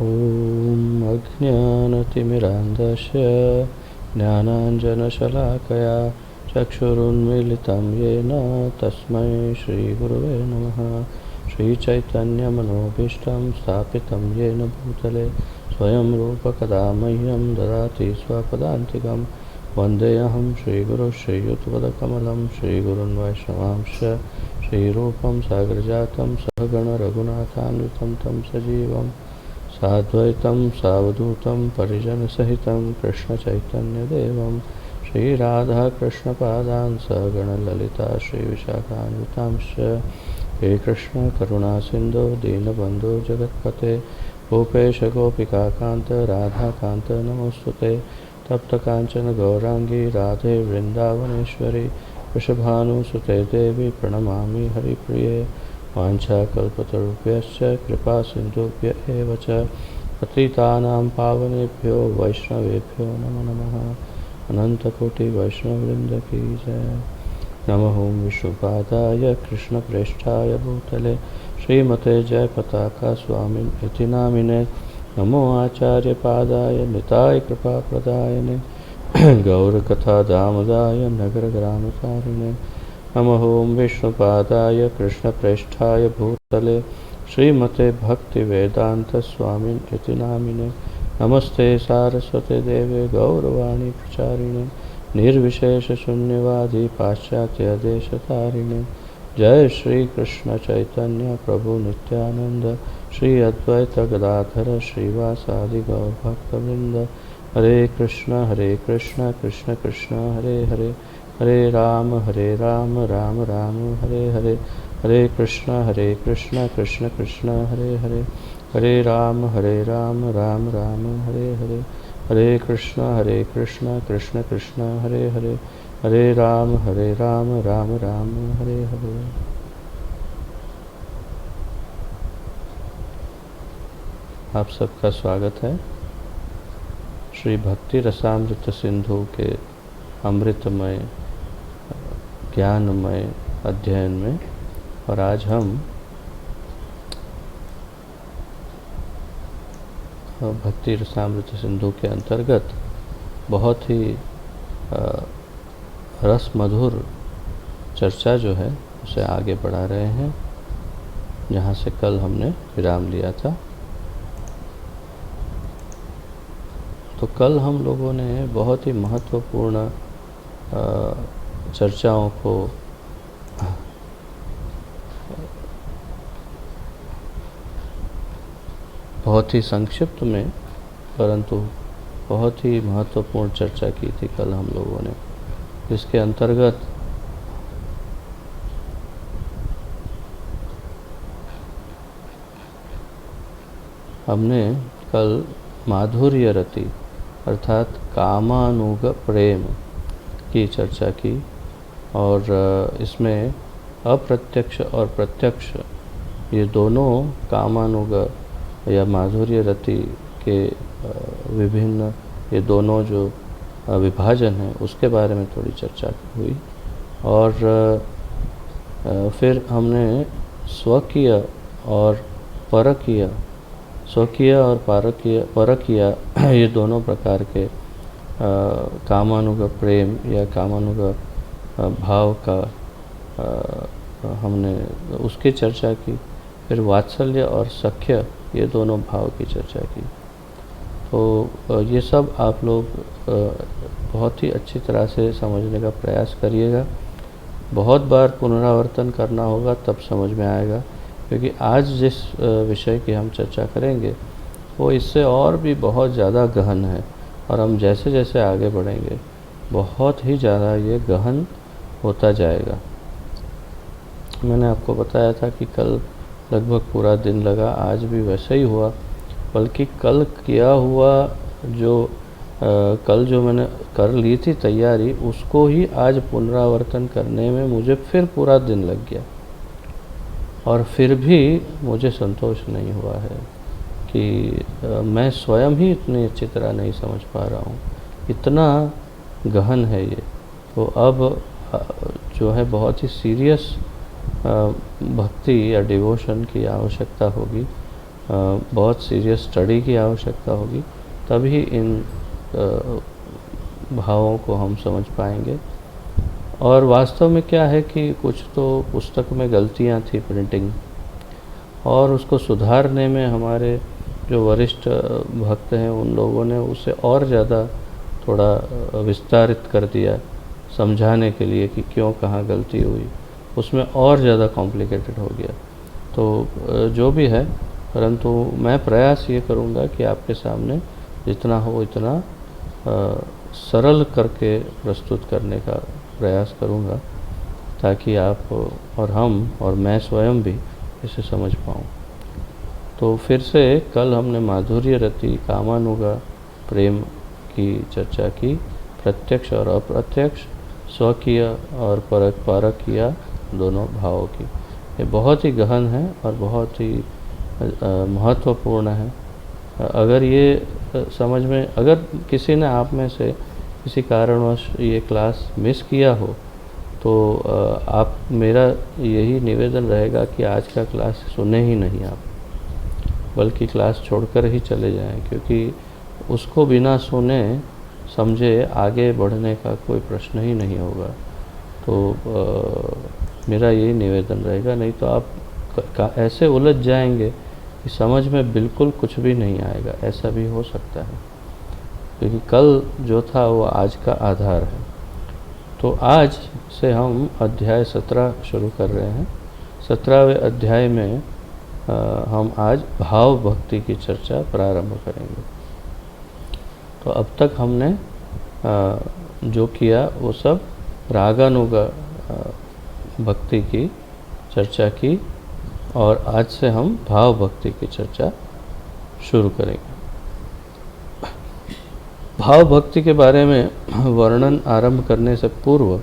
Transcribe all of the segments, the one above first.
ॐ अज्ञानतिमिरान्धस्य ज्ञानाञ्जनशलाकया चक्षुरुन्मीलितं येन तस्मै श्रीगुरुवे नमः। श्रीचैतन्यमनोभीष्टं स्थापितं येन भूतले स्वयं रूपकदा मह्यं ददाति स्वपदान्तिकं। वन्देऽहं श्रीगुरुं श्रीयुतपदकमलं श्रीगुरुन् वैष्णवांश्च श्रीरूपं साग्रजातं सहगणरघुनाथान्वितं तं सजीवं साद्वैतं सावधूतं परिजनसहितं कृष्णचैतन्यदेवं श्रीराधाकृष्णपादान् सगणललिता श्रीविशाखान्वितांश्च। हे कृष्ण करुणा सिन्धो दीनबन्धो जगत्पते गोपेश गोपिकान्त राधाकान्त नमोस्तुते। तप्तकाञ्चन गौरांगी राधे वृन्दावनेश्वरी वृषभानुसुते देवी प्रणमामि हरिप्रिये। वाञ्छाकल्पतरुभ्यश्च कृपा सिन्धुभ्य एव च पतितानां पावनेभ्यो वैष्णवेभ्यो नमो नमः। अनन्तकोटि वैष्णववृन्द की जय। नमः ओं विष्णुपादाय कृष्णप्रेष्ठाय भूतले श्रीमते जयपताका स्वामिनिति नामिने। नमो आचार्यपादाय निताय कृपाप्रदायने गौरकथा दामदाय नगरग्रामकारिणे। नमः ओं विष्णुपादाय कृष्णप्रेष्ठाय भूतले श्रीमते भक्तिवेदांत स्वामिनिति नामिने। नमस्ते सारस्वते देवे गौरवाणी प्रचारिणे निर्विशेष शून्यवादी पाश्चात्य देशतारिणे। जय श्री कृष्ण चैतन्य प्रभु नित्यानंद श्री अद्वैत गदाधर श्रीवासादि गौरभक्तवृंद। हरे कृष्ण कृष्ण कृष्ण हरे हरे हरे राम राम राम हरे हरे। हरे कृष्ण कृष्ण कृष्ण हरे हरे हरे राम राम राम हरे हरे। हरे कृष्ण कृष्ण कृष्ण हरे हरे हरे राम राम राम हरे हरे। आप सबका स्वागत है श्री भक्ति रसामृत सिंधु के अमृतमय ज्ञानमय अध्ययन में। और आज हम भक्ति रसामृत सिंधु के अंतर्गत बहुत ही रस मधुर चर्चा जो है उसे आगे बढ़ा रहे हैं, जहाँ से कल हमने विराम लिया था। तो कल हम लोगों ने बहुत ही महत्वपूर्ण चर्चाओं को बहुत ही संक्षिप्त में परंतु बहुत ही महत्वपूर्ण चर्चा की थी कल हम लोगों ने। इसके अंतर्गत हमने कल माधुर्य रति अर्थात कामानुग प्रेम की चर्चा की। और इसमें अप्रत्यक्ष और प्रत्यक्ष ये दोनों कामानुग या माधुर्य रति के विभिन्न ये दोनों जो विभाजन है उसके बारे में थोड़ी चर्चा हुई। और फिर हमने स्वकीय और परकीय परकीय ये दोनों प्रकार के कामानुग प्रेम या कामानुग भाव का हमने उसकी चर्चा की। फिर वात्सल्य और सख्य ये दोनों भाव की चर्चा की। तो ये सब आप लोग बहुत ही अच्छी तरह से समझने का प्रयास करिएगा। बहुत बार पुनरावर्तन करना होगा तब समझ में आएगा, क्योंकि आज जिस विषय की हम चर्चा करेंगे वो इससे और भी बहुत ज़्यादा गहन है। और हम जैसे जैसे आगे बढ़ेंगे बहुत ही ज़्यादा ये गहन होता जाएगा। मैंने आपको बताया था कि कल लगभग पूरा दिन लगा, आज भी वैसे ही हुआ। बल्कि कल किया हुआ कल जो मैंने कर ली थी तैयारी, उसको ही आज पुनरावर्तन करने में मुझे फिर पूरा दिन लग गया। और फिर भी मुझे संतोष नहीं हुआ है कि मैं स्वयं ही इतनी अच्छी तरह नहीं समझ पा रहा हूँ, इतना गहन है ये। तो अब जो है बहुत ही सीरियस भक्ति या डिवोशन की आवश्यकता होगी। बहुत सीरियस स्टडी की आवश्यकता होगी, तभी इन भावों को हम समझ पाएंगे। और वास्तव में क्या है कि कुछ तो पुस्तक में गलतियां थी प्रिंटिंग, और उसको सुधारने में हमारे जो वरिष्ठ भक्त हैं उन लोगों ने उसे और ज़्यादा थोड़ा विस्तारित कर दिया समझाने के लिए कि क्यों कहाँ गलती हुई, उसमें और ज़्यादा कॉम्प्लिकेटेड हो गया। तो जो भी है, परंतु मैं प्रयास ये करूँगा कि आपके सामने जितना हो इतना सरल करके प्रस्तुत करने का प्रयास करूँगा, ताकि आप और हम और मैं स्वयं भी इसे समझ पाऊँ। तो फिर से कल हमने माधुर्य रति कामानुगा प्रेम की चर्चा की, प्रत्यक्ष और अप्रत्यक्ष, स्वकीय और परकीय दोनों भावों की। ये बहुत ही गहन है और बहुत ही महत्वपूर्ण है। अगर ये समझ में, अगर किसी ने आप में से किसी कारणवश ये क्लास मिस किया हो, तो आप, मेरा यही निवेदन रहेगा कि आज का क्लास सुने ही नहीं आप, बल्कि क्लास छोड़कर ही चले जाएं, क्योंकि उसको बिना सुने समझे आगे बढ़ने का कोई प्रश्न ही नहीं होगा। तो मेरा यही निवेदन रहेगा, नहीं तो आप ऐसे उलझ जाएंगे कि समझ में बिल्कुल कुछ भी नहीं आएगा। ऐसा भी हो सकता है, क्योंकि कल जो था वो आज का आधार है। तो आज से हम अध्याय 17 शुरू कर रहे हैं। 17वें अध्याय में हम आज भाव भक्ति की चर्चा प्रारंभ करेंगे। तो अब तक हमने जो किया वो सब रागानुगा भक्ति की चर्चा की, और आज से हम भाव भक्ति की चर्चा शुरू करेंगे। भाव भक्ति के बारे में वर्णन आरंभ करने से पूर्व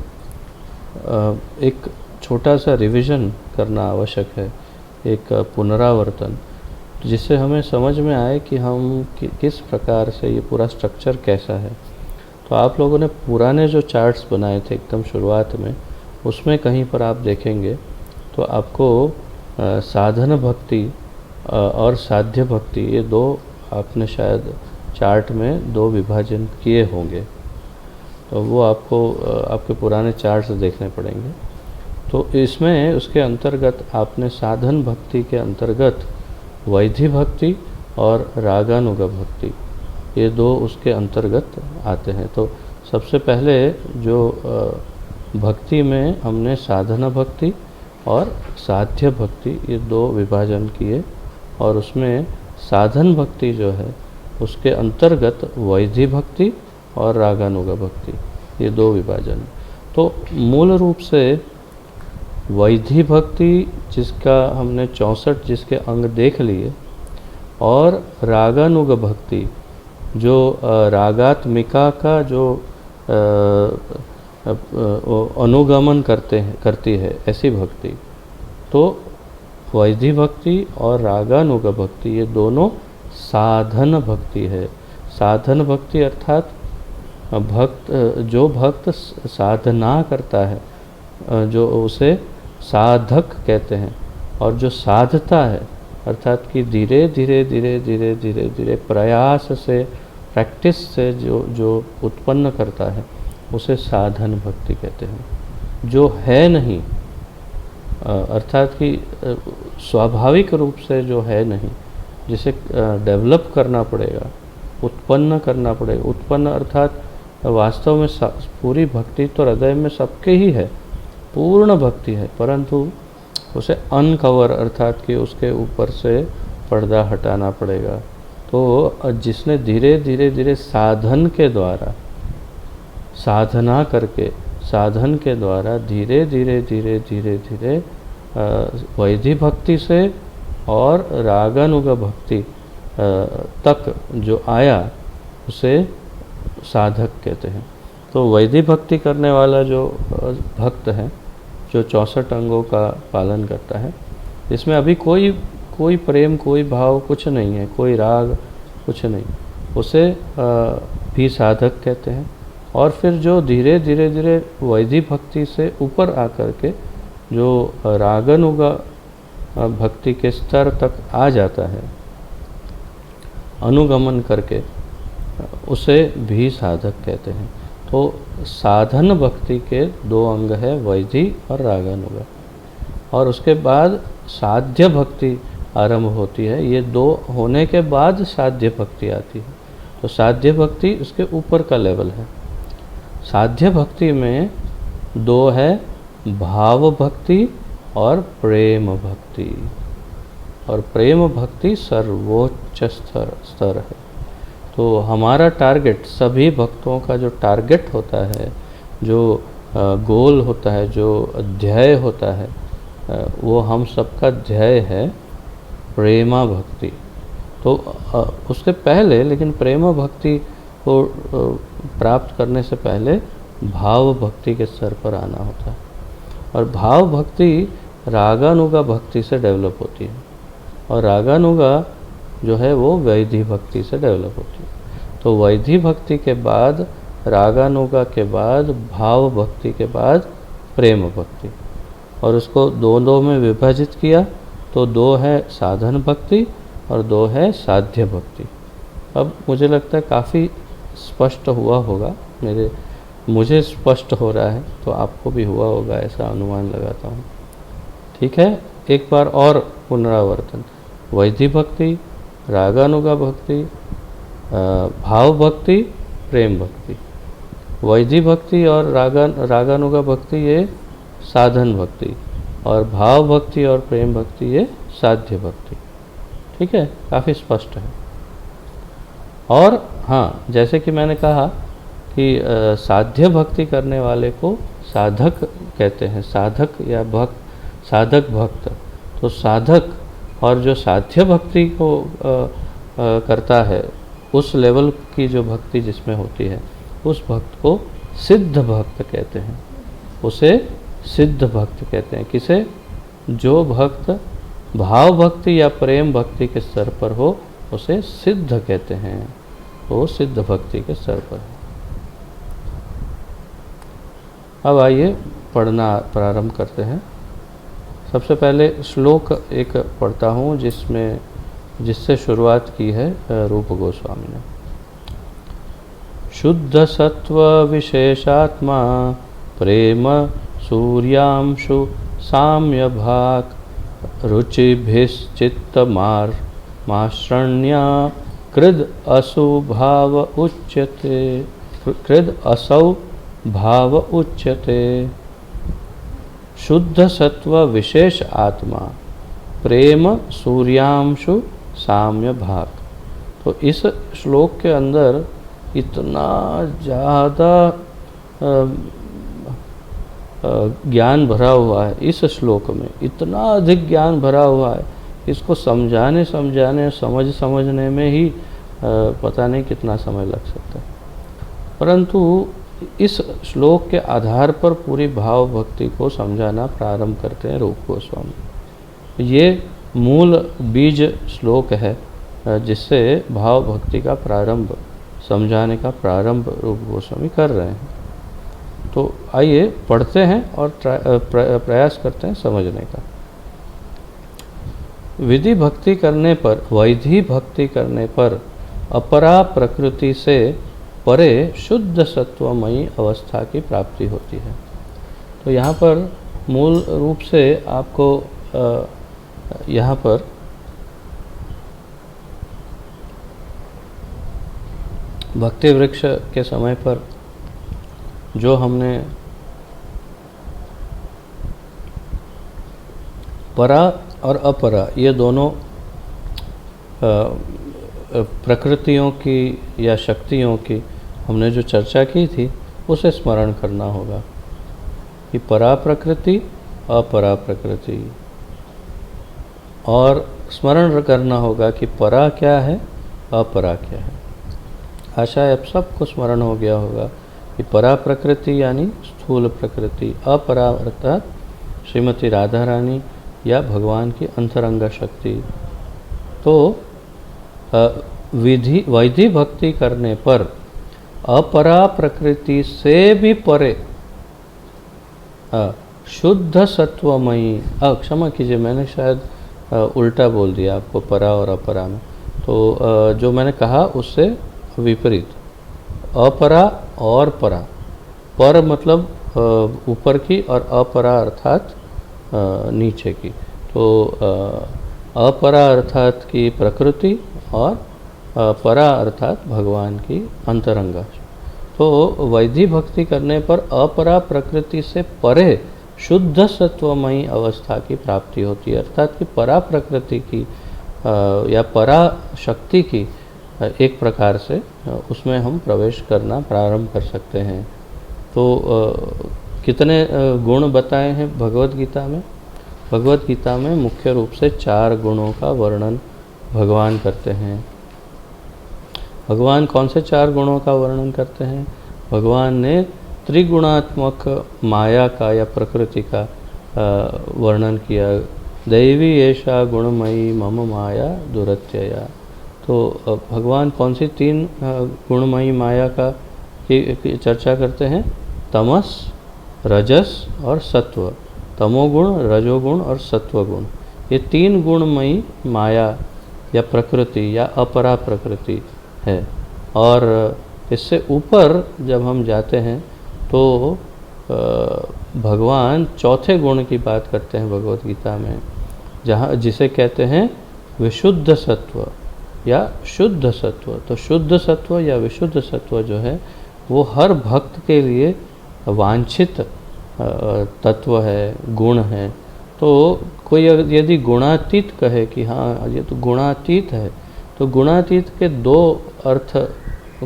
एक छोटा सा रिवीजन करना आवश्यक है, एक पुनरावर्तन, जिससे हमें समझ में आए कि हम किस प्रकार से ये पूरा स्ट्रक्चर कैसा है। तो आप लोगों ने पुराने जो चार्ट्स बनाए थे एकदम शुरुआत में, उसमें कहीं पर आप देखेंगे तो आपको साधन भक्ति और साध्य भक्ति, ये दो आपने शायद चार्ट में दो विभाजन किए होंगे, तो वो आपको आपके पुराने चार्ट्स देखने पड़ेंगे। तो इसमें उसके अंतर्गत आपने साधन भक्ति के अंतर्गत वैधि भक्ति और रागानुगा भक्ति, ये दो उसके अंतर्गत आते हैं। तो सबसे पहले जो भक्ति में हमने साधना भक्ति और साध्य भक्ति, ये दो विभाजन किए, और उसमें साधन भक्ति जो है उसके अंतर्गत वैधि भक्ति और रागानुगा भक्ति, ये दो विभाजन। तो मूल रूप से वैधि भक्ति, जिसका हमने 64 जिसके अंग देख लिए, और रागानुगा भक्ति जो रागात्मिका का जो अनुगमन करती है, ऐसी भक्ति। तो वैधि भक्ति और रागानुगा भक्ति, ये दोनों साधन भक्ति है। साधन भक्ति अर्थात जो भक्त साधना करता है, जो उसे साधक कहते हैं, और जो साधता है अर्थात कि धीरे धीरे धीरे धीरे धीरे धीरे प्रयास से, प्रैक्टिस से जो उत्पन्न करता है, उसे साधन भक्ति कहते हैं। जो है नहीं, अर्थात कि स्वाभाविक रूप से जो है नहीं, जिसे डेवलप करना पड़ेगा, उत्पन्न करना पड़ेगा। उत्पन्न अर्थात वास्तव में पूरी भक्ति तो हृदय में सबके ही है, पूर्ण भक्ति है, परंतु उसे अनकवर अर्थात कि उसके ऊपर से पर्दा हटाना पड़ेगा। तो जिसने धीरे धीरे धीरे साधन के द्वारा, साधना करके, साधन के द्वारा धीरे धीरे धीरे धीरे धीरे वैधि भक्ति से और रागानुगा भक्ति तक जो आया, उसे साधक कहते हैं। तो वैधि भक्ति करने वाला जो भक्त है, जो 64 अंगों का पालन करता है, इसमें अभी कोई प्रेम, कोई भाव कुछ नहीं है, कोई राग कुछ नहीं, उसे भी साधक कहते हैं। और फिर जो धीरे धीरे धीरे वैधि भक्ति से ऊपर आकर के जो रागानुगा भक्ति के स्तर तक आ जाता है, अनुगमन करके, उसे भी साधक कहते हैं। तो साधन भक्ति के दो अंग है, वैधि और रागानुगा, और उसके बाद साध्य भक्ति आरंभ होती है। ये दो होने के बाद साध्य भक्ति आती है। तो साध्य भक्ति उसके ऊपर का लेवल है। साध्य भक्ति में दो है, भाव भक्ति और प्रेम भक्ति, और प्रेम भक्ति सर्वोच्च स्तर है। तो हमारा टारगेट, सभी भक्तों का जो टारगेट होता है, जो गोल होता है, जो ध्येय होता है, वो हम सबका ध्येय है प्रेमा भक्ति। तो उसके पहले, लेकिन प्रेमा भक्ति को प्राप्त करने से पहले भाव भक्ति के स्तर पर आना होता है, और भाव भक्ति रागानुगा भक्ति से डेवलप होती है, और रागानुगा जो है वो वैधि भक्ति से डेवलप होती है। तो वैधि भक्ति के बाद, रागानुगा के बाद, भाव भक्ति के बाद प्रेम भक्ति, और उसको दो में विभाजित किया तो दो है साधन भक्ति और दो है साध्य भक्ति। अब मुझे लगता है काफ़ी स्पष्ट हुआ होगा, मुझे स्पष्ट हो रहा है, तो आपको भी हुआ होगा ऐसा अनुमान लगाता हूँ। ठीक है, एक बार और पुनरावर्तन। वैधि भक्ति, रागानुगा भक्ति, भाव भक्ति, प्रेम भक्ति। वैधि भक्ति और रागानुगा भक्ति ये साधन भक्ति, और भाव भक्ति और प्रेम भक्ति ये साध्य भक्ति। ठीक है, काफ़ी स्पष्ट है। और हाँ, जैसे कि मैंने कहा कि साध्य भक्ति करने वाले को साधक कहते हैं, साधक या भक्त, साधक भक्त। तो साधक और जो साध्य भक्ति को करता है, उस लेवल की जो भक्ति जिसमें होती है, उस भक्त को सिद्ध भक्त कहते हैं। उसे सिद्ध भक्त कहते हैं। किसे? जो भक्त भाव भक्ति या प्रेम भक्ति के स्तर पर हो, उसे सिद्ध कहते हैं। वो सिद्ध भक्ति के स्तर पर है। अब आइए पढ़ना प्रारंभ करते हैं। सबसे पहले श्लोक एक पढ़ता हूँ जिससे शुरुआत की है रूप गोस्वामी ने। शुद्ध सत्व विशेषात्मा प्रेम सूर्यांशु साम्य भाग रुचिभिश्चित्त माश्रण्या कृद असौ भाव उच्यते। कृद असौ भाव उच्यते। शुद्ध सत्व विशेष आत्मा प्रेम सूर्यांशु साम्य भाग। तो इस श्लोक के अंदर इतना ज़्यादा ज्ञान भरा हुआ है। इस श्लोक में इतना अधिक ज्ञान भरा हुआ है, इसको समझाने समझने में ही पता नहीं कितना समय लग सकता है। परंतु इस श्लोक के आधार पर पूरी भाव भक्ति को समझाना प्रारंभ करते हैं रूप गोस्वामी। ये मूल बीज श्लोक है जिससे भाव भक्ति का प्रारंभ, समझाने का प्रारंभ रूप गोस्वामी कर रहे हैं। तो आइए पढ़ते हैं और प्रयास करते हैं समझने का। विधि भक्ति करने पर, वैधि भक्ति करने पर अपरा प्रकृति से परे शुद्ध सत्वमयी अवस्था की प्राप्ति होती है। तो यहाँ पर मूल रूप से आपको यहाँ पर भक्ति वृक्ष के समय पर जो हमने परा और अपरा ये दोनों प्रकृतियों की या शक्तियों की हमने जो चर्चा की थी, उसे स्मरण करना होगा कि परा प्रकृति, अपरा प्रकृति, और स्मरण करना होगा कि परा क्या है, अपरा क्या है। आशा है अब सबको स्मरण हो गया होगा कि परा प्रकृति यानी स्थूल प्रकृति, अपरा अर्थात श्रीमती राधा रानी या भगवान की अंतरंग शक्ति। तो वैधि भक्ति करने पर अपरा प्रकृति से भी परे शुद्ध सत्वमयी, क्षमा कीजिए मैंने शायद उल्टा बोल दिया आपको, परा और अपरा में। तो जो मैंने कहा उससे विपरीत, अपरा और परा। पर मतलब ऊपर की और अपरा अर्थात नीचे की। तो अपरा अर्थात की प्रकृति और परा अर्थात भगवान की अंतरंगा। तो वैधि भक्ति करने पर अपरा प्रकृति से परे शुद्ध सत्वमयी अवस्था की प्राप्ति होती है, अर्थात कि परा प्रकृति की या परा शक्ति की एक प्रकार से उसमें हम प्रवेश करना प्रारंभ कर सकते हैं। तो कितने गुण बताए हैं भगवत गीता में? भगवत गीता में मुख्य रूप से 4 गुणों का वर्णन भगवान करते हैं। भगवान कौन से 4 गुणों का वर्णन करते हैं? भगवान ने त्रिगुणात्मक माया का या प्रकृति का वर्णन किया। दैवी एषा गुणमयी मम माया दुरत्यया। तो भगवान कौन सी 3 गुणमयी माया का की चर्चा करते हैं? तमस, रजस और सत्व। तमोगुण, रजोगुण और सत्वगुण, ये 3 गुणमयी माया या प्रकृति या अपरा प्रकृति है। और इससे ऊपर जब हम जाते हैं तो भगवान चौथे गुण की बात करते हैं भगवत गीता में, जहाँ जिसे कहते हैं विशुद्ध सत्व या शुद्ध सत्व। तो शुद्ध सत्व या विशुद्ध सत्व जो है वो हर भक्त के लिए वांछित तत्व है, गुण है। तो कोई यदि गुणातीत कहे कि हाँ ये तो गुणातीत है, तो गुणातीत के 2 अर्थ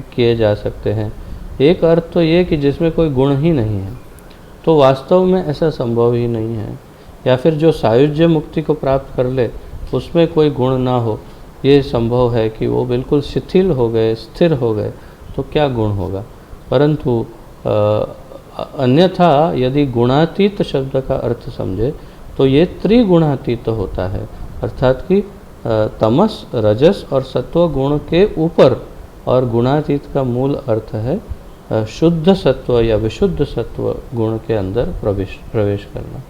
किए जा सकते हैं। एक अर्थ तो ये कि जिसमें कोई गुण ही नहीं है, तो वास्तव में ऐसा संभव ही नहीं है। या फिर जो सायुज्य मुक्ति को प्राप्त कर ले उसमें कोई गुण ना हो, ये संभव है कि वो बिल्कुल शिथिल हो गए, स्थिर हो गए, तो क्या गुण होगा। परंतु अन्यथा यदि गुणातीत शब्द का अर्थ समझे तो ये त्रिगुणातीत होता है, अर्थात कि तमस, रजस और सत्व गुण के ऊपर, और गुणातीत का मूल अर्थ है शुद्ध सत्व या विशुद्ध सत्व गुण के अंदर प्रवेश करना।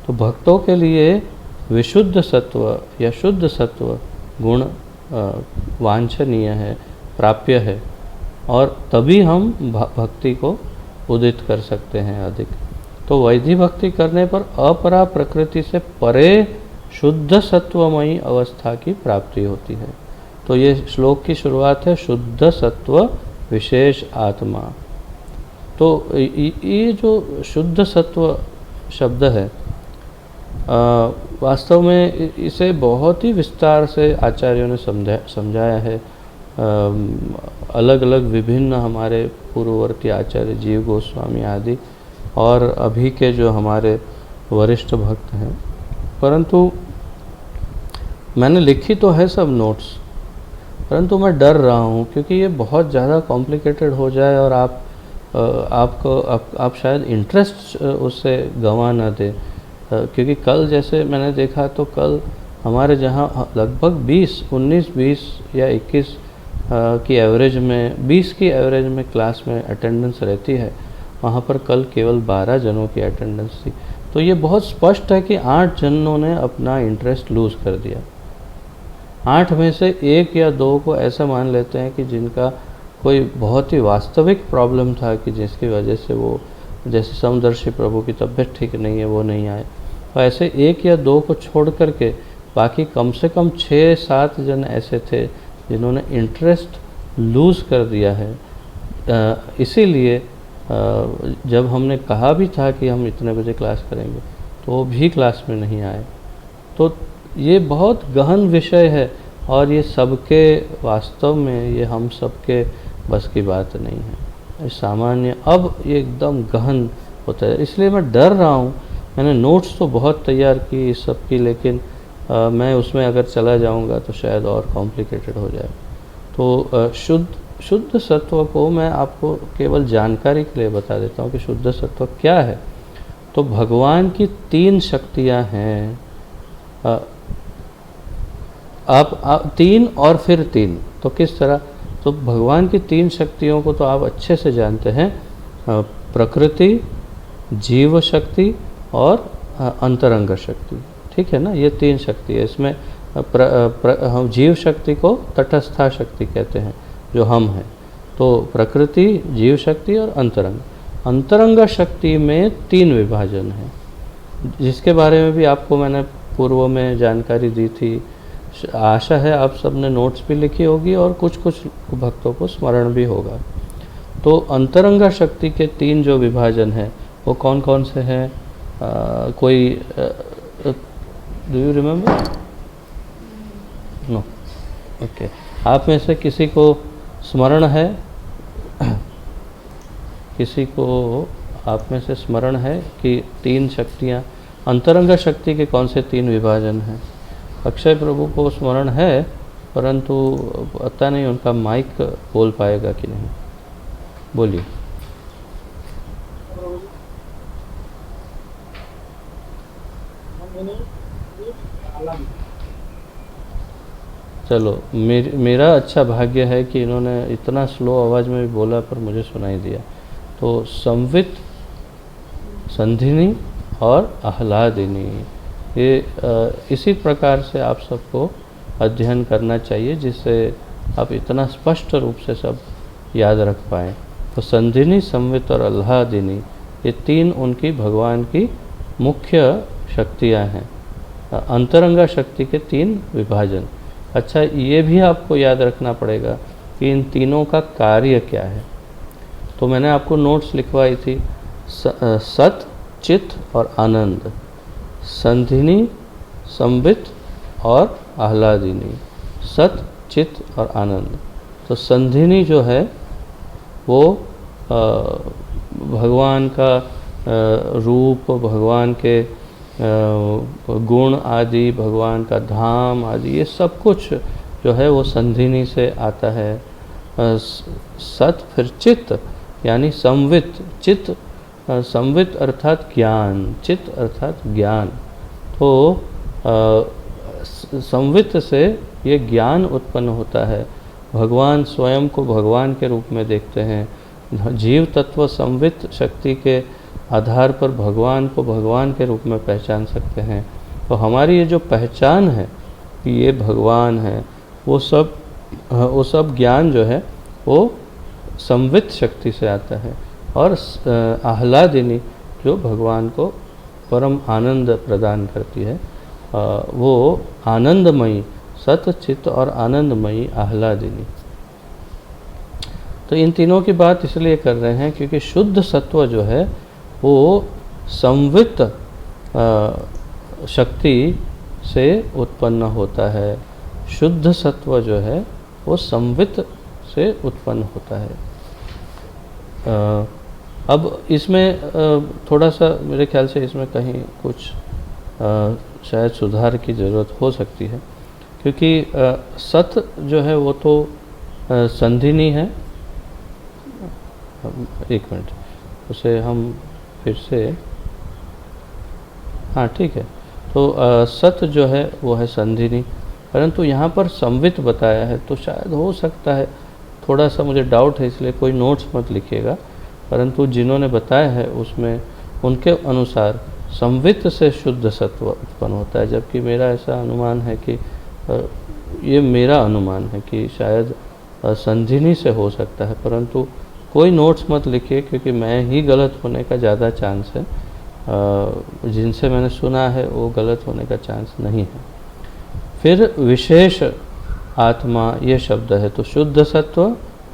तो भक्तों के लिए विशुद्ध सत्व या शुद्ध सत्व गुण वांछनीय है, प्राप्य है, और तभी हम भक्ति को उदित कर सकते हैं अधिक। तो वैधि भक्ति करने पर अपरा प्रकृति से परे शुद्ध सत्वमयी अवस्था की प्राप्ति होती है। तो ये श्लोक की शुरुआत है शुद्ध सत्व विशेष आत्मा। तो ये जो शुद्ध सत्व शब्द है वास्तव में इसे बहुत ही विस्तार से आचार्यों ने समझाया है। अलग अलग विभिन्न हमारे पूर्ववर्ती आचार्य जीव गोस्वामी आदि और अभी के जो हमारे वरिष्ठ भक्त हैं, परंतु मैंने लिखी तो है सब नोट्स, परंतु मैं डर रहा हूँ क्योंकि ये बहुत ज़्यादा कॉम्प्लिकेटेड हो जाए और आप शायद इंटरेस्ट उससे गंवा ना दे। क्योंकि कल जैसे मैंने देखा तो कल हमारे जहाँ लगभग 19-20 या 21 की एवरेज में, 20 की एवरेज में क्लास में अटेंडेंस रहती है, वहाँ पर कल केवल 12 जनों की अटेंडेंस थी। तो ये बहुत स्पष्ट है कि 8 जनों ने अपना इंटरेस्ट लूज़ कर दिया। 8 में से 1 या 2 को ऐसा मान लेते हैं कि जिनका कोई बहुत ही वास्तविक प्रॉब्लम था कि जिसकी वजह से वो, जैसे समदर्शी प्रभु की तबीयत ठीक नहीं है, वो नहीं आए। तो ऐसे 1 या 2 को छोड़ करके बाकी कम से कम 6-7 जन ऐसे थे जिन्होंने इंटरेस्ट लूज़ कर दिया है। इसीलिए जब हमने कहा भी था कि हम इतने बजे क्लास करेंगे तो वो भी क्लास में नहीं आए। तो ये बहुत गहन विषय है और ये सबके, वास्तव में ये हम सबके बस की बात नहीं है। सामान्य अब ये एकदम गहन होता है, इसलिए मैं डर रहा हूँ। मैंने नोट्स तो बहुत तैयार की इस सब की, लेकिन मैं उसमें अगर चला जाऊँगा तो शायद और कॉम्प्लिकेटेड हो जाए। तो शुद्ध सत्व को मैं आपको केवल जानकारी के लिए बता देता हूँ कि शुद्ध सत्व क्या है। तो भगवान की 3 शक्तियाँ हैं। आप 3 और फिर 3, तो किस तरह? तो भगवान की 3 शक्तियों को तो आप अच्छे से जानते हैं, प्रकृति, जीव शक्ति और अंतरंग शक्ति, ठीक है ना। ये 3 शक्ति है। इसमें हम जीव शक्ति को तटस्था शक्ति कहते हैं, जो हम हैं। तो प्रकृति, जीव शक्ति और अंतरंग। अंतरंग शक्ति में 3 विभाजन हैं, जिसके बारे में भी आपको मैंने पूर्व में जानकारी दी थी। आशा है आप सबने नोट्स भी लिखी होगी और कुछ कुछ भक्तों को स्मरण भी होगा। तो अंतरंग शक्ति के 3 जो विभाजन हैं वो कौन कौन से हैं? कोई do you remember? No, okay. आप में से किसी को स्मरण है? किसी को आप में से स्मरण है कि 3 शक्तियाँ, अंतरंग शक्ति के कौन से 3 विभाजन हैं? अक्षय प्रभु को स्मरण है, परंतु पता नहीं उनका माइक बोल पाएगा कि नहीं। बोलिए। चलो, मेरा अच्छा भाग्य है कि इन्होंने इतना स्लो आवाज़ में भी बोला पर मुझे सुनाई दिया। तो संवित, संधिनी और आह्लादिनी, ये इसी प्रकार से आप सबको अध्ययन करना चाहिए, जिससे आप इतना स्पष्ट रूप से सब याद रख पाएँ। तो संधिनी, संवित और आह्लादिनी, ये 3 उनकी भगवान की मुख्य शक्तियाँ हैं। अंतरंगा शक्ति के 3 विभाजन। अच्छा, ये भी आपको याद रखना पड़ेगा कि इन तीनों का कार्य क्या है। तो मैंने आपको नोट्स लिखवाई थी, सत, चित और आनंद, संधिनी, संवित और आह्लादिनी, सत, चित और आनंद। तो संधिनी जो है वो भगवान का रूप, भगवान के गुण आदि, भगवान का धाम आदि, ये सब कुछ जो है वो संधिनी से आता है। सत, फिर चित्त यानी संवित। चित्त, संवित अर्थात ज्ञान, चित्त अर्थात ज्ञान। तो संवित से ये ज्ञान उत्पन्न होता है। भगवान स्वयं को भगवान के रूप में देखते हैं। जीव तत्व संवित शक्ति के आधार पर भगवान को भगवान के रूप में पहचान सकते हैं। तो हमारी ये जो पहचान है कि ये भगवान है, वो सब ज्ञान जो है वो संवित शक्ति से आता है। और आह्लादिनी जो भगवान को परम आनंद प्रदान करती है, वो आनंदमयी, सत, चित्त और आनंदमयी आह्लादिनी। तो इन तीनों की बात इसलिए कर रहे हैं क्योंकि शुद्ध सत्व जो है वो संवित शक्ति से उत्पन्न होता है। शुद्ध सत्व जो है वो संवित से उत्पन्न होता है। अब इसमें थोड़ा सा मेरे ख्याल से इसमें कहीं कुछ शायद सुधार की ज़रूरत हो सकती है, क्योंकि सत जो है वो तो संधिनी है। एक मिनट, उसे हम फिर से, हाँ ठीक है। तो सत जो है वो है संधिनी, परंतु यहाँ पर संवित बताया है, तो शायद हो सकता है, थोड़ा सा मुझे डाउट है, इसलिए कोई नोट्स मत लिखिएगा, परंतु जिन्होंने बताया है उसमें उनके अनुसार संवित से शुद्ध सत्व उत्पन्न होता है। जबकि मेरा ऐसा अनुमान है कि ये मेरा अनुमान है कि शायद संधिनी से हो सकता है, परंतु कोई नोट्स मत लिखिए क्योंकि मैं ही गलत होने का ज़्यादा चांस है। जिनसे मैंने सुना है वो गलत होने का चांस नहीं है। फिर विशेष आत्मा ये शब्द है, तो शुद्ध सत्व,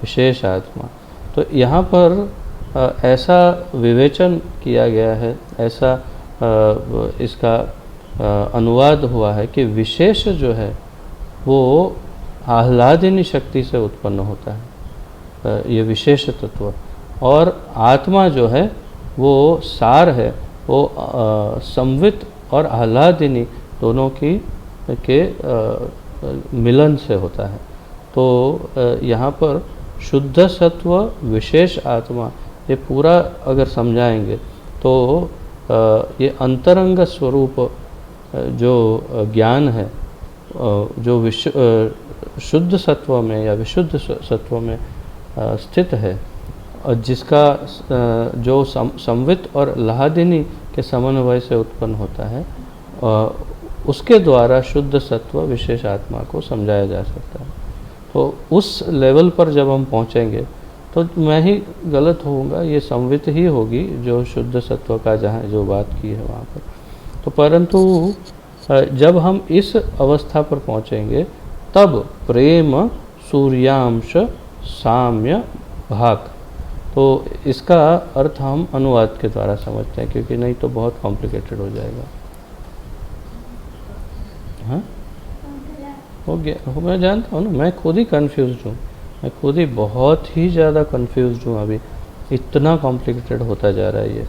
विशेष आत्मा। तो यहाँ पर ऐसा विवेचन किया गया है, ऐसा इसका अनुवाद हुआ है कि विशेष जो है वो आह्लादिनी शक्ति से उत्पन्न होता है, ये विशेष तत्व। और आत्मा जो है वो सार है, वो संवित और आह्लादिनी दोनों के मिलन से होता है। तो यहाँ पर शुद्ध सत्व, विशेष आत्मा, ये पूरा अगर समझाएंगे तो ये अंतरंग स्वरूप जो ज्ञान है, जो शुद्ध सत्व में या विशुद्ध सत्व में स्थित है, और जिसका जो संवित और आह्लादिनी के समन्वय से उत्पन्न होता है, उसके द्वारा शुद्ध सत्व विशेष आत्मा को समझाया जा सकता है। तो उस लेवल पर जब हम पहुँचेंगे तो मैं ही गलत होऊंगा, ये संवित ही होगी जो शुद्ध सत्व का जहाँ जो बात की है वहाँ पर। तो परंतु जब हम इस अवस्था पर पहुँचेंगे तब प्रेम सूर्यांश साम्य भाग, तो इसका अर्थ हम अनुवाद के द्वारा समझते हैं, क्योंकि नहीं तो बहुत कॉम्प्लिकेटेड हो जाएगा। हाँ हो गया, मैं जानता हूँ ना, मैं खुद ही कन्फ्यूज हूँ, मैं खुद ही बहुत ही ज़्यादा कन्फ्यूज हूँ अभी, इतना कॉम्प्लिकेटेड होता जा रहा है ये,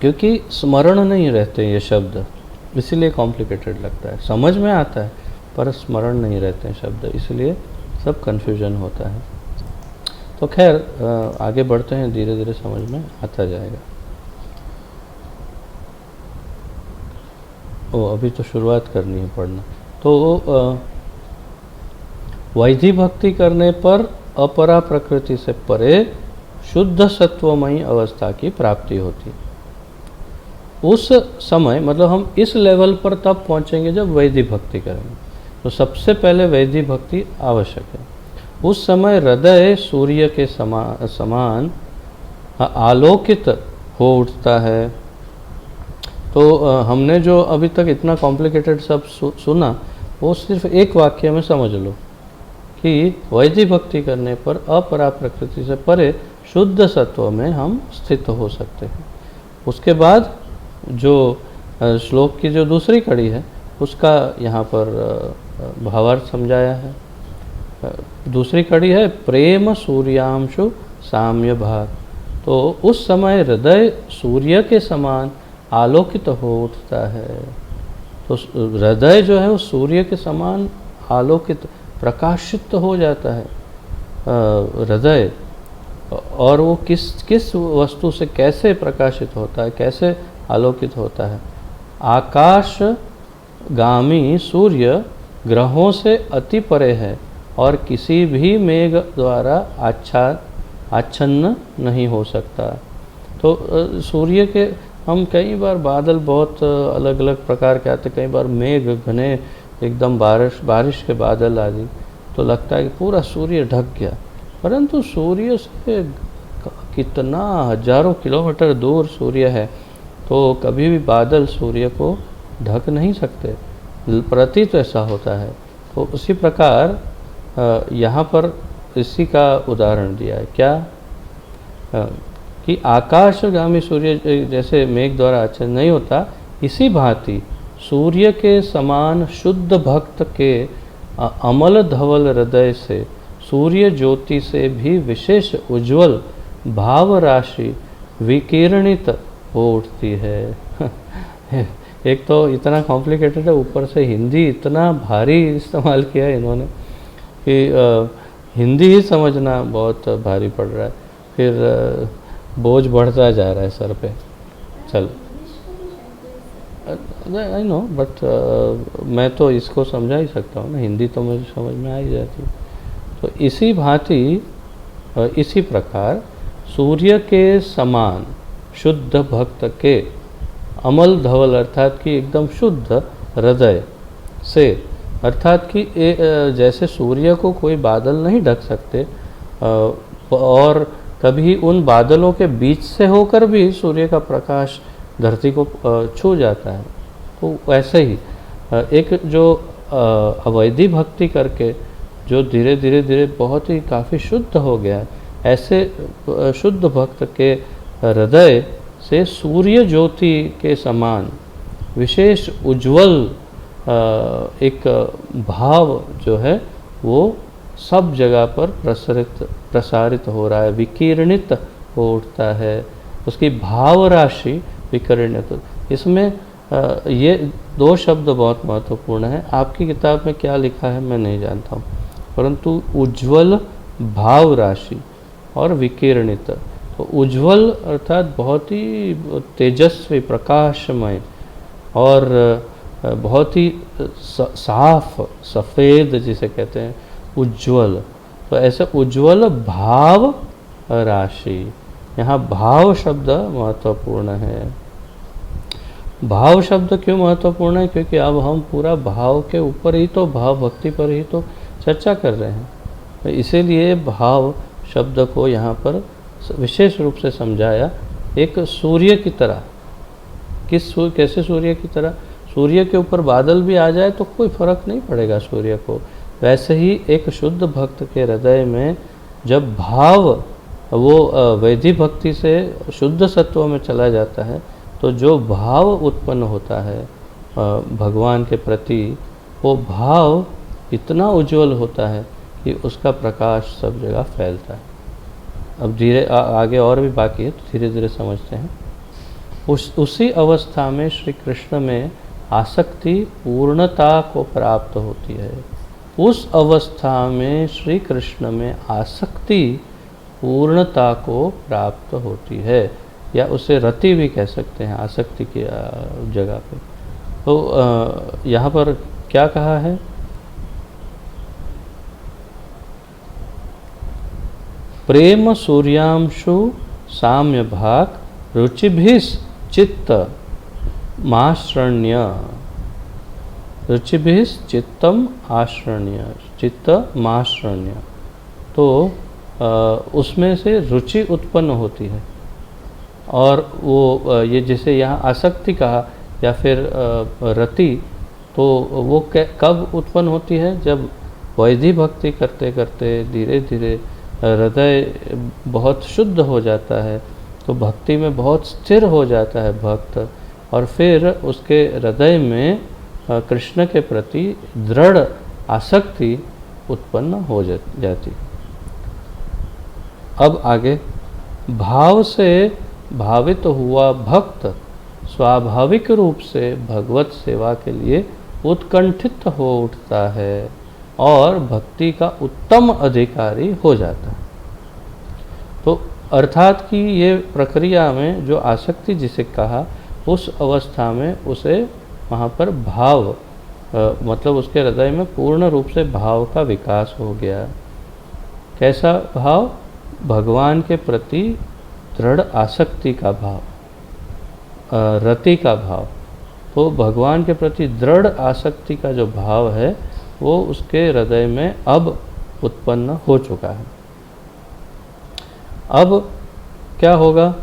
क्योंकि स्मरण नहीं रहते ये शब्द, इसीलिए कॉम्प्लिकेटेड लगता है। समझ में आता है पर स्मरण नहीं रहते हैं शब्द, इसलिए सब कन्फ्यूजन होता है। तो खैर आगे बढ़ते हैं, धीरे धीरे समझ में आता जाएगा। अभी तो शुरुआत करनी है पढ़ना। तो वैधि भक्ति करने पर अपरा प्रकृति से परे शुद्ध सत्वमयी अवस्था की प्राप्ति होती। उस समय मतलब हम इस लेवल पर तब पहुंचेंगे जब वैधि भक्ति करेंगे। तो सबसे पहले वैधि भक्ति आवश्यक है। उस समय हृदय सूर्य के समान आलोकित हो उठता है। तो हमने जो अभी तक इतना कॉम्प्लिकेटेड सब सुना, वो सिर्फ एक वाक्य में समझ लो कि वैधि भक्ति करने पर अपरा प्रकृति से परे शुद्ध सत्व में हम स्थित हो सकते हैं। उसके बाद जो श्लोक की जो दूसरी कड़ी है उसका यहाँ पर भावार्थ समझाया है। दूसरी कड़ी है प्रेम सूर्यांशु साम्य भाग। तो उस समय हृदय सूर्य के समान आलोकित हो उठता है। तो हृदय जो है वो सूर्य के समान आलोकित प्रकाशित हो जाता है हृदय। और वो किस वस्तु से कैसे प्रकाशित होता है, कैसे आलोकित होता है? आकाश गामी सूर्य ग्रहों से अति परे है और किसी भी मेघ द्वारा आच्छन्न नहीं हो सकता। तो सूर्य के हम कई बार बादल बहुत अलग अलग प्रकार के आते, कई बार मेघ घने एकदम बारिश के बादल आदि, तो लगता है कि पूरा सूर्य ढक गया, परंतु सूर्य से कितना हजारों किलोमीटर दूर सूर्य है, तो कभी भी बादल सूर्य को ढक नहीं सकते, प्रतीत ऐसा होता है। तो उसी प्रकार यहाँ पर इसी का उदाहरण दिया है क्या कि आकाशगामी सूर्य जैसे मेघ द्वारा आच्छादित नहीं होता, इसी भांति सूर्य के समान शुद्ध भक्त के अमल धवल हृदय से सूर्य ज्योति से भी विशेष उज्ज्वल भाव राशि विकिरणित हो उठती है। एक तो इतना कॉम्प्लिकेटेड है, ऊपर से हिंदी इतना भारी इस्तेमाल किया है इन्होंने कि हिंदी ही समझना बहुत भारी पड़ रहा है, फिर बोझ बढ़ता जा रहा है सर पे। चलो आई नो, बट मैं तो इसको समझा ही सकता हूँ ना, हिंदी तो मुझे समझ में आ ही जाती। तो इसी भांति इसी प्रकार सूर्य के समान शुद्ध भक्त के अमल धवल अर्थात कि एकदम शुद्ध हृदय से, अर्थात कि जैसे सूर्य को कोई बादल नहीं ढक सकते और कभी उन बादलों के बीच से होकर भी सूर्य का प्रकाश धरती को छू जाता है, तो वैसे ही एक जो अवैधि भक्ति करके जो धीरे धीरे बहुत ही काफ़ी शुद्ध हो गया, ऐसे शुद्ध भक्त के हृदय से सूर्य ज्योति के समान विशेष उज्ज्वल एक भाव जो है वो सब जगह पर प्रसारित हो रहा है, विकिरणित हो उठता है। उसकी भाव राशि विकिरणित, इसमें ये दो शब्द बहुत महत्वपूर्ण है। आपकी किताब में क्या लिखा है मैं नहीं जानता हूँ, परंतु उज्ज्वल भाव राशि और विकिरणित। तो उज्ज्वल अर्थात बहुत ही तेजस्वी प्रकाशमय और बहुत ही साफ सफ़ेद जिसे कहते हैं उज्ज्वल। तो ऐसे उज्ज्वल भाव राशि, यहाँ भाव शब्द महत्वपूर्ण है। भाव शब्द क्यों महत्वपूर्ण है? क्योंकि अब हम पूरा भाव के ऊपर ही तो, भाव भक्ति पर ही तो चर्चा कर रहे हैं, तो इसीलिए भाव शब्द को यहाँ पर विशेष रूप से समझाया। एक सूर्य की तरह, कैसे सूर्य की तरह? सूर्य के ऊपर बादल भी आ जाए तो कोई फर्क नहीं पड़ेगा सूर्य को। वैसे ही एक शुद्ध भक्त के हृदय में जब भाव वो वैधि भक्ति से शुद्ध सत्व में चला जाता है, तो जो भाव उत्पन्न होता है भगवान के प्रति, वो भाव इतना उज्जवल होता है कि उसका प्रकाश सब जगह फैलता है। अब धीरे आगे और भी बाकी है, तो धीरे धीरे समझते हैं। उसी अवस्था में श्री कृष्ण में आसक्ति पूर्णता को प्राप्त होती है। उस अवस्था में श्री कृष्ण में आसक्ति पूर्णता को प्राप्त होती है, या उसे रति भी कह सकते हैं आसक्ति की जगह पे। तो यहाँ पर क्या कहा है? प्रेम सूर्यांशु साम्य भाग रुचिभिस चित्त माश्रण्य, रुचिभिस चित्तम आश्रण्य, चित्त माश्रण्य। तो उसमें से रुचि उत्पन्न होती है, और वो ये जैसे यहाँ आसक्ति कहा या फिर रति, तो वो कब उत्पन्न होती है? जब वैधि भक्ति करते करते धीरे धीरे हृदय बहुत शुद्ध हो जाता है, तो भक्ति में बहुत स्थिर हो जाता है भक्त, और फिर उसके हृदय में कृष्ण के प्रति दृढ़ आसक्ति उत्पन्न हो जाती। अब आगे, भाव से भावित हुआ भक्त स्वाभाविक रूप से भगवत सेवा के लिए उत्कंठित हो उठता है और भक्ति का उत्तम अधिकारी हो जाता है। तो अर्थात कि ये प्रक्रिया में जो आसक्ति जिसे कहा, उस अवस्था में उसे वहाँ पर भाव मतलब उसके हृदय में पूर्ण रूप से भाव का विकास हो गया। कैसा भाव? भगवान के प्रति दृढ़ आसक्ति का भाव, रति का भाव। तो भगवान के प्रति दृढ़ आसक्ति का जो भाव है, वो उसके हृदय में अब उत्पन्न हो चुका है। अब क्या होगा?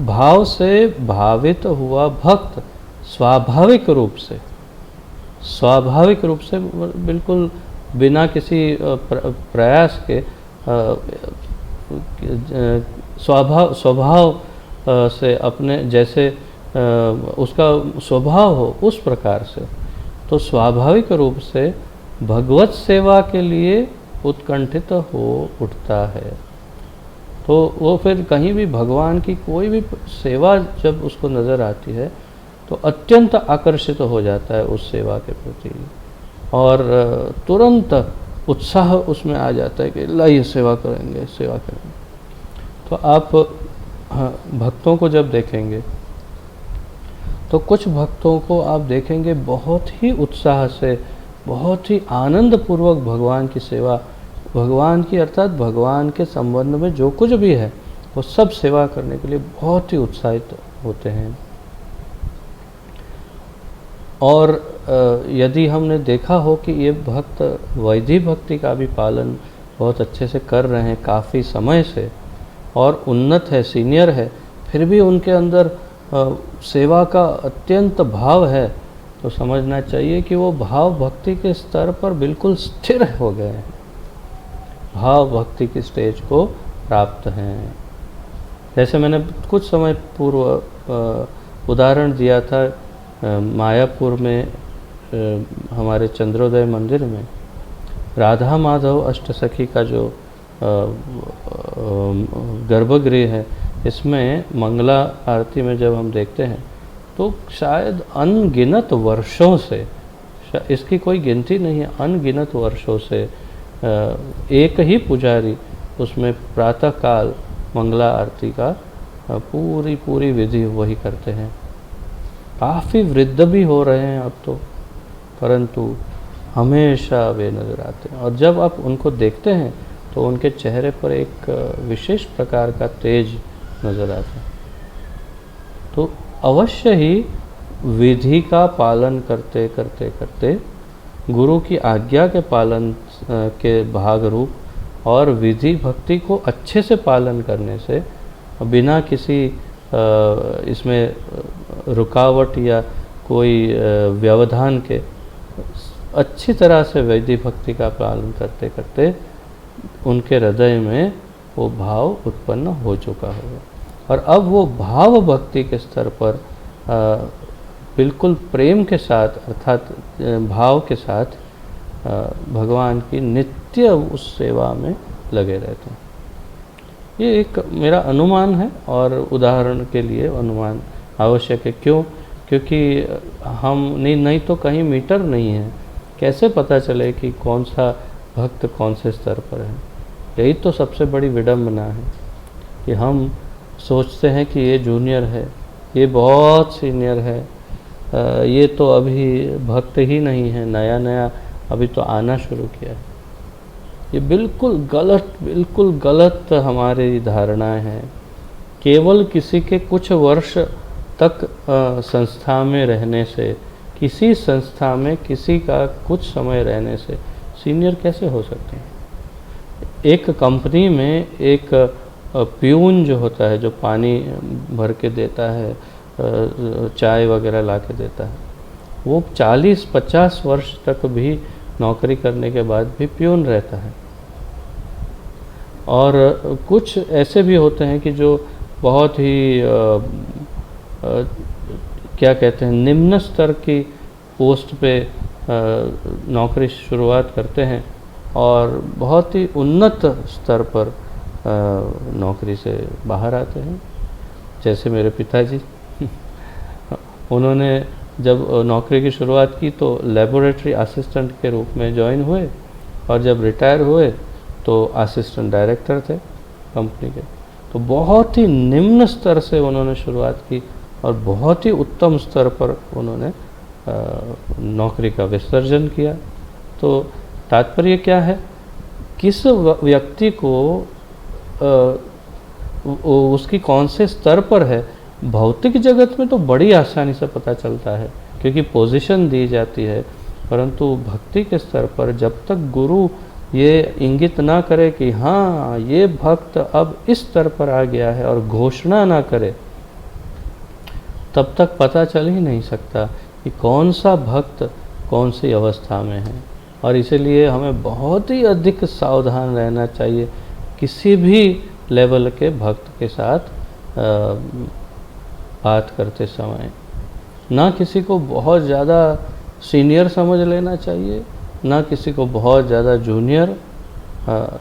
भाव से भावित हुआ भक्त स्वाभाविक रूप से बिल्कुल बिना किसी प्रयास के स्वभाव से अपने जैसे उसका स्वभाव हो उस प्रकार से, तो स्वाभाविक रूप से भगवत सेवा के लिए उत्कंठित हो उठता है। तो वो फिर कहीं भी भगवान की कोई भी सेवा जब उसको नज़र आती है, तो अत्यंत आकर्षित हो जाता है उस सेवा के प्रति, और तुरंत उत्साह उसमें आ जाता है कि लाइए सेवा करेंगे। तो आप भक्तों को जब देखेंगे, तो कुछ भक्तों को आप देखेंगे बहुत ही उत्साह से, बहुत ही आनंद पूर्वक भगवान की सेवा, भगवान की अर्थात भगवान के संबंध में जो कुछ भी है वो सब सेवा करने के लिए बहुत ही उत्साहित होते हैं। और यदि हमने देखा हो कि ये भक्त वैधि भक्ति का भी पालन बहुत अच्छे से कर रहे हैं काफ़ी समय से, और उन्नत है, सीनियर है, फिर भी उनके अंदर सेवा का अत्यंत भाव है, तो समझना चाहिए कि वो भाव भक्ति के स्तर पर बिल्कुल स्थिर हो गए हैं, भाव भक्ति की स्टेज को प्राप्त हैं। जैसे मैंने कुछ समय पूर्व उदाहरण दिया था, मायापुर में हमारे चंद्रोदय मंदिर में राधा माधव अष्टसखी का जो गर्भगृह है, इसमें मंगला आरती में जब हम देखते हैं, तो शायद अनगिनत वर्षों से, इसकी कोई गिनती नहीं है, अनगिनत वर्षों से एक ही पुजारी उसमें प्रातःकाल मंगला आरती का पूरी विधि वही करते हैं। काफ़ी वृद्ध भी हो रहे हैं अब तो, परंतु हमेशा वे नज़र आते हैं। और जब आप उनको देखते हैं तो उनके चेहरे पर एक विशेष प्रकार का तेज नज़र आता है। तो अवश्य ही विधि का पालन करते करते करते, गुरु की आज्ञा के पालन के भाग रूप और विधि भक्ति को अच्छे से पालन करने से, बिना किसी इसमें रुकावट या कोई व्यवधान के अच्छी तरह से वैदिक भक्ति का पालन करते करते उनके हृदय में वो भाव उत्पन्न हो चुका होगा। और अब वो भाव भक्ति के स्तर पर बिल्कुल प्रेम के साथ, अर्थात भाव के साथ भगवान की नित्य उस सेवा में लगे रहते हैं। ये एक मेरा अनुमान है, और उदाहरण के लिए अनुमान आवश्यक है। क्यों? क्योंकि हम नहीं तो कहीं मीटर नहीं है, कैसे पता चले कि कौन सा भक्त कौन से स्तर पर है। यही तो सबसे बड़ी विडंबना है कि हम सोचते हैं कि ये जूनियर है, ये बहुत सीनियर है, ये तो अभी भक्त ही नहीं है, नया नया अभी तो आना शुरू किया है। ये बिल्कुल गलत हमारी धारणाएं हैं। केवल किसी के कुछ वर्ष तक संस्था में रहने से, किसी संस्था में किसी का कुछ समय रहने से सीनियर कैसे हो सकते हैं? एक कंपनी में एक प्यून जो होता है, जो पानी भर के देता है, चाय वगैरह ला के देता है, वो 40-50 वर्ष तक भी नौकरी करने के बाद भी प्यून रहता है। और कुछ ऐसे भी होते हैं कि जो बहुत ही क्या कहते हैं, निम्न स्तर की पोस्ट पे नौकरी शुरुआत करते हैं और बहुत ही उन्नत स्तर पर नौकरी से बाहर आते हैं। जैसे मेरे पिताजी उन्होंने जब नौकरी की शुरुआत की तो लेबोरेटरी असिस्टेंट के रूप में ज्वाइन हुए, और जब रिटायर हुए तो असिस्टेंट डायरेक्टर थे कंपनी के। तो बहुत ही निम्न स्तर से उन्होंने शुरुआत की और बहुत ही उत्तम स्तर पर उन्होंने नौकरी का विसर्जन किया। तो तात्पर्य क्या है, किस व्यक्ति को उसकी कौन से स्तर पर है, भौतिक जगत में तो बड़ी आसानी से पता चलता है क्योंकि पोजीशन दी जाती है। परंतु भक्ति के स्तर पर जब तक गुरु ये इंगित ना करे कि हाँ ये भक्त अब इस स्तर पर आ गया है और घोषणा ना करे, तब तक पता चल ही नहीं सकता कि कौन सा भक्त कौन सी अवस्था में है। और इसीलिए हमें बहुत ही अधिक सावधान रहना चाहिए किसी भी लेवल के भक्त के साथ बात करते समय। ना किसी को बहुत ज़्यादा सीनियर समझ लेना चाहिए, ना किसी को बहुत ज़्यादा जूनियर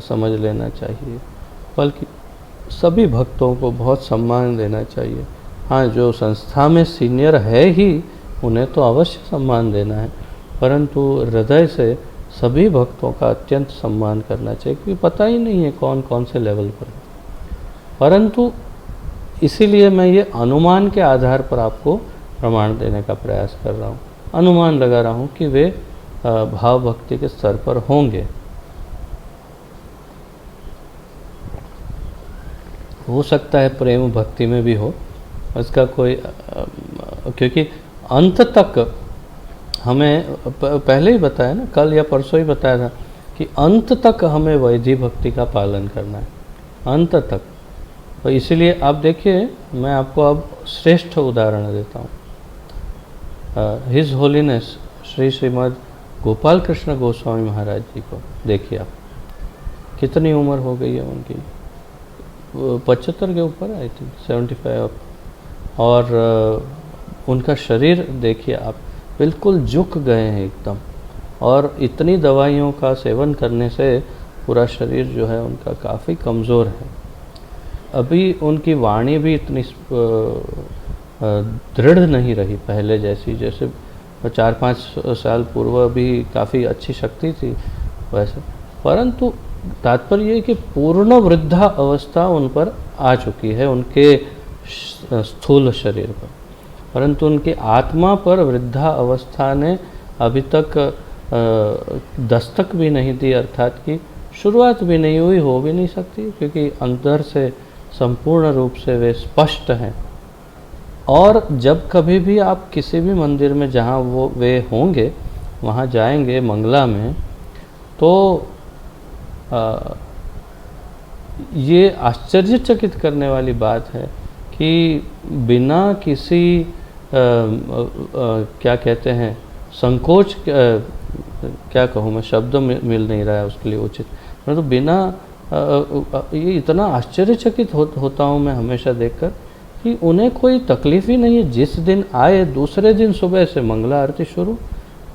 समझ लेना चाहिए, बल्कि सभी भक्तों को बहुत सम्मान देना चाहिए। हाँ, जो संस्था में सीनियर है ही उन्हें तो अवश्य सम्मान देना है, परंतु हृदय से सभी भक्तों का अत्यंत सम्मान करना चाहिए, क्योंकि पता ही नहीं है कौन कौन से लेवल पर है। परंतु इसीलिए मैं ये अनुमान के आधार पर आपको प्रमाण देने का प्रयास कर रहा हूँ, अनुमान लगा रहा हूँ कि वे भाव भक्ति के स्तर पर होंगे। हो सकता है प्रेम भक्ति में भी हो, इसका कोई क्योंकि अंत तक हमें पहले ही बताया ना, कल या परसों ही बताया था कि अंत तक हमें वैदिक भक्ति का पालन करना है, अंत तक। तो इसीलिए आप देखिए, मैं आपको अब श्रेष्ठ उदाहरण देता हूँ। हिज होलीनेस श्री श्रीमद् गोपाल कृष्ण गोस्वामी महाराज जी को देखिए आप, कितनी उम्र हो गई है उनकी, 75 के ऊपर, आई थिंक 75। और उनका शरीर देखिए आप, बिल्कुल झुक गए हैं एकदम, और इतनी दवाइयों का सेवन करने से पूरा शरीर जो है उनका काफ़ी कमज़ोर है। अभी उनकी वाणी भी इतनी दृढ़ नहीं रही पहले जैसी, जैसे 4-5 साल पूर्व भी काफ़ी अच्छी शक्ति थी वैसे। परंतु तात्पर्य ये कि पूर्ण वृद्धा अवस्था उन पर आ चुकी है, उनके स्थूल शरीर पर, परंतु उनकी आत्मा पर वृद्धा अवस्था ने अभी तक दस्तक भी नहीं दी, अर्थात कि शुरुआत भी नहीं हुई, हो भी नहीं सकती, क्योंकि अंदर से संपूर्ण रूप से वे स्पष्ट हैं। और जब कभी भी आप किसी भी मंदिर में जहाँ वे होंगे वहाँ जाएंगे मंगला में, तो ये आश्चर्यचकित करने वाली बात है कि बिना किसी क्या कहते हैं संकोच, क्या कहूँ मैं, शब्द मिल नहीं रहा है उसके लिए उचित, तो बिना ये इतना आश्चर्यचकित होता हूँ मैं हमेशा देखकर कि उन्हें कोई तकलीफ़ ही नहीं है। जिस दिन आए दूसरे दिन सुबह से मंगला आरती शुरू,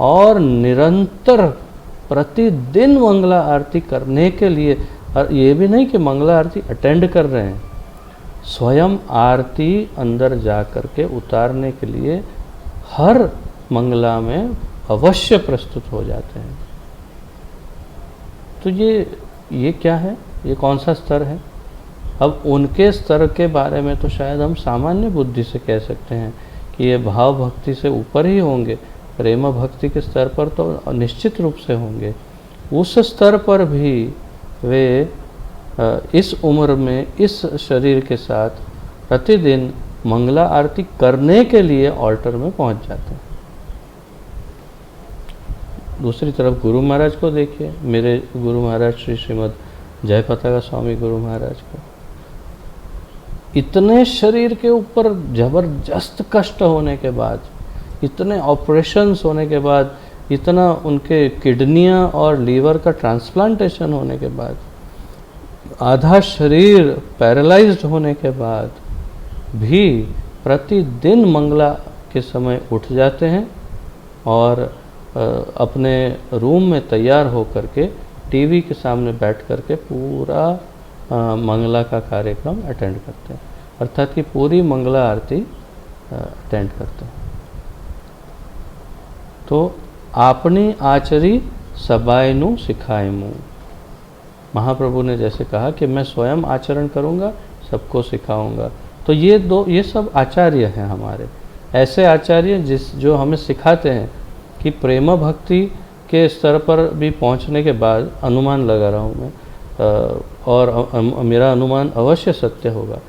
और निरंतर प्रतिदिन मंगला आरती करने के लिए, और ये भी नहीं कि मंगला आरती अटेंड कर रहे हैं, स्वयं आरती अंदर जा कर के उतारने के लिए हर मंगला में अवश्य प्रस्तुत हो जाते हैं। तो ये क्या है, ये कौन सा स्तर है? अब उनके स्तर के बारे में तो शायद हम सामान्य बुद्धि से कह सकते हैं कि ये भाव भक्ति से ऊपर ही होंगे, प्रेम भक्ति के स्तर पर तो निश्चित रूप से होंगे। उस स्तर पर भी वे इस उम्र में इस शरीर के साथ प्रतिदिन मंगला आरती करने के लिए ऑल्टर में पहुंच जाते हैं। दूसरी तरफ गुरु महाराज को देखिए, मेरे गुरु महाराज श्री श्रीमद जयपताका स्वामी गुरु महाराज को, इतने शरीर के ऊपर जबरदस्त कष्ट होने के बाद, इतने ऑपरेशंस होने के बाद, इतना उनके किडनियां और लीवर का ट्रांसप्लांटेशन होने के बाद, आधा शरीर पैरालाइज्ड होने के बाद भी प्रतिदिन मंगला के समय उठ जाते हैं और अपने रूम में तैयार होकर के टीवी के सामने बैठ कर के पूरा मंगला का कार्यक्रम अटेंड करते हैं, अर्थात कि पूरी मंगला आरती अटेंड करते हैं। तो आपनी आचरी सबायनु सिखाएमू, महाप्रभु ने जैसे कहा कि मैं स्वयं आचरण करूंगा, सबको सिखाऊंगा। तो ये सब आचार्य हैं हमारे, ऐसे आचार्य जो हमें सिखाते हैं कि प्रेम भक्ति के स्तर पर भी पहुंचने के बाद, अनुमान लगा रहा हूँ मैं, और मेरा अनुमान अवश्य सत्य होगा,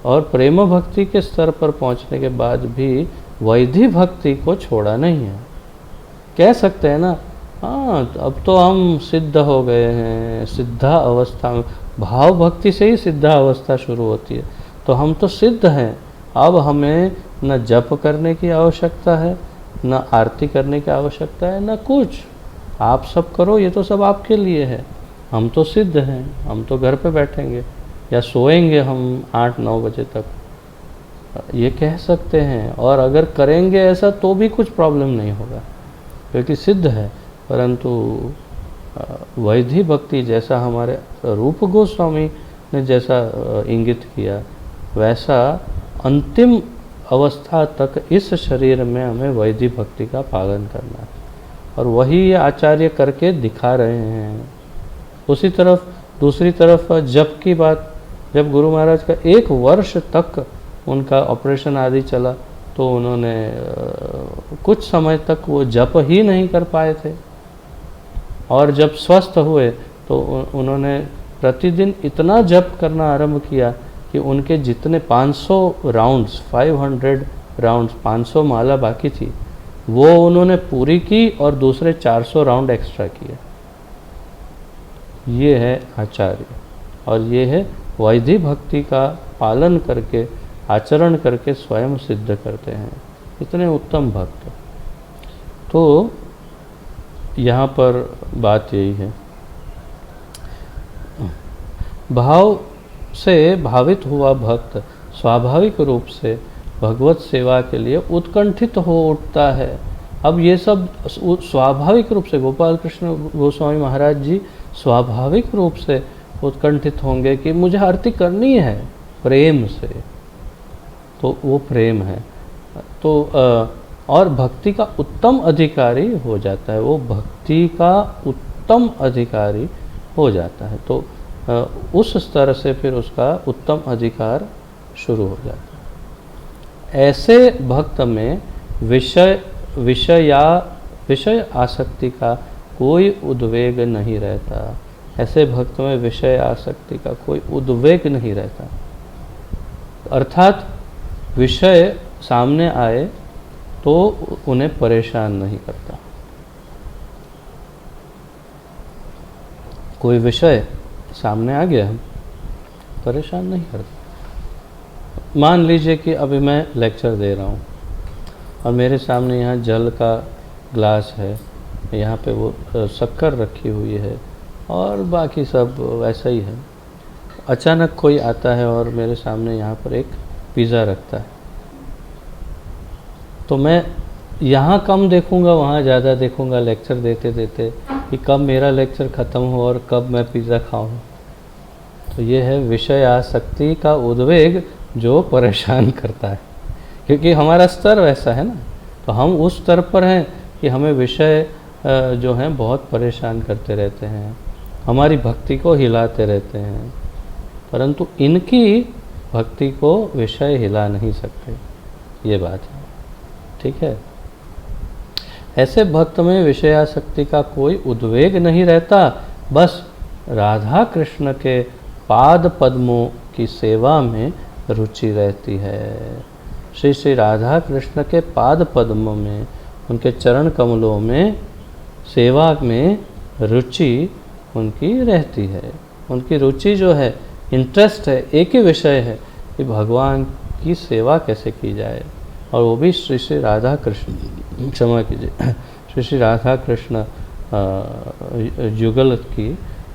और प्रेम भक्ति के स्तर पर पहुंचने के बाद भी वैधि भक्ति को छोड़ा नहीं है। कह सकते हैं ना, हाँ अब तो हम सिद्ध हो गए हैं, सिद्धा अवस्था में, भाव भक्ति से ही सिद्धा अवस्था शुरू होती है, तो हम तो सिद्ध हैं, अब हमें न जप करने की आवश्यकता है, न आरती करने की आवश्यकता है, न कुछ, आप सब करो, ये तो सब आपके लिए है, हम तो सिद्ध हैं, हम तो घर पे बैठेंगे या सोएंगे हम 8-9 बजे तक, ये कह सकते हैं। और अगर करेंगे ऐसा तो भी कुछ प्रॉब्लम नहीं होगा, क्योंकि सिद्ध है। परंतु वैधि भक्ति जैसा हमारे रूप गोस्वामी ने जैसा इंगित किया, वैसा अंतिम अवस्था तक इस शरीर में हमें वैधि भक्ति का पालन करना है, और वही ये आचार्य करके दिखा रहे हैं। उसी तरफ दूसरी तरफ जप की बात, जब गुरु महाराज का 1 वर्ष तक उनका ऑपरेशन आदि चला, तो उन्होंने कुछ समय तक वो जप ही नहीं कर पाए थे, और जब स्वस्थ हुए तो उन्होंने प्रतिदिन इतना जप करना आरंभ किया कि उनके जितने 500 राउंड्स, 500 राउंड्स, 500 माला बाकी थी, वो उन्होंने पूरी की और दूसरे 400 राउंड एक्स्ट्रा किए। ये है आचार्य, और ये है वैधि भक्ति का पालन करके, आचरण करके स्वयं सिद्ध करते हैं, इतने उत्तम भक्त। तो यहाँ पर बात यही है, भाव से भावित हुआ भक्त स्वाभाविक रूप से भगवत सेवा के लिए उत्कंठित हो उठता है। अब ये सब स्वाभाविक रूप से, गोपाल कृष्ण गोस्वामी महाराज जी स्वाभाविक रूप से उत्कंठित होंगे कि मुझे आरती करनी है प्रेम से, तो वो प्रेम है। तो और भक्ति का उत्तम अधिकारी हो जाता है, वो भक्ति का उत्तम अधिकारी हो जाता है। तो उस स्तर से फिर उसका उत्तम अधिकार शुरू हो जाता है। ऐसे भक्त में विषय आसक्ति का कोई उद्वेग नहीं रहता। ऐसे भक्त में विषय आसक्ति का कोई उद्वेग नहीं रहता, अर्थात विषय सामने आए तो उन्हें परेशान नहीं करता। कोई विषय सामने आ गया, परेशान नहीं करता। मान लीजिए कि अभी मैं लेक्चर दे रहा हूँ और मेरे सामने यहाँ जल का ग्लास है, यहाँ पे वो शक्कर रखी हुई है और बाकी सब वैसा ही है। अचानक कोई आता है और मेरे सामने यहाँ पर एक पिज़्ज़ा रखता है, तो मैं यहाँ कम देखूँगा, वहाँ ज़्यादा देखूँगा लेक्चर देते देते कि कब मेरा लेक्चर ख़त्म हो और कब मैं पिज़्ज़ा खाऊँ। तो ये है विषय आसक्ति का उद्वेग जो परेशान करता है, क्योंकि हमारा स्तर वैसा है ना। तो हम उस स्तर पर हैं कि हमें विषय जो हैं बहुत परेशान करते रहते हैं, हमारी भक्ति को हिलाते रहते हैं, परंतु इनकी भक्ति को विषय हिला नहीं सकते, ये बात है। ठीक है, ऐसे भक्त में विषयासक्ति का कोई उद्वेग नहीं रहता, बस राधा कृष्ण के पाद पद्मों की सेवा में रुचि रहती है। श्री श्री राधा कृष्ण के पाद पद्मों में, उनके चरण कमलों में सेवा में रुचि उनकी रहती है। उनकी रुचि जो है, इंटरेस्ट है, एक ही विषय है कि भगवान की सेवा कैसे की जाए, और वो भी श्री श्री राधा कृष्ण, क्षमा कीजिए, श्री श्री राधा कृष्ण युगल की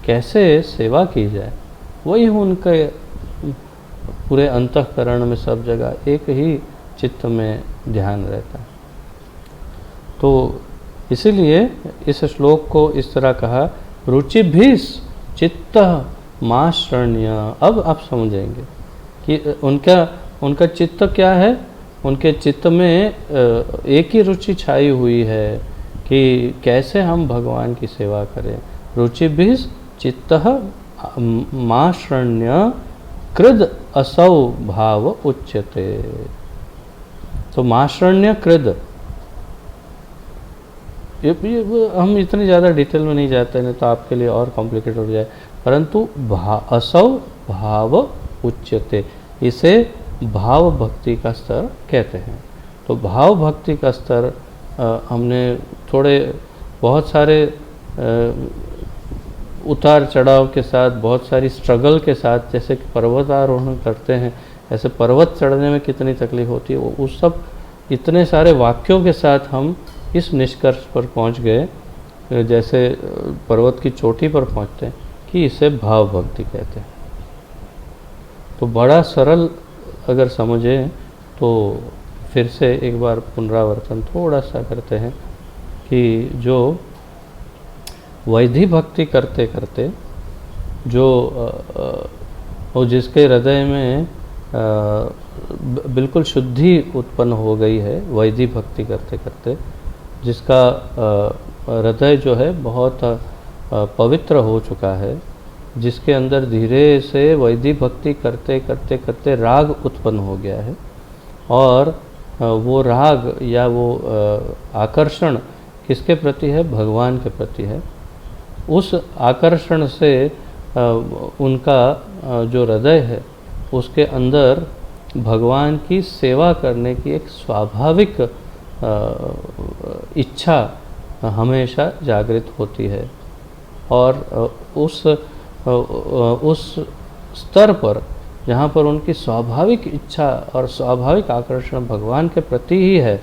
कैसे सेवा की जाए, वही उनके पूरे अंतःकरण में सब जगह एक ही चित्त में ध्यान रहता है। तो इसीलिए इस श्लोक को इस तरह कहा, रुचिभिः चित्तः माश्रण्य। अब आप समझेंगे कि उनका चित्त क्या है। उनके चित्त में एक ही रुचि छाई हुई है कि कैसे हम भगवान की सेवा करें। रुचिभिः चित्तः माश्रण्य कृद असौ भाव उच्यते। तो माश्रण्य कृद, ये हम इतनी ज़्यादा डिटेल में नहीं जाते, नहीं तो आपके लिए और कॉम्प्लिकेटेड हो जाए, परंतु असौ भाव उच्यते, इसे भाव भक्ति का स्तर कहते हैं। तो भाव भक्ति का स्तर हमने थोड़े बहुत सारे उतार चढ़ाव के साथ, बहुत सारी स्ट्रगल के साथ, जैसे कि पर्वतारोहण करते हैं, ऐसे पर्वत चढ़ने में कितनी तकलीफ होती है, उस सब इतने सारे वाक्यों के साथ हम इस निष्कर्ष पर पहुंच गए, जैसे पर्वत की चोटी पर पहुंचते हैं, कि इसे भाव भक्ति कहते हैं। तो बड़ा सरल अगर समझें तो फिर से एक बार पुनरावर्तन थोड़ा सा करते हैं कि जो वैधि भक्ति करते करते जो वो जिसके हृदय में बिल्कुल शुद्धि उत्पन्न हो गई है, वैधि भक्ति करते करते जिसका हृदय जो है बहुत पवित्र हो चुका है, जिसके अंदर धीरे से वैधि भक्ति करते करते करते राग उत्पन्न हो गया है, और वो राग या वो आकर्षण किसके प्रति है? भगवान के प्रति है। उस आकर्षण से उनका जो हृदय है उसके अंदर भगवान की सेवा करने की एक स्वाभाविक इच्छा हमेशा जागृत होती है, और उस स्तर पर जहाँ पर उनकी स्वाभाविक इच्छा और स्वाभाविक आकर्षण भगवान के प्रति ही है,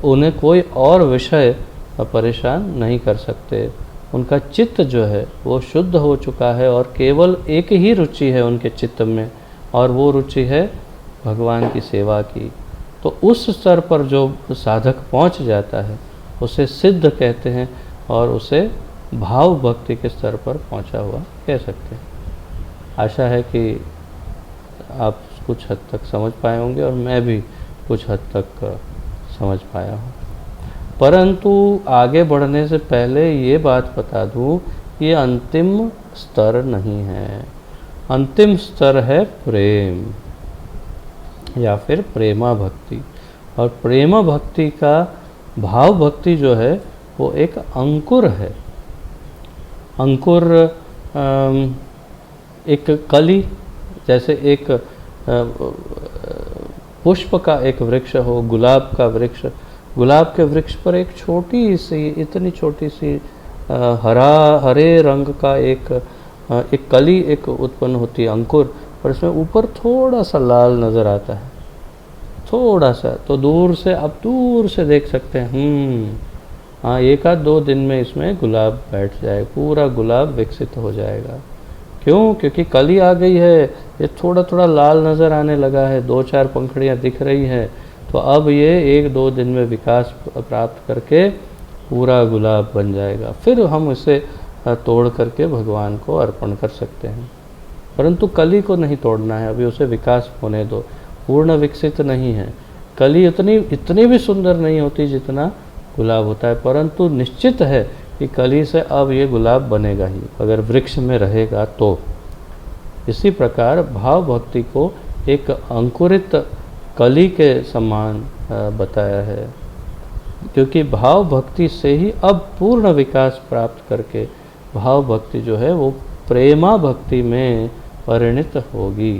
उन्हें कोई और विषय परेशान नहीं कर सकते। उनका चित्त जो है वो शुद्ध हो चुका है और केवल एक ही रुचि है उनके चित्त में, और वो रुचि है भगवान की सेवा की। तो उस स्तर पर जो साधक पहुंच जाता है उसे सिद्ध कहते हैं, और उसे भाव भक्ति के स्तर पर पहुंचा हुआ कह सकते हैं। आशा है कि आप कुछ हद तक समझ पाए होंगे और मैं भी कुछ हद तक समझ पाया हूँ। परंतु आगे बढ़ने से पहले ये बात बता दूँ, ये अंतिम स्तर नहीं है। अंतिम स्तर है प्रेम या फिर प्रेमा भक्ति। और प्रेमा भक्ति का भाव भक्ति जो है वो एक अंकुर है। अंकुर एक कली, जैसे एक पुष्प का एक वृक्ष हो, गुलाब का वृक्ष, गुलाब के वृक्ष पर एक छोटी सी, इतनी छोटी सी हरे रंग का एक कली एक उत्पन्न होती है, अंकुर, और इसमें ऊपर थोड़ा सा लाल नज़र आता है, थोड़ा सा, तो दूर से, आप दूर से देख सकते हैं, हाँ, 1-2 दिन में इसमें गुलाब बैठ जाए, पूरा गुलाब विकसित हो जाएगा। क्यों? क्योंकि कली आ गई है, ये थोड़ा थोड़ा लाल नज़र आने लगा है, 2-4 पंखुड़ियाँ दिख रही हैं, तो अब ये 1-2 दिन में विकास प्राप्त करके पूरा गुलाब बन जाएगा। फिर हम इसे तोड़ करके भगवान को अर्पण कर सकते हैं, परंतु कली को नहीं तोड़ना है, अभी उसे विकास होने दो, पूर्ण विकसित नहीं है। कली इतनी भी सुंदर नहीं होती जितना गुलाब होता है, परंतु निश्चित है कि कली से अब ये गुलाब बनेगा ही, अगर वृक्ष में रहेगा तो। इसी प्रकार भाव भक्ति को एक अंकुरित कली के समान बताया है, क्योंकि भाव भक्ति से ही अब पूर्ण विकास प्राप्त करके भाव भक्ति जो है वो प्रेमा भक्ति में परिणित होगी।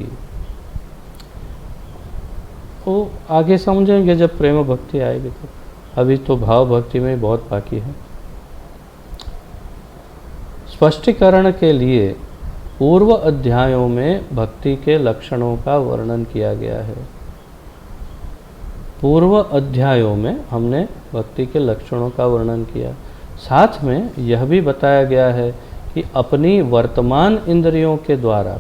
वो आगे समझेंगे जब प्रेम भक्ति आएगी, तो अभी तो भाव भक्ति में बहुत बाकी है। स्पष्टीकरण के लिए पूर्व अध्यायों में भक्ति के लक्षणों का वर्णन किया गया है। पूर्व अध्यायों में हमने भक्ति के लक्षणों का वर्णन किया, साथ में यह भी बताया गया है कि अपनी वर्तमान इंद्रियों के द्वारा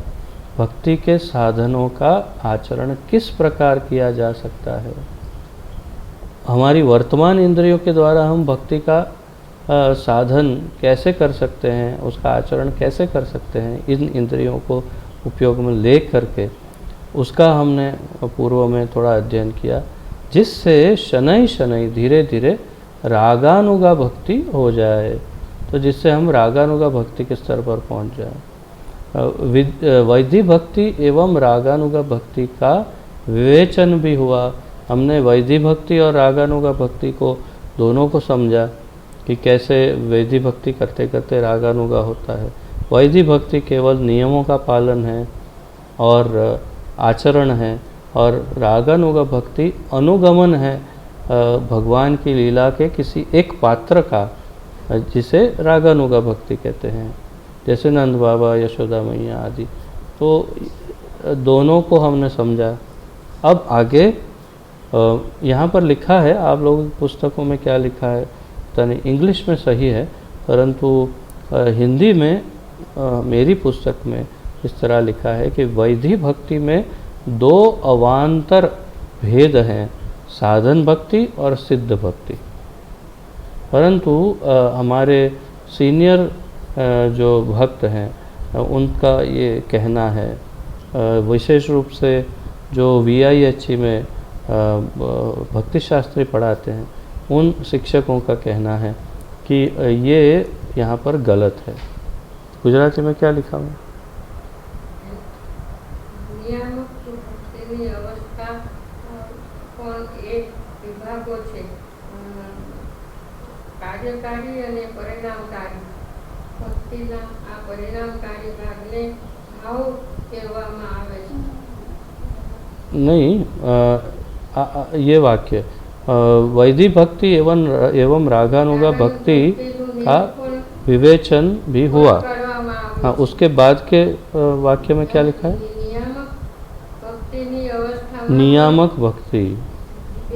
भक्ति के साधनों का आचरण किस प्रकार किया जा सकता है। हमारी वर्तमान इंद्रियों के द्वारा हम भक्ति का साधन कैसे कर सकते हैं, उसका आचरण कैसे कर सकते हैं, इन इंद्रियों को उपयोग में ले करके, उसका हमने पूर्व में थोड़ा अध्ययन किया, जिससे शनै शनै धीरे धीरे रागानुगा भक्ति हो जाए, तो जिससे हम रागानुगा भक्ति के स्तर पर पहुंच जाए। वैधि भक्ति एवं रागानुगा भक्ति का विवेचन भी हुआ। हमने वैधि भक्ति और रागानुगा भक्ति को दोनों को समझा कि कैसे वैधि भक्ति करते करते रागानुगा होता है। वैधि भक्ति केवल नियमों का पालन है और आचरण है, और रागानुगा भक्ति अनुगमन है भगवान की लीला के किसी एक पात्र का, जिसे रागानुगा भक्ति कहते हैं, जैसे नंद बाबा, यशोदा मैया आदि। तो दोनों को हमने समझा। अब आगे यहाँ पर लिखा है, आप लोगों की पुस्तकों में क्या लिखा है पता नहीं, इंग्लिश में सही है, परंतु हिंदी में मेरी पुस्तक में इस तरह लिखा है कि वैधि भक्ति में 2 अवान्तर भेद हैं, साधन भक्ति और सिद्ध भक्ति। परंतु हमारे सीनियर जो भक्त हैं उनका ये कहना है, विशेष रूप से जो VIHE में भक्ति शास्त्री पढ़ाते हैं, उन शिक्षकों का कहना है कि ये यहाँ पर गलत है। गुजराती में क्या लिखा हुआ? કાર્યકારી અને પરિણામકારી ભક્તિના આ પરિણામકારી ભાગને ભાવ કહેવામાં આવે છે। नहीं, ये वाक्य वैधि भक्ति एवं रागानुगा भक्ति का विवेचन भी हुआ। हाँ, उसके बाद के वाक्य में क्या लिखा है? नियामक भक्ति।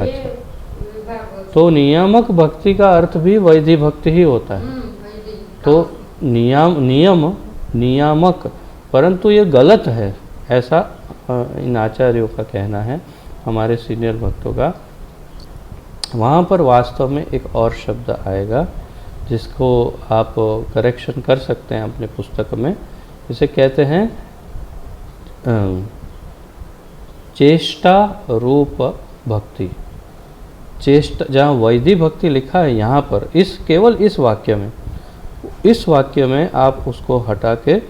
अच्छा, तो नियामक भक्ति का अर्थ भी वैधि भक्ति ही होता है। तो नियामक, परंतु ये गलत है, ऐसा इन आचार्यों का कहना है, हमारे सीनियर भक्तों का। वहाँ पर वास्तव में एक और शब्द आएगा जिसको आप करेक्शन कर सकते हैं अपने पुस्तक में। इसे कहते हैं चेष्टा रूप भक्ति। चेष्टा, जहाँ वैधि भक्ति लिखा है यहाँ पर, केवल इस वाक्य में आप उसको हटा के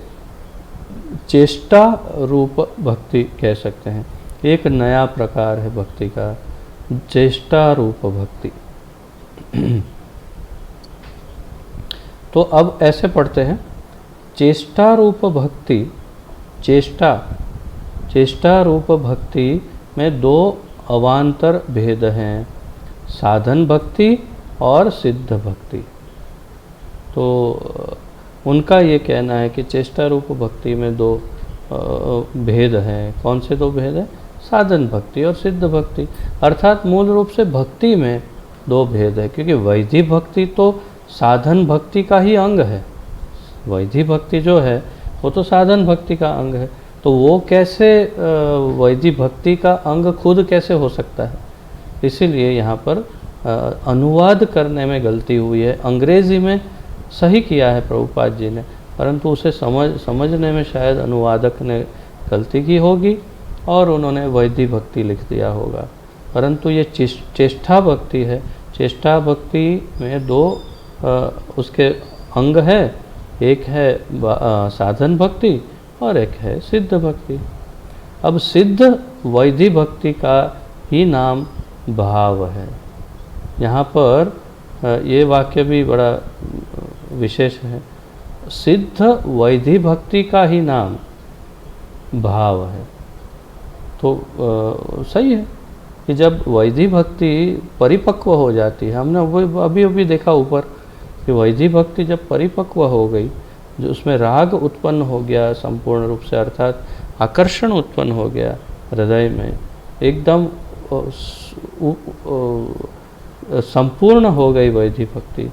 चेष्टा रूप भक्ति कह सकते हैं। एक नया प्रकार है भक्ति का, चेष्टा रूप भक्ति। तो अब ऐसे पढ़ते हैं, चेष्टा रूप भक्ति, चेष्टा रूप भक्ति में दो अवान्तर भेद हैं, साधन भक्ति और सिद्ध भक्ति। तो उनका ये कहना है कि चेष्टा रूप भक्ति में दो भेद हैं। कौन से दो भेद हैं? साधन भक्ति और सिद्ध भक्ति। अर्थात मूल रूप से भक्ति में दो भेद है, क्योंकि वैधि भक्ति तो साधन भक्ति का ही अंग है। वैधि भक्ति जो है वो तो साधन भक्ति का अंग है, तो वो कैसे वैधि भक्ति का अंग खुद कैसे हो सकता है? इसीलिए यहाँ पर अनुवाद करने में गलती हुई है। अंग्रेज़ी में सही किया है प्रभुपाद जी ने, परंतु उसे समझने में शायद अनुवादक ने गलती की होगी और उन्होंने वैधि भक्ति लिख दिया होगा। परंतु ये चेष्टा भक्ति है। चेष्टा भक्ति में दो उसके अंग है, एक है साधन भक्ति और एक है सिद्ध भक्ति। अब सिद्ध वैधि भक्ति का ही नाम भाव है। यहाँ पर ये वाक्य भी बड़ा विशेष है। सिद्ध वैधि भक्ति का ही नाम भाव है। तो सही है कि जब वैधि भक्ति परिपक्व हो जाती है, हमने अभी अभी देखा ऊपर कि वैधि भक्ति जब परिपक्व हो गई, जो उसमें राग उत्पन्न हो गया संपूर्ण रूप से, अर्थात आकर्षण उत्पन्न हो गया हृदय में, एकदम संपूर्ण हो गई वैधि भक्ति,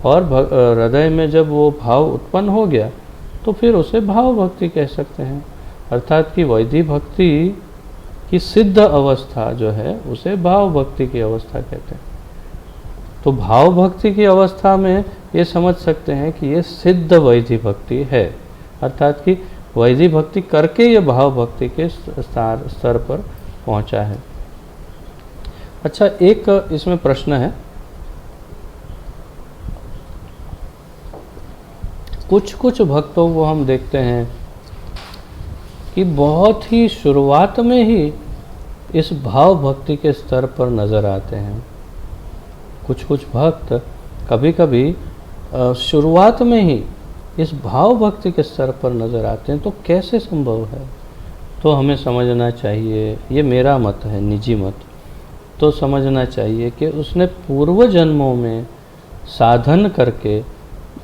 और हृदय में जब वो भाव उत्पन्न हो गया तो फिर उसे भाव भक्ति कह सकते हैं। अर्थात कि वैधि भक्ति की सिद्ध अवस्था जो है उसे भाव भक्ति की अवस्था कहते हैं। तो भाव भक्ति की अवस्था में ये समझ सकते हैं कि ये सिद्ध वैधि भक्ति है, अर्थात कि वैधि भक्ति करके ये भाव भक्ति के स्तर पर पहुंचा है। अच्छा, एक इसमें प्रश्न है, कुछ भक्तों को हम देखते हैं कि बहुत ही शुरुआत में ही इस भाव भक्ति के स्तर पर नज़र आते हैं। कुछ भक्त कभी कभी शुरुआत में ही इस भाव भक्ति के स्तर पर नज़र आते हैं। तो कैसे संभव है? तो हमें समझना चाहिए, ये मेरा मत है, निजी मत, तो समझना चाहिए कि उसने पूर्व जन्मों में साधन करके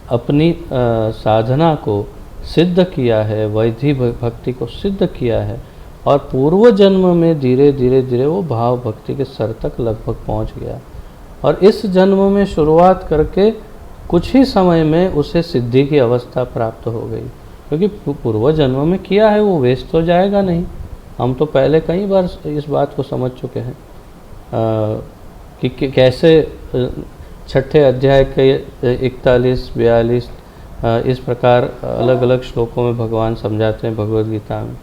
अपनी साधना को सिद्ध किया है, वैधि भक्ति को सिद्ध किया है, और पूर्व जन्म में धीरे धीरे वो भाव भक्ति के स्तर तक लगभग पहुंच गया, और इस जन्म में शुरुआत करके कुछ ही समय में उसे सिद्धि की अवस्था प्राप्त हो गई। क्योंकि पूर्व जन्म में किया है वो वेस्ट तो जाएगा नहीं। हम तो पहले कई बार इस बात को समझ चुके हैं कि कैसे छठे अध्याय के 41, 42 इस प्रकार अलग अलग श्लोकों में भगवान समझाते हैं भगवद गीता में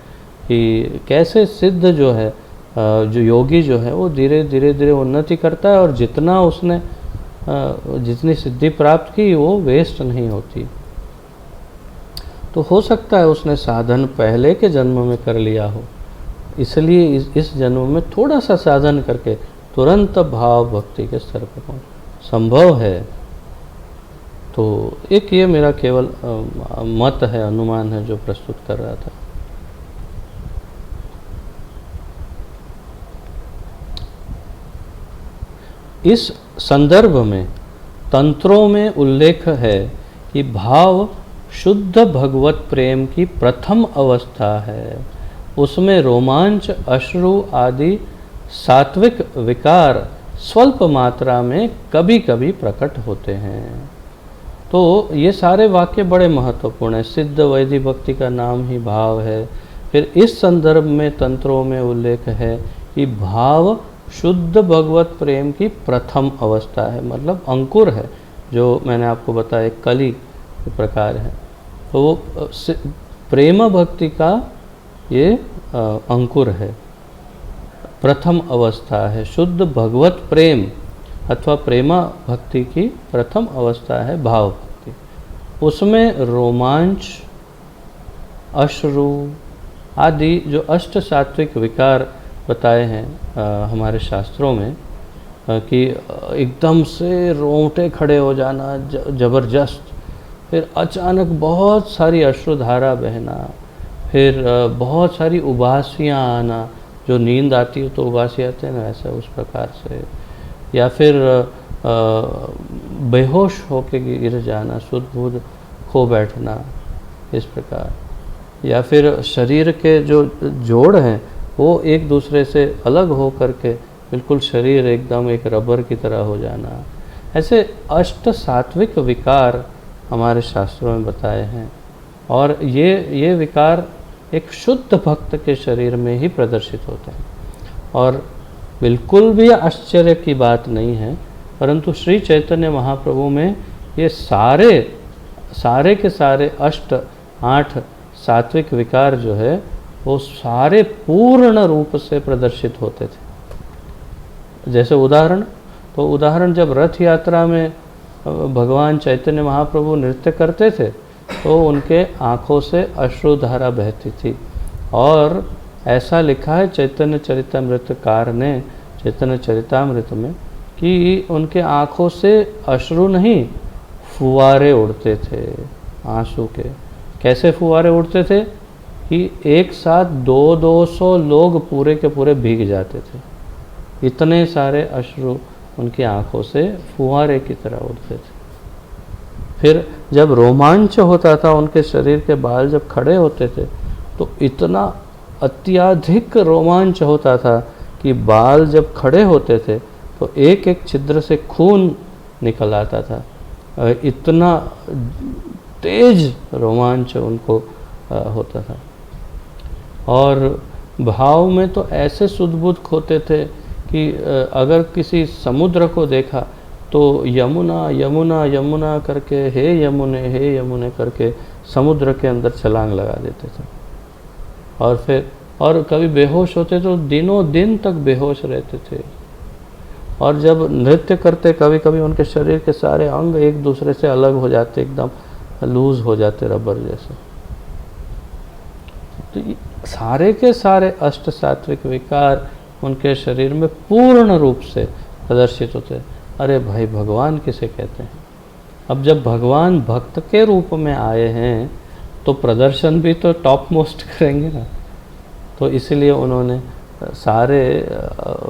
कि कैसे सिद्ध जो है, जो योगी जो है वो धीरे धीरे उन्नति करता है, और जितना उसने जितनी सिद्धि प्राप्त की वो वेस्ट नहीं होती। तो हो सकता है उसने साधन पहले के जन्म में कर लिया हो, इसलिए इस जन्म में थोड़ा सा साधन करके तुरंत भाव भक्ति के स्तर पर पहुँच संभव है। तो एक ये मेरा केवल मत है, अनुमान है जो प्रस्तुत कर रहा था। इस संदर्भ में तंत्रों में उल्लेख है कि भाव शुद्ध भगवत प्रेम की प्रथम अवस्था है। उसमें रोमांच, अश्रु आदि सात्विक विकार स्वल्प मात्रा में कभी कभी प्रकट होते हैं। तो ये सारे वाक्य बड़े महत्वपूर्ण हैं। सिद्ध वैधि भक्ति का नाम ही भाव है। फिर इस संदर्भ में तंत्रों में उल्लेख है कि भाव शुद्ध भगवत प्रेम की प्रथम अवस्था है, मतलब अंकुर है, जो मैंने आपको बताया कली के प्रकार है। तो प्रेम भक्ति का ये अंकुर है, प्रथम अवस्था है। शुद्ध भगवत प्रेम अथवा प्रेमा भक्ति की प्रथम अवस्था है भाव भक्ति। उसमें रोमांच, अश्रु आदि जो अष्ट सात्विक विकार बताए हैं हमारे शास्त्रों में कि एकदम से रोंगटे खड़े हो जाना, जबरदस्त, फिर अचानक बहुत सारी अश्रुधारा बहना, फिर बहुत सारी उबासियाँ आना, जो नींद आती है तो उबासी आते हैं ना, ऐसा उस प्रकार से, या फिर बेहोश होके गिर जाना, सुध बुध खो बैठना इस प्रकार, या फिर शरीर के जो जोड़ हैं वो एक दूसरे से अलग हो करके बिल्कुल शरीर एकदम एक रबर की तरह हो जाना। ऐसे अष्ट सात्विक विकार हमारे शास्त्रों में बताए हैं, और ये विकार एक शुद्ध भक्त के शरीर में ही प्रदर्शित होते हैं। और बिल्कुल भी आश्चर्य की बात नहीं है, परंतु श्री चैतन्य महाप्रभु में ये सारे के सारे 8 सात्विक विकार जो है वो सारे पूर्ण रूप से प्रदर्शित होते थे। जैसे उदाहरण जब रथ यात्रा में भगवान चैतन्य महाप्रभु नृत्य करते थे तो उनके आँखों से अश्रुधारा बहती थी, और ऐसा लिखा है चैतन्य चरितामृतकार ने चैतन्य चरितामृत में कि उनके आँखों से अश्रु नहीं, फुवारे उड़ते थे आंसू के। कैसे फुवारे उड़ते थे कि एक साथ 200 लोग पूरे के पूरे भीग जाते थे, इतने सारे अश्रु उनकी आंखों से फुवारे की तरह उड़ते थे। फिर जब रोमांच होता था, उनके शरीर के बाल जब खड़े होते थे तो इतना अत्यधिक रोमांच होता था कि बाल जब खड़े होते थे तो एक एक छिद्र से खून निकल आता था। इतना तेज रोमांच उनको होता था। और भाव में तो ऐसे सुध-बुध खोते थे कि अगर किसी समुद्र को देखा तो यमुना यमुना यमुना करके हे यमुने करके समुद्र के अंदर छलांग लगा देते थे। और कभी बेहोश होते तो दिनों दिन तक बेहोश रहते थे। और जब नृत्य करते कभी कभी उनके शरीर के सारे अंग एक दूसरे से अलग हो जाते, एकदम लूज हो जाते रबर जैसे। तो सारे के सारे अष्ट सात्विक विकार उनके शरीर में पूर्ण रूप से प्रदर्शित होते। अरे भाई, भगवान किसे कहते हैं? अब जब भगवान भक्त के रूप में आए हैं तो प्रदर्शन भी तो टॉप मोस्ट करेंगे ना। तो इसलिए उन्होंने सारे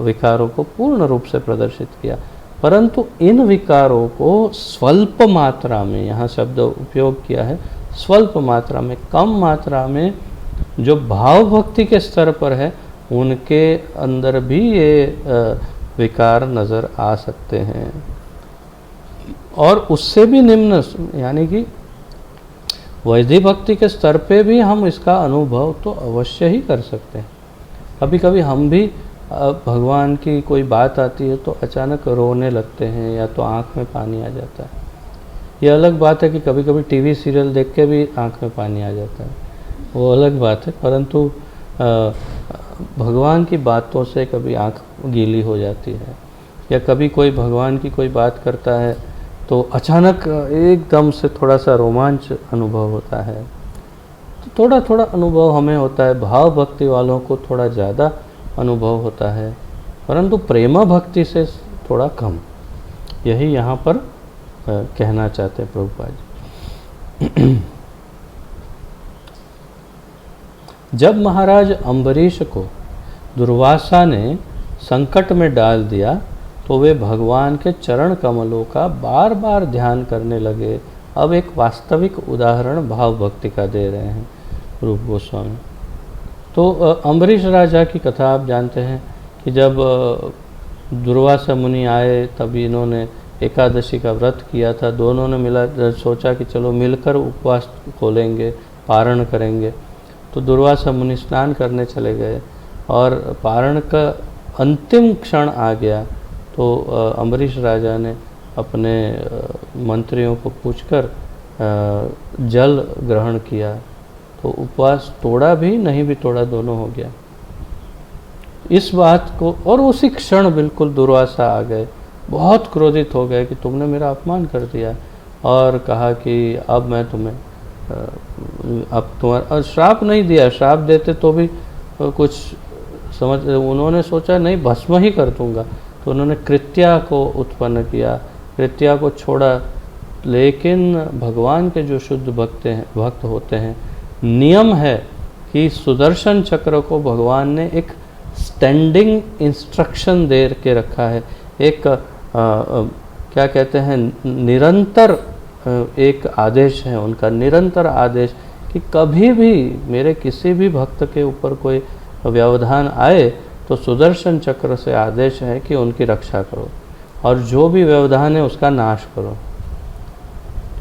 विकारों को पूर्ण रूप से प्रदर्शित किया, परंतु इन विकारों को स्वल्प मात्रा में, यहाँ शब्द उपयोग किया है स्वल्प मात्रा में, कम मात्रा में जो भाव भक्ति के स्तर पर है उनके अंदर भी ये विकार नज़र आ सकते हैं। और उससे भी निम्न, यानी कि वैदिक भक्ति के स्तर पे भी हम इसका अनुभव तो अवश्य ही कर सकते हैं। कभी कभी हम भी भगवान की कोई बात आती है तो अचानक रोने लगते हैं या तो आँख में पानी आ जाता है। ये अलग बात है कि कभी कभी टीवी सीरियल देख के भी आँख में पानी आ जाता है, वो अलग बात है। परंतु भगवान की बातों से कभी आँख गीली हो जाती है, या कभी कोई भगवान की कोई बात करता है तो अचानक एकदम से थोड़ा सा रोमांच अनुभव होता है। तो थोड़ा थोड़ा अनुभव हमें होता है, भाव भक्ति वालों को थोड़ा ज़्यादा अनुभव होता है, परंतु प्रेम भक्ति से थोड़ा कम। यही यहाँ पर कहना चाहते हैं प्रभुपाद जी। जब महाराज अम्बरीश को दुर्वासा ने संकट में डाल दिया तो वे भगवान के चरण कमलों का बार बार ध्यान करने लगे। अब एक वास्तविक उदाहरण भाव भक्ति का दे रहे हैं रूप गोस्वामी। तो अम्बरीश राजा की कथा आप जानते हैं कि जब दुर्वासा मुनि आए तब इन्होंने एकादशी का व्रत किया था। दोनों ने मिला सोचा कि चलो मिलकर उपवास खोलेंगे, पारण करेंगे। तो दुर्वासा मुनि स्नान करने चले गए और पारण का अंतिम क्षण आ गया तो अम्बरीश राजा ने अपने मंत्रियों को पूछकर जल ग्रहण किया, तो उपवास तोड़ा भी नहीं भी तोड़ा, दोनों हो गया। इस बात को, और उसी क्षण बिल्कुल दुर्वासा आ गए, बहुत क्रोधित हो गए कि तुमने मेरा अपमान कर दिया, और कहा कि अब मैं तुम्हें अब तुम्हारा श्राप नहीं दिया, श्राप देते तो भी कुछ समझ, उन्होंने सोचा नहीं भस्म ही कर दूंगा। तो उन्होंने कृत्या को उत्पन्न किया, कृत्या को छोड़ा लेकिन भगवान के जो शुद्ध भक्त होते हैं, नियम है कि सुदर्शन चक्र को भगवान ने एक स्टैंडिंग इंस्ट्रक्शन दे के रखा है, एक क्या कहते हैं, निरंतर एक आदेश है उनका, निरंतर आदेश कि कभी भी मेरे किसी भी भक्त के ऊपर कोई व्यवधान आए तो सुदर्शन चक्र से आदेश है कि उनकी रक्षा करो और जो भी व्यवधान है उसका नाश करो।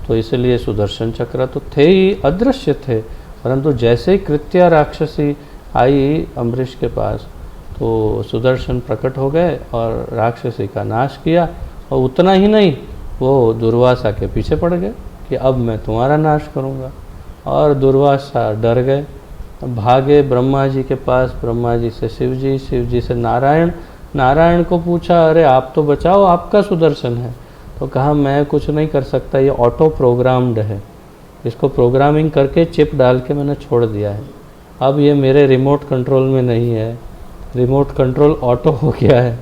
तो इसलिए सुदर्शन चक्र तो थे ही, अदृश्य थे, परंतु जैसे ही कृत्या राक्षसी आई अम्बरीश के पास तो सुदर्शन प्रकट हो गए और राक्षसी का नाश किया। और उतना ही नहीं, वो दुर्वासा के पीछे पड़ गए कि अब मैं तुम्हारा नाश करूँगा। और दुर्वासा डर गए, भागे ब्रह्मा जी के पास, ब्रह्मा जी से शिव जी से नारायण। नारायण को पूछा, अरे आप तो बचाओ, आपका सुदर्शन है। तो कहा मैं कुछ नहीं कर सकता, ये ऑटो प्रोग्राम्ड है, इसको प्रोग्रामिंग करके चिप डाल के मैंने छोड़ दिया है, अब ये मेरे रिमोट कंट्रोल में नहीं है। रिमोट कंट्रोल ऑटो हो गया है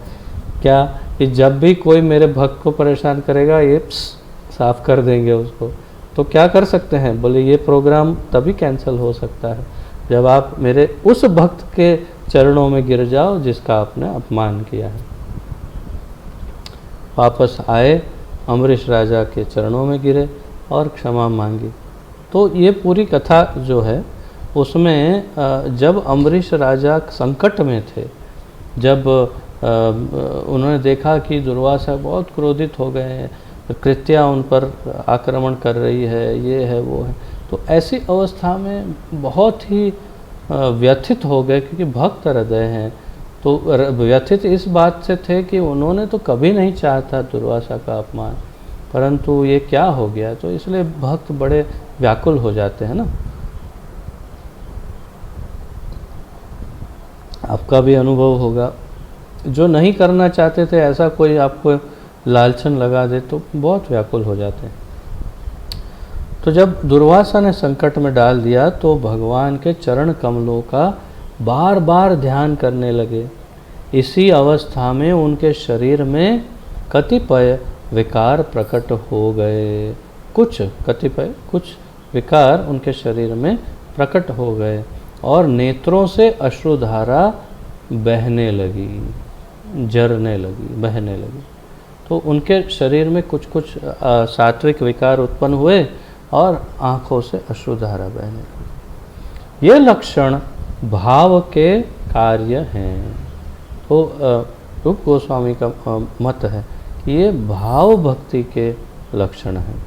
क्या, कि जब भी कोई मेरे भक्त को परेशान करेगा ये साफ कर देंगे उसको। तो क्या कर सकते हैं, बोले ये प्रोग्राम तभी कैंसिल हो सकता है जब आप मेरे उस भक्त के चरणों में गिर जाओ जिसका आपने अपमान किया है। वापस आए, अम्बरीश राजा के चरणों में गिरे और क्षमा मांगी। तो ये पूरी कथा जो है उसमें जब अम्बरीश राजा संकट में थे, जब उन्होंने देखा कि दुर्वासा बहुत क्रोधित हो गए हैं, कृत्या उन पर आक्रमण कर रही है, ये है वो है, तो ऐसी अवस्था में बहुत ही व्यथित हो गए, क्योंकि भक्त हृदय हैं। तो व्यथित इस बात से थे कि उन्होंने तो कभी नहीं चाहा था दुर्वासा का अपमान, परंतु ये क्या हो गया। तो इसलिए भक्त बड़े व्याकुल हो जाते हैं ना। आपका भी अनुभव होगा, जो नहीं करना चाहते थे ऐसा कोई आपको लालचन लगा दे तो बहुत व्याकुल हो जाते हैं। तो जब दुर्वासा ने संकट में डाल दिया तो भगवान के चरण कमलों का बार बार ध्यान करने लगे। इसी अवस्था में उनके शरीर में कतिपय विकार प्रकट हो गए, कुछ विकार उनके शरीर में प्रकट हो गए और नेत्रों से अश्रुधारा बहने लगी, झरने लगी, बहने लगी। तो उनके शरीर में कुछ सात्विक विकार उत्पन्न हुए और आँखों से अश्रुधारा बहने लगी। ये लक्षण भाव के कार्य हैं। तो रूप गोस्वामी का मत है कि ये भाव भक्ति के लक्षण हैं।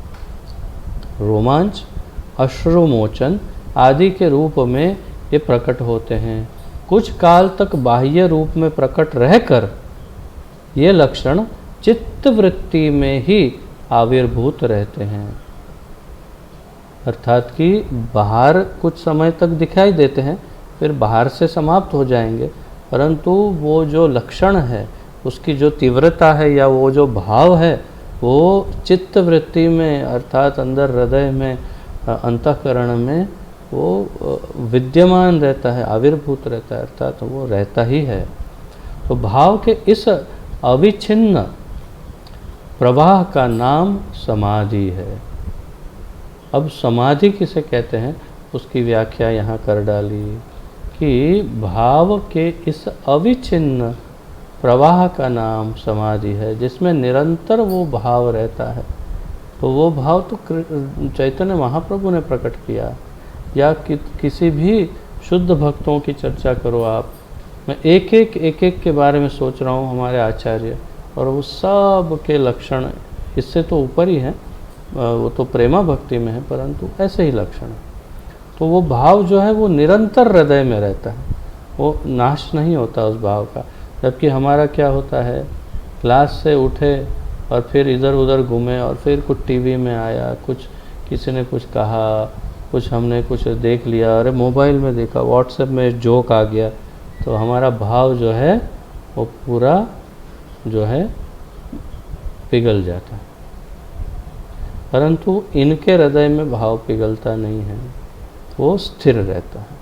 रोमांच, अश्रुमोचन आदि के रूप में ये प्रकट होते हैं। कुछ काल तक बाह्य रूप में प्रकट रहकर ये लक्षण चित्तवृत्ति में ही आविर्भूत रहते हैं, अर्थात कि बाहर कुछ समय तक दिखाई देते हैं, फिर बाहर से समाप्त हो जाएंगे, परंतु वो जो लक्षण है, उसकी जो तीव्रता है या वो जो भाव है, वो चित्तवृत्ति में अर्थात अंदर हृदय में, अंतःकरण में वो विद्यमान रहता है, आविर्भूत रहता है, अर्थात वो रहता ही है। तो भाव के इस अविच्छिन्न प्रवाह का नाम समाधि है। अब समाधि किसे कहते हैं उसकी व्याख्या यहाँ कर डाली कि भाव के इस अविच्छिन्न प्रवाह का नाम समाधि है, जिसमें निरंतर वो भाव रहता है। तो वो भाव तो चैतन्य महाप्रभु ने प्रकट किया, या किसी भी शुद्ध भक्तों की चर्चा करो आप, मैं एक एक के बारे में सोच रहा हूँ, हमारे आचार्य, और वो सब के लक्षण इससे तो ऊपर ही हैं, वो तो प्रेमा भक्ति में है, परंतु ऐसे ही लक्षण है। तो वो भाव जो है वो निरंतर हृदय में रहता है, वो नाश नहीं होता उस भाव का। जबकि हमारा क्या होता है, क्लास से उठे और फिर इधर उधर घूमे और फिर कुछ टीवी में आया, कुछ किसी ने कुछ कहा, कुछ हमने कुछ देख लिया, अरे मोबाइल में देखा, व्हाट्सएप में जोक आ गया, तो हमारा भाव जो है वो पूरा जो है पिघल जाता है। परंतु इनके हृदय में भाव पिघलता नहीं है, वो स्थिर रहता है।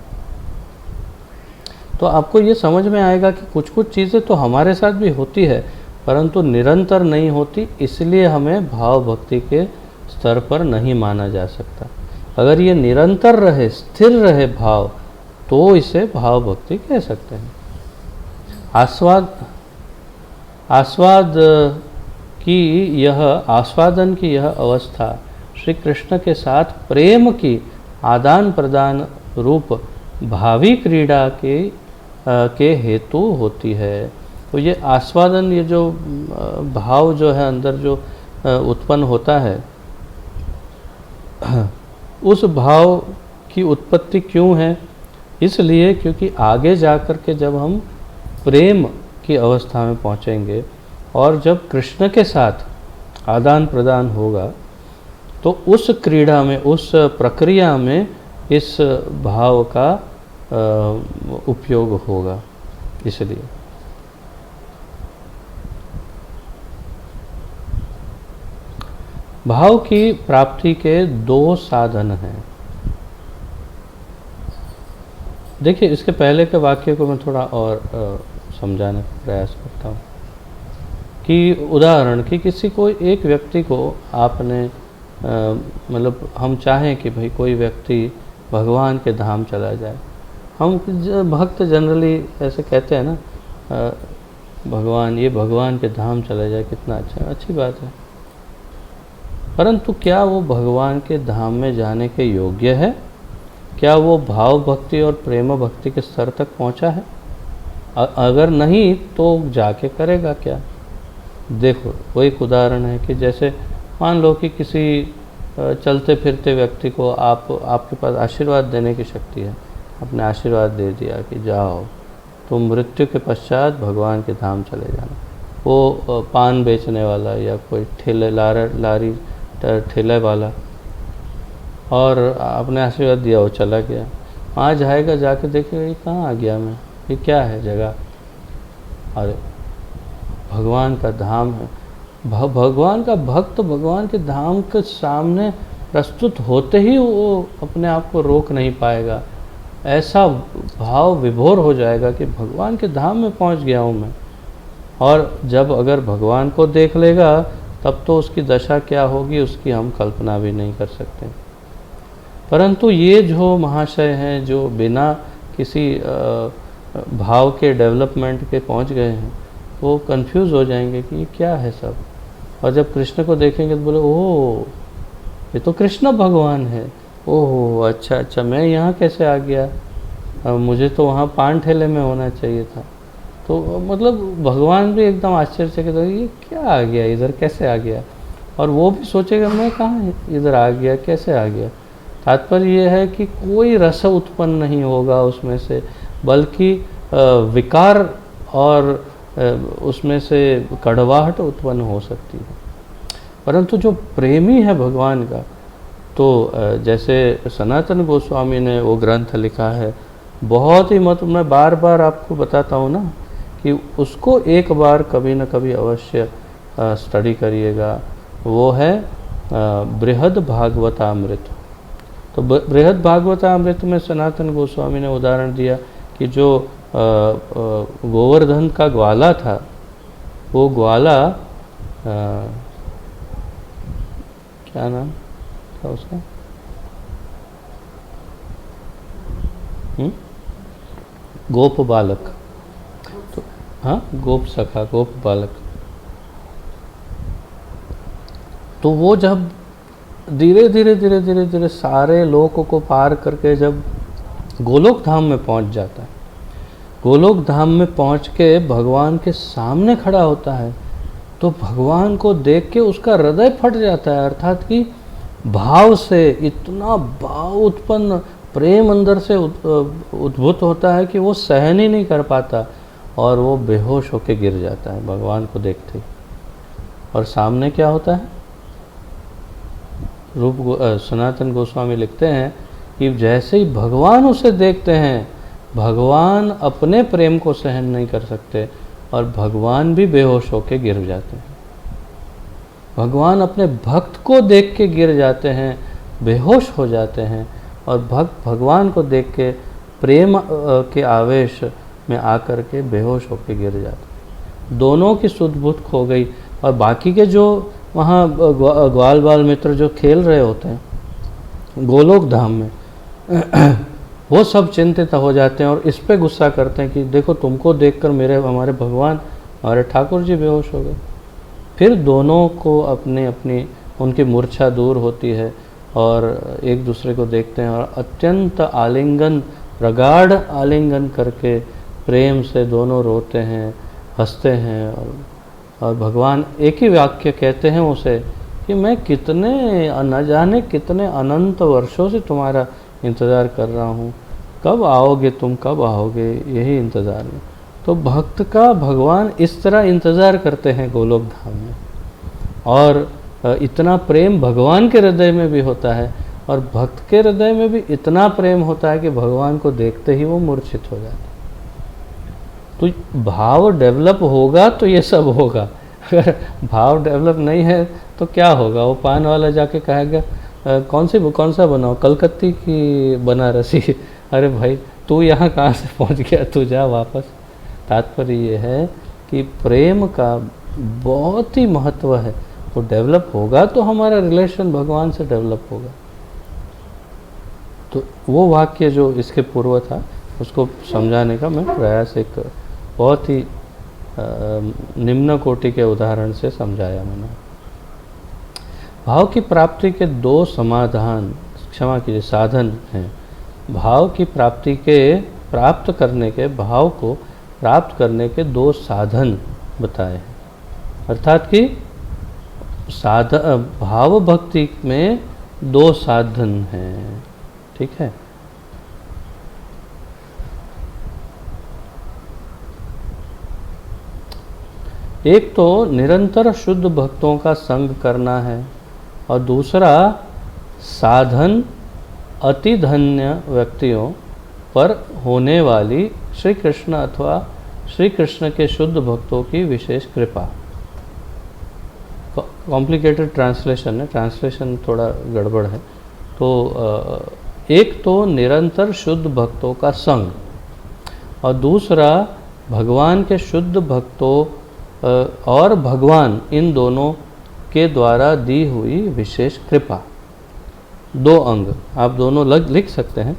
तो आपको ये समझ में आएगा कि कुछ कुछ चीज़ें तो हमारे साथ भी होती है, परंतु निरंतर नहीं होती, इसलिए हमें भाव भक्ति के स्तर पर नहीं माना जा सकता। अगर ये निरंतर रहे, स्थिर रहे भाव, तो इसे भाव भक्ति कह सकते हैं। आस्वादन की यह अवस्था श्री कृष्ण के साथ प्रेम की आदान प्रदान रूप भावी क्रीड़ा के हेतु होती है। तो ये आस्वादन, ये जो भाव जो है अंदर जो उत्पन्न होता है, उस भाव की उत्पत्ति क्यों है? इसलिए क्योंकि आगे जाकर के जब हम प्रेम की अवस्था में पहुंचेंगे और जब कृष्ण के साथ आदान प्रदान होगा, तो उस क्रीड़ा में, उस प्रक्रिया में इस भाव का उपयोग होगा। इसलिए भाव की प्राप्ति के 2 साधन हैं। देखिए, इसके पहले के वाक्य को मैं थोड़ा और समझाने का प्रयास करता हूँ कि उदाहरण कि किसी को, एक व्यक्ति को आपने मतलब हम चाहें कि भाई कोई व्यक्ति भगवान के धाम चला जाए। हम भक्त जनरली ऐसे कहते हैं ना, भगवान के धाम चला जाए, कितना अच्छा, अच्छी बात है। परंतु क्या वो भगवान के धाम में जाने के योग्य है? क्या वो भाव भक्ति और प्रेम भक्ति के स्तर तक पहुंचा है? अगर नहीं तो जाके करेगा क्या? देखो, वो एक उदाहरण है कि जैसे मान लो कि किसी चलते फिरते व्यक्ति को आपके पास आशीर्वाद देने की शक्ति है, आपने आशीर्वाद दे दिया कि जाओ तुम मृत्यु के पश्चात भगवान के धाम चले जाना। वो पान बेचने वाला या कोई ठेले वाला, और आपने आशीर्वाद दिया, वो चला गया। वहाँ जाएगा, जाके देखेगा ये कहाँ आ गया मैं, ये क्या है जगह? अरे भगवान का धाम है। भगवान का भक्त भगवान के धाम के सामने प्रस्तुत होते ही वो अपने आप को रोक नहीं पाएगा। ऐसा भाव विभोर हो जाएगा कि भगवान के धाम में पहुंच गया हूँ मैं। और जब अगर भगवान को देख लेगा, तब तो उसकी दशा क्या होगी, उसकी हम कल्पना भी नहीं कर सकते। परंतु ये जो महाशय हैं, जो बिना किसी भाव के डेवलपमेंट के पहुंच गए हैं, वो कंफ्यूज हो जाएंगे कि ये क्या है सब। और जब कृष्ण को देखेंगे तो बोले, ओह ये तो कृष्ण भगवान है, ओह अच्छा अच्छा, मैं यहाँ कैसे आ गया, मुझे तो वहाँ पान ठेले में होना चाहिए था। तो मतलब भगवान भी एकदम आश्चर्य से कहते ये क्या आ गया इधर, कैसे आ गया? और वो भी सोचेगा मैं कहाँ इधर आ गया, कैसे आ गया। तात्पर्य ये है कि कोई रस उत्पन्न नहीं होगा उसमें से, बल्कि विकार और उसमें से कड़वाहट उत्पन्न हो सकती है। परंतु जो प्रेमी है भगवान का, तो जैसे सनातन गोस्वामी ने वो ग्रंथ लिखा है, बहुत ही मैं बार बार आपको बताता हूँ ना कि उसको एक बार कभी न कभी अवश्य स्टडी करिएगा। वो है बृहद भागवतामृत। तो बृहद भागवतामृत में सनातन गोस्वामी ने उदाहरण दिया कि जो गोवर्धन का ग्वाला था, वो ग्वाला क्या नाम था उसका, गोप बालक, तो हाँ गोप सखा, गोप बालक। तो वो जब धीरे धीरे सारे लोकों को पार करके जब गोलोक धाम में पहुंच जाता है, गोलोक धाम में पहुंच के भगवान के सामने खड़ा होता है, तो भगवान को देख के उसका हृदय फट जाता है। अर्थात कि भाव से इतना भाव उत्पन्न, प्रेम अंदर से उद्भूत होता है कि वो सहन ही नहीं कर पाता और वो बेहोश होके गिर जाता है भगवान को देखते ही। और सामने क्या होता है, सनातन गोस्वामी लिखते हैं कि जैसे ही भगवान उसे देखते हैं, भगवान अपने प्रेम को सहन नहीं कर सकते और भगवान भी बेहोश होके गिर जाते हैं। भगवान अपने भक्त को देख के गिर जाते हैं, बेहोश हो जाते हैं, और भक्त भगवान को देख के प्रेम के आवेश में आकर के बेहोश होके गिर जाते हैं। दोनों की सुध बुध खो गई। और बाकी के जो वहाँ ग्वाल बाल मित्र जो खेल रहे होते हैं गोलोक धाम में वो सब चिंतित हो जाते हैं और इस पे गुस्सा करते हैं कि देखो तुमको देखकर हमारे भगवान हमारे ठाकुर जी बेहोश हो गए। फिर दोनों को अपनी अपनी उनकी मूर्छा दूर होती है और एक दूसरे को देखते हैं और अत्यंत आलिंगन, प्रगाढ़ आलिंगन करके प्रेम से दोनों रोते हैं, हंसते हैं और भगवान एक ही वाक्य कहते हैं उसे कि मैं कितने न जाने कितने अनंत वर्षों से तुम्हारा इंतज़ार कर रहा हूँ, कब आओगे तुम, कब आओगे, यही इंतज़ार में। तो भक्त का भगवान इस तरह इंतज़ार करते हैं गोलोक धाम में। और इतना प्रेम भगवान के हृदय में भी होता है और भक्त के हृदय में भी इतना प्रेम होता है कि भगवान को देखते ही वो मूर्छित हो जाता है। तो भाव डेवलप होगा तो ये सब होगा, अगर भाव डेवलप नहीं है तो क्या होगा? वो पान वाला जाके कहेगा कौन सा बनाओ, कलकत्ती की बनारसी? अरे भाई तू यहाँ कहाँ से पहुँच गया, तू जा वापस। तात्पर्य ये है कि प्रेम का बहुत ही महत्व है। वो डेवलप होगा तो हमारा रिलेशन भगवान से डेवलप होगा। तो वो वाक्य जो इसके पूर्व था उसको समझाने का मैं प्रयास एक बहुत ही निम्न कोटि के उदाहरण से समझाया मैंने। भाव की प्राप्ति के दो समाधान, क्षमा कीजिए, साधन हैं। भाव की प्राप्ति के प्राप्त करने के, भाव को प्राप्त करने के दो साधन बताए हैं। अर्थात कि भाव भक्ति में दो साधन हैं, ठीक है। एक तो निरंतर शुद्ध भक्तों का संग करना है और दूसरा साधन अति धन्य व्यक्तियों पर होने वाली श्री कृष्ण अथवा श्री कृष्ण के शुद्ध भक्तों की विशेष कृपा। कॉम्प्लिकेटेड ट्रांसलेशन है, ट्रांसलेशन थोड़ा गड़बड़ है। तो एक तो निरंतर शुद्ध भक्तों का संग और दूसरा भगवान के शुद्ध भक्तों और भगवान, इन दोनों के द्वारा दी हुई विशेष कृपा। दो अंग आप दोनों लिख सकते हैं।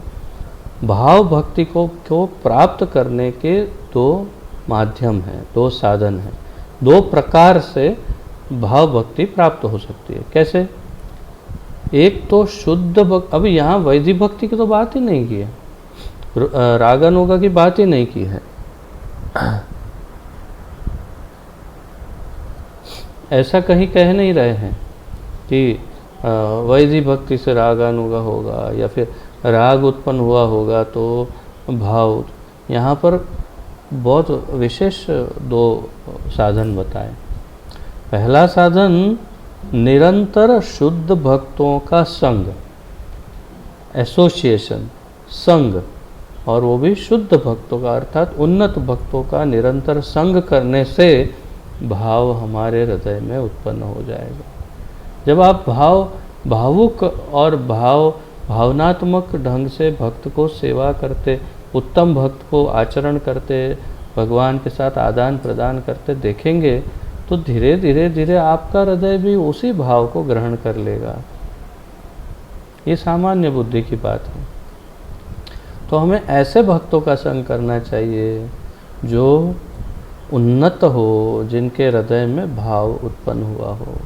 भाव भक्ति को प्राप्त करने के दो माध्यम हैं, दो साधन हैं। दो प्रकार से भाव भक्ति प्राप्त हो सकती है। कैसे? एक तो शुद्ध भक्ति, अभी यहाँ वैदिक भक्ति की तो बात ही नहीं की है, रागानुगा की बात ही नहीं की है। ऐसा कहीं कह नहीं रहे हैं कि वैदिक भक्ति से रागानुगा होगा या फिर राग उत्पन्न हुआ होगा तो भाव। यहाँ पर बहुत विशेष दो साधन बताए। पहला साधन निरंतर शुद्ध भक्तों का संग, एसोसिएशन, संग, और वो भी शुद्ध भक्तों का, अर्थात उन्नत भक्तों का निरंतर संग करने से भाव हमारे हृदय में उत्पन्न हो जाएगा। जब आप भावुक और भावनात्मक ढंग से भक्त को सेवा करते, उत्तम भक्त को आचरण करते, भगवान के साथ आदान प्रदान करते देखेंगे तो धीरे धीरे आपका हृदय भी उसी भाव को ग्रहण कर लेगा। ये सामान्य बुद्धि की बात है। तो हमें ऐसे भक्तों का संग करना चाहिए जो उन्नत हो, जिनके हृदय में भाव उत्पन्न हुआ हो।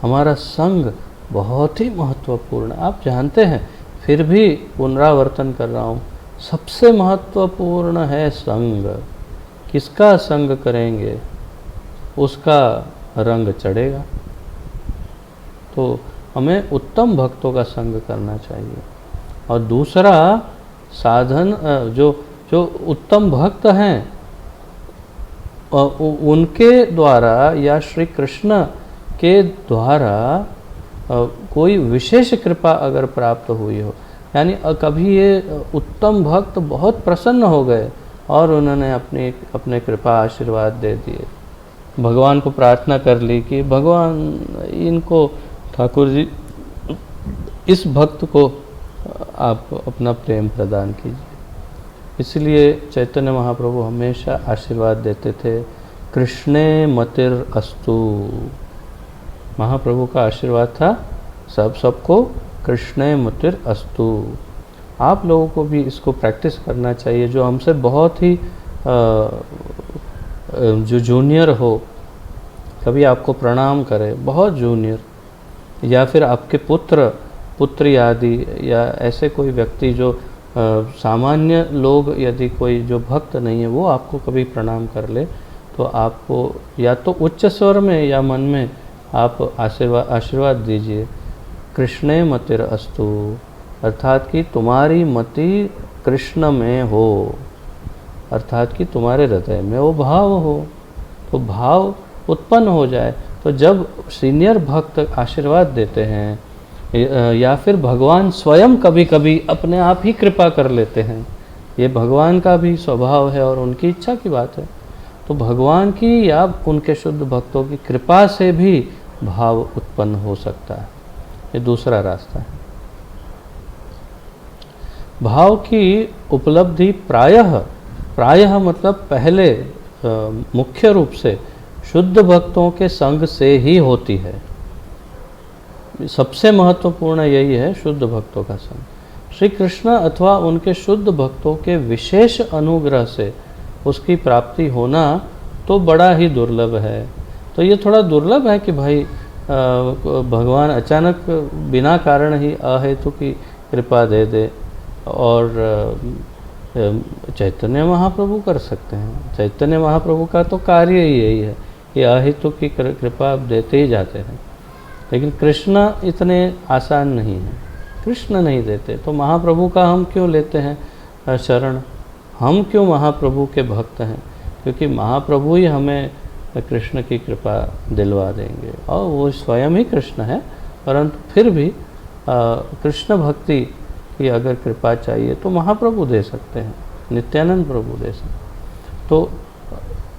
हमारा संग बहुत ही महत्वपूर्ण, आप जानते हैं, फिर भी पुनरावर्तन कर रहा हूँ, सबसे महत्वपूर्ण है संग। किसका संग करेंगे उसका रंग चढ़ेगा। तो हमें उत्तम भक्तों का संग करना चाहिए। और दूसरा साधन, जो उत्तम भक्त हैं उनके द्वारा या श्री कृष्ण के द्वारा कोई विशेष कृपा अगर प्राप्त हुई हो, यानी कभी ये उत्तम भक्त बहुत प्रसन्न हो गए और उन्होंने अपने कृपा आशीर्वाद दे दिए, भगवान को प्रार्थना कर ली कि भगवान इनको, ठाकुर जी इस भक्त को आप अपना प्रेम प्रदान कीजिए। इसलिए चैतन्य महाप्रभु हमेशा आशीर्वाद देते थे, कृष्णे मतिर अस्तु, महाप्रभु का आशीर्वाद था सबको कृष्णे मतिर अस्तु। आप लोगों को भी इसको प्रैक्टिस करना चाहिए। जो हमसे बहुत ही जो जूनियर हो, कभी आपको प्रणाम करे, बहुत जूनियर, या फिर आपके पुत्री आदि, या ऐसे कोई व्यक्ति जो सामान्य लोग, यदि कोई जो भक्त नहीं है वो आपको कभी प्रणाम कर ले, तो आपको या तो उच्च स्वर में या मन में आप आशीर्वाद दीजिए, कृष्णे मतिर अस्तु, अर्थात कि तुम्हारी मति कृष्ण में हो, अर्थात कि तुम्हारे हृदय में वो भाव हो, तो भाव उत्पन्न हो जाए। तो जब सीनियर भक्त आशीर्वाद देते हैं या फिर भगवान स्वयं कभी कभी अपने आप ही कृपा कर लेते हैं, ये भगवान का भी स्वभाव है और उनकी इच्छा की बात है। तो भगवान की या उनके शुद्ध भक्तों की कृपा से भी भाव उत्पन्न हो सकता है। ये दूसरा रास्ता है। भाव की उपलब्धि प्रायः मतलब पहले मुख्य रूप से शुद्ध भक्तों के संग से ही होती है। सबसे महत्वपूर्ण यही है, शुद्ध भक्तों का संग। श्री कृष्ण अथवा उनके शुद्ध भक्तों के विशेष अनुग्रह से उसकी प्राप्ति होना तो बड़ा ही दुर्लभ है। तो ये थोड़ा दुर्लभ है कि भाई भगवान अचानक बिना कारण ही अहेतु की कृपा दे दे, और चैतन्य महाप्रभु कर सकते हैं। चैतन्य महाप्रभु का तो कार्य ही यही है कि अहेतु की कृपा देते ही जाते हैं। लेकिन कृष्ण इतने आसान नहीं है, कृष्ण नहीं देते। तो महाप्रभु का हम क्यों लेते हैं शरण? हम क्यों महाप्रभु के भक्त हैं? क्योंकि महाप्रभु ही हमें कृष्ण की कृपा दिलवा देंगे, और वो स्वयं ही कृष्ण है। परंतु फिर भी कृष्ण भक्ति की अगर कृपा चाहिए तो महाप्रभु दे सकते हैं, नित्यानंद प्रभु दे सकते हैं। तो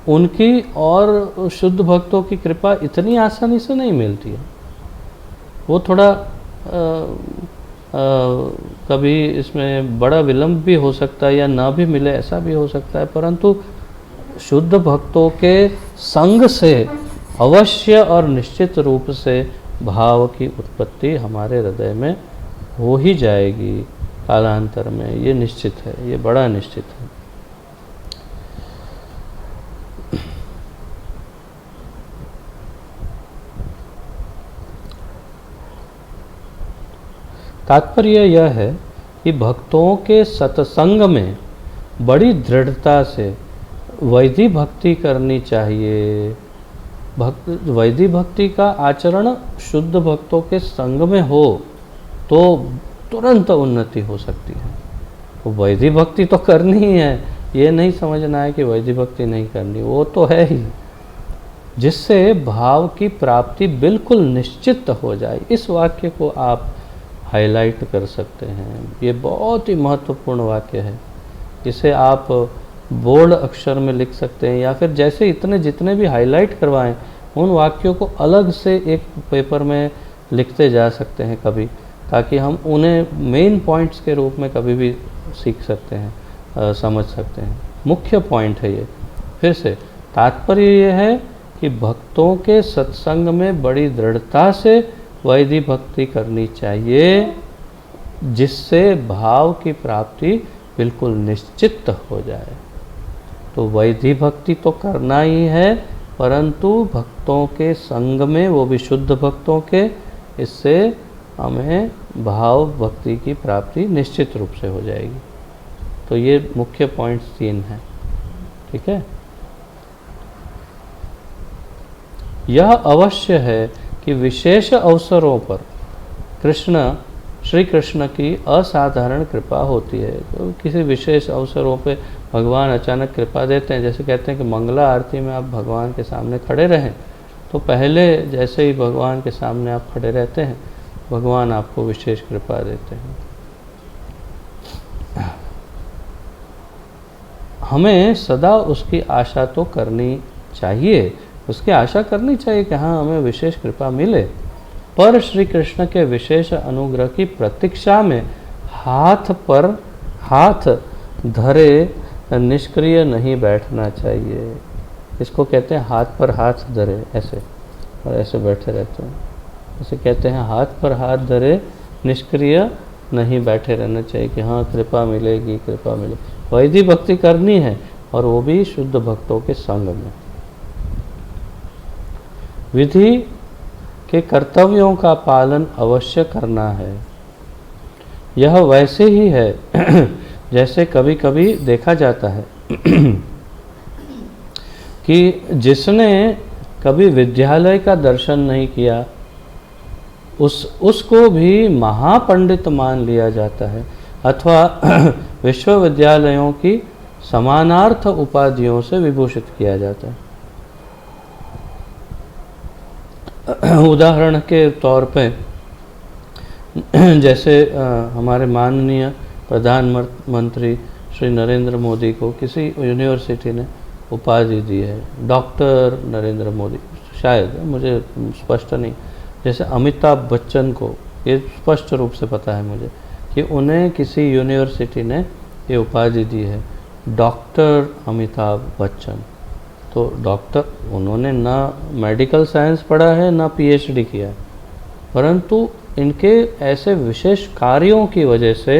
उनकी और शुद्ध भक्तों की कृपा इतनी आसानी से नहीं मिलती है। वो थोड़ा कभी इसमें बड़ा विलंब भी हो सकता है या ना भी मिले, ऐसा भी हो सकता है। परंतु शुद्ध भक्तों के संग से अवश्य और निश्चित रूप से भाव की उत्पत्ति हमारे हृदय में हो ही जाएगी कालांतर में। ये निश्चित है, ये बड़ा निश्चित है। तात्पर्य यह है कि भक्तों के सत्संग में बड़ी दृढ़ता से वैधि भक्ति करनी चाहिए। वैधि भक्ति का आचरण शुद्ध भक्तों के संग में हो तो तुरंत उन्नति हो सकती है। तो वैधि भक्ति तो करनी ही है, ये नहीं समझना है कि वैधि भक्ति नहीं करनी, वो तो है ही, जिससे भाव की प्राप्ति बिल्कुल निश्चित हो जाए। इस वाक्य को आप हाईलाइट कर सकते हैं। ये बहुत ही महत्वपूर्ण वाक्य है। इसे आप बोल्ड अक्षर में लिख सकते हैं, या फिर जैसे इतने जितने भी हाईलाइट करवाएं उन वाक्यों को अलग से एक पेपर में लिखते जा सकते हैं कभी, ताकि हम उन्हें मेन पॉइंट्स के रूप में कभी भी सीख सकते हैं, समझ सकते हैं। मुख्य पॉइंट है ये। फिर से तात्पर्य ये है कि भक्तों के सत्संग में बड़ी दृढ़ता से वैधि भक्ति करनी चाहिए, जिससे भाव की प्राप्ति बिल्कुल निश्चित हो जाए। तो वैधि भक्ति तो करना ही है, परंतु भक्तों के संग में, वो भी शुद्ध भक्तों के, इससे हमें भाव भक्ति की प्राप्ति निश्चित रूप से हो जाएगी। तो ये मुख्य पॉइंट्स 3 हैं। ठीक है। यह अवश्य है कि विशेष अवसरों पर श्री कृष्ण की असाधारण कृपा होती है। तो किसी विशेष अवसरों पे भगवान अचानक कृपा देते हैं। जैसे कहते हैं कि मंगला आरती में आप भगवान के सामने खड़े रहें, तो पहले जैसे ही भगवान के सामने आप खड़े रहते हैं, भगवान आपको विशेष कृपा देते हैं। हमें सदा उसकी आशा तो करनी चाहिए, उसकी आशा करनी चाहिए कि हाँ हमें विशेष कृपा मिले, पर श्री कृष्ण के विशेष अनुग्रह की प्रतीक्षा में हाथ पर हाथ धरे निष्क्रिय नहीं बैठना चाहिए। इसको कहते हैं हाथ पर हाथ धरे, ऐसे और ऐसे बैठे रहते हैं। जैसे कहते हैं हाथ पर हाथ धरे निष्क्रिय नहीं बैठे रहना चाहिए कि हाँ कृपा मिलेगी, कृपा मिलेगी। वैदिक भक्ति करनी है, और वो भी शुद्ध भक्तों के संग में। विधि के कर्तव्यों का पालन अवश्य करना है। यह वैसे ही है जैसे कभी कभी देखा जाता है कि जिसने कभी विद्यालय का दर्शन नहीं किया उसको भी महापंडित मान लिया जाता है, अथवा विश्वविद्यालयों की समानार्थ उपाधियों से विभूषित किया जाता है। उदाहरण के तौर पे जैसे हमारे माननीय प्रधानमंत्री श्री नरेंद्र मोदी को किसी यूनिवर्सिटी ने उपाधि दी है, डॉक्टर नरेंद्र मोदी, शायद, मुझे स्पष्ट नहीं। जैसे अमिताभ बच्चन को ये स्पष्ट रूप से पता है मुझे कि उन्हें किसी यूनिवर्सिटी ने ये उपाधि दी है, डॉक्टर अमिताभ बच्चन। तो डॉक्टर, उन्होंने ना मेडिकल साइंस पढ़ा है ना पीएचडी किया है, परंतु इनके ऐसे विशेष कार्यों की वजह से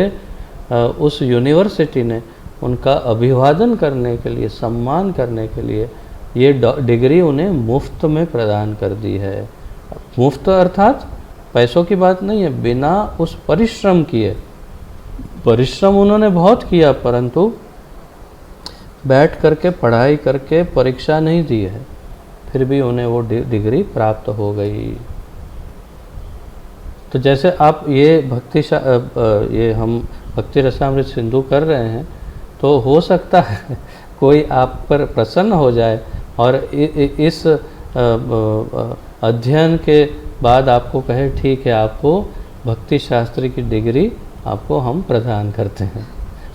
उस यूनिवर्सिटी ने उनका अभिवादन करने के लिए, सम्मान करने के लिए ये डिग्री उन्हें मुफ्त में प्रदान कर दी है। मुफ्त अर्थात पैसों की बात नहीं है, बिना उस परिश्रम किए। परिश्रम उन्होंने बहुत किया, परंतु बैठ करके पढ़ाई करके परीक्षा नहीं दी है, फिर भी उन्हें वो डिग्री प्राप्त हो गई। तो जैसे आप ये ये हम भक्ति रसामृत सिंधु कर रहे हैं, तो हो सकता है कोई आप पर प्रसन्न हो जाए और इस अध्ययन के बाद आपको कहे ठीक है, आपको भक्ति शास्त्री की डिग्री आपको हम प्रदान करते हैं,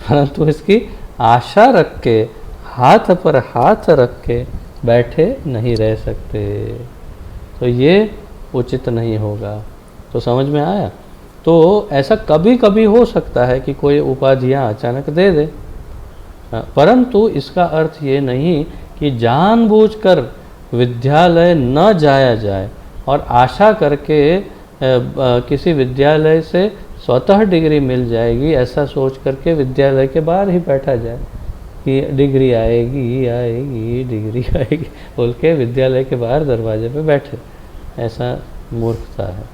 परंतु इसकी आशा रख के, हाथ पर हाथ रख के बैठे नहीं रह सकते। तो ये उचित नहीं होगा। तो समझ में आया? तो ऐसा कभी कभी हो सकता है कि कोई उपाधियां अचानक दे दे, परंतु इसका अर्थ ये नहीं कि जानबूझकर विद्यालय न जाया जाए और आशा करके किसी विद्यालय से स्वतः डिग्री मिल जाएगी ऐसा सोच करके विद्यालय के बाहर ही बैठा जाए कि डिग्री आएगी आएगी डिग्री आएगी बोल के विद्यालय के बाहर दरवाजे पे बैठे। ऐसा मूर्खता है।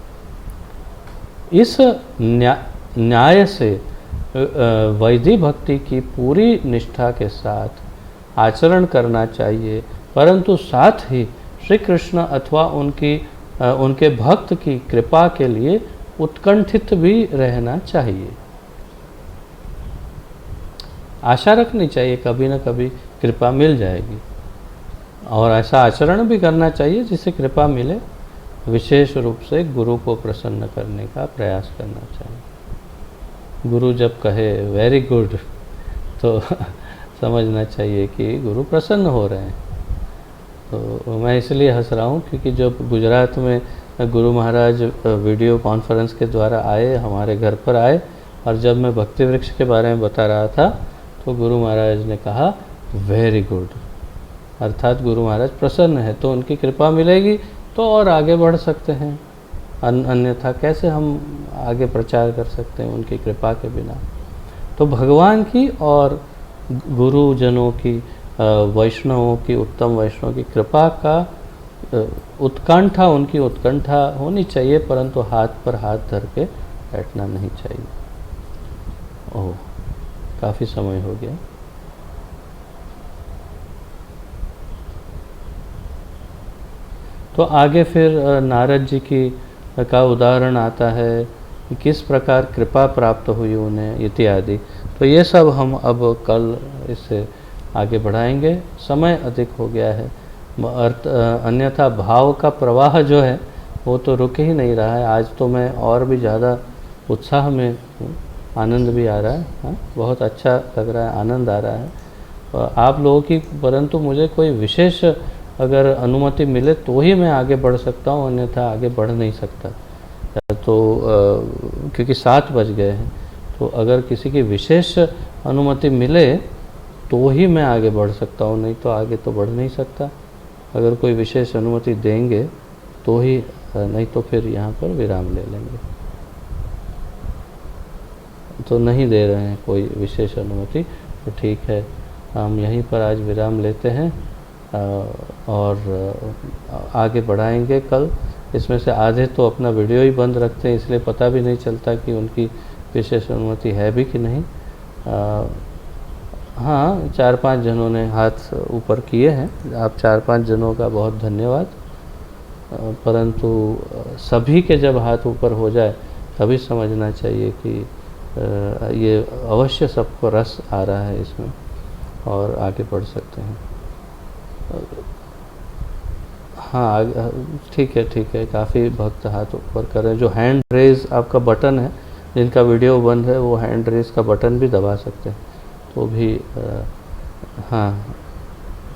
इस न्याय से वैदिक भक्ति की पूरी निष्ठा के साथ आचरण करना चाहिए, परंतु साथ ही श्री कृष्ण अथवा उनके भक्त की कृपा के लिए उत्कंठित भी रहना चाहिए। आशा रखनी चाहिए कभी न कभी कृपा मिल जाएगी, और ऐसा आचरण भी करना चाहिए जिससे कृपा मिले। विशेष रूप से गुरु को प्रसन्न करने का प्रयास करना चाहिए। गुरु जब कहे वेरी गुड तो समझना चाहिए कि गुरु प्रसन्न हो रहे हैं। तो मैं इसलिए हंस रहा हूँ क्योंकि जब गुजरात में गुरु महाराज वीडियो कॉन्फ्रेंस के द्वारा आए, हमारे घर पर आए, और जब मैं भक्ति वृक्ष के बारे में बता रहा था तो गुरु महाराज ने कहा वेरी गुड, अर्थात गुरु महाराज प्रसन्न है, तो उनकी कृपा मिलेगी तो और आगे बढ़ सकते हैं, अन्यथा कैसे हम आगे प्रचार कर सकते हैं उनकी कृपा के बिना। तो भगवान की और गुरुजनों की, वैष्णवों की, उत्तम वैष्णव की कृपा का उत्कंठा, उनकी उत्कंठा होनी चाहिए, परंतु हाथ पर हाथ धर के बैठना नहीं चाहिए। ओह, काफ़ी समय हो गया। तो आगे फिर नारद जी का उदाहरण आता है कि किस प्रकार कृपा प्राप्त हुई उन्हें इत्यादि। तो ये सब हम अब कल इससे आगे बढ़ाएंगे, समय अधिक हो गया है। अन्यथा भाव का प्रवाह जो है वो तो रुक ही नहीं रहा है। आज तो मैं और भी ज़्यादा उत्साह में हूँ, आनंद भी आ रहा है, हाँ? बहुत अच्छा लग रहा है, आनंद आ रहा है आप लोगों की। परंतु मुझे कोई विशेष अगर अनुमति मिले तो ही मैं आगे बढ़ सकता हूँ, अन्यथा आगे बढ़ नहीं सकता। तो क्योंकि 7 बज गए हैं, तो अगर किसी की विशेष अनुमति मिले तो ही मैं आगे बढ़ सकता हूँ, नहीं तो आगे तो बढ़ नहीं सकता। अगर कोई विशेष अनुमति देंगे तो ही नहीं तो फिर यहाँ पर विराम ले लेंगे। तो नहीं दे रहे हैं कोई विशेष अनुमति, तो ठीक है, हम यहीं पर आज विराम लेते हैं और आगे बढ़ाएंगे कल। इसमें से आधे तो अपना वीडियो ही बंद रखते हैं, इसलिए पता भी नहीं चलता कि उनकी विशेष अनुमति है भी कि नहीं। हाँ, 4-5 जनों ने हाथ ऊपर किए हैं, आप 4-5 जनों का बहुत धन्यवाद। परंतु सभी के जब हाथ ऊपर हो जाए तभी समझना चाहिए कि ये अवश्य सबको रस आ रहा है इसमें और आगे बढ़ सकते हैं। हाँ, ठीक है, काफ़ी भक्त हाथ ऊपर कर रहे हैं। जो हैंड रेज आपका बटन है, जिनका वीडियो बंद है, वो हैंड रेज का बटन भी दबा सकते हैं, तो भी हाँ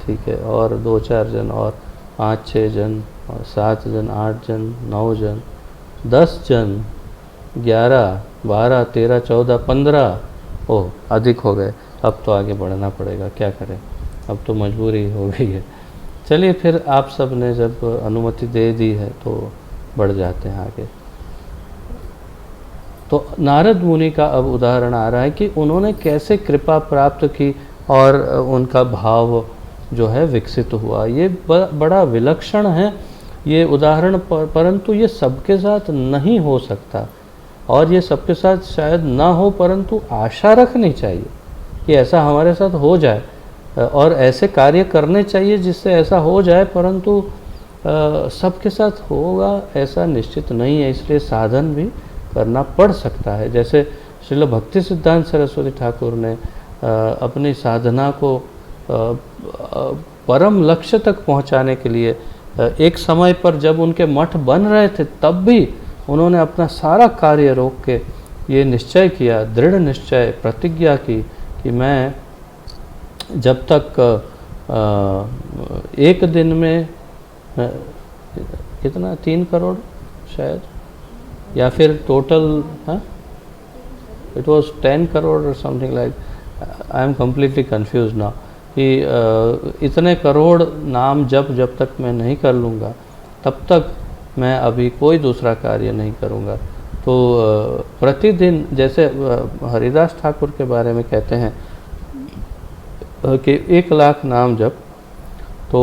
ठीक है। और 2-4 जन और 5-6 जन और 7 जन, 8 जन, 9 जन, 10 जन, 11, 12, 13, 14, 15, ओह अधिक हो गए। अब तो आगे बढ़ना पड़ेगा, क्या करें, अब तो मजबूरी हो गई है। चलिए फिर, आप सब ने जब अनुमति दे दी है तो बढ़ जाते हैं आगे। तो नारद मुनि का अब उदाहरण आ रहा है कि उन्होंने कैसे कृपा प्राप्त की और उनका भाव जो है विकसित हुआ। ये बड़ा विलक्षण है ये उदाहरण, परंतु ये सबके साथ नहीं हो सकता और ये सबके साथ शायद ना हो, परंतु आशा रखनी चाहिए कि ऐसा हमारे साथ हो जाए और ऐसे कार्य करने चाहिए जिससे ऐसा हो जाए, परंतु सबके साथ होगा ऐसा निश्चित नहीं है, इसलिए साधन भी करना पड़ सकता है। जैसे श्रील भक्ति सिद्धांत सरस्वती ठाकुर ने अपनी साधना को परम लक्ष्य तक पहुंचाने के लिए एक समय पर जब उनके मठ बन रहे थे तब भी उन्होंने अपना सारा कार्य रोक के ये निश्चय किया, दृढ़ निश्चय, प्रतिज्ञा की कि मैं जब तक एक दिन में कितना 3 करोड़ शायद, या फिर टोटल, हाँ इट वॉज 10 करोड़ और something like, I am completely confuse now, कि इतने करोड़ नाम जब तक मैं नहीं कर लूँगा तब तक मैं अभी कोई दूसरा कार्य नहीं करूँगा। तो प्रतिदिन, जैसे हरिदास ठाकुर के बारे में कहते हैं कि 1 लाख नाम जप, तो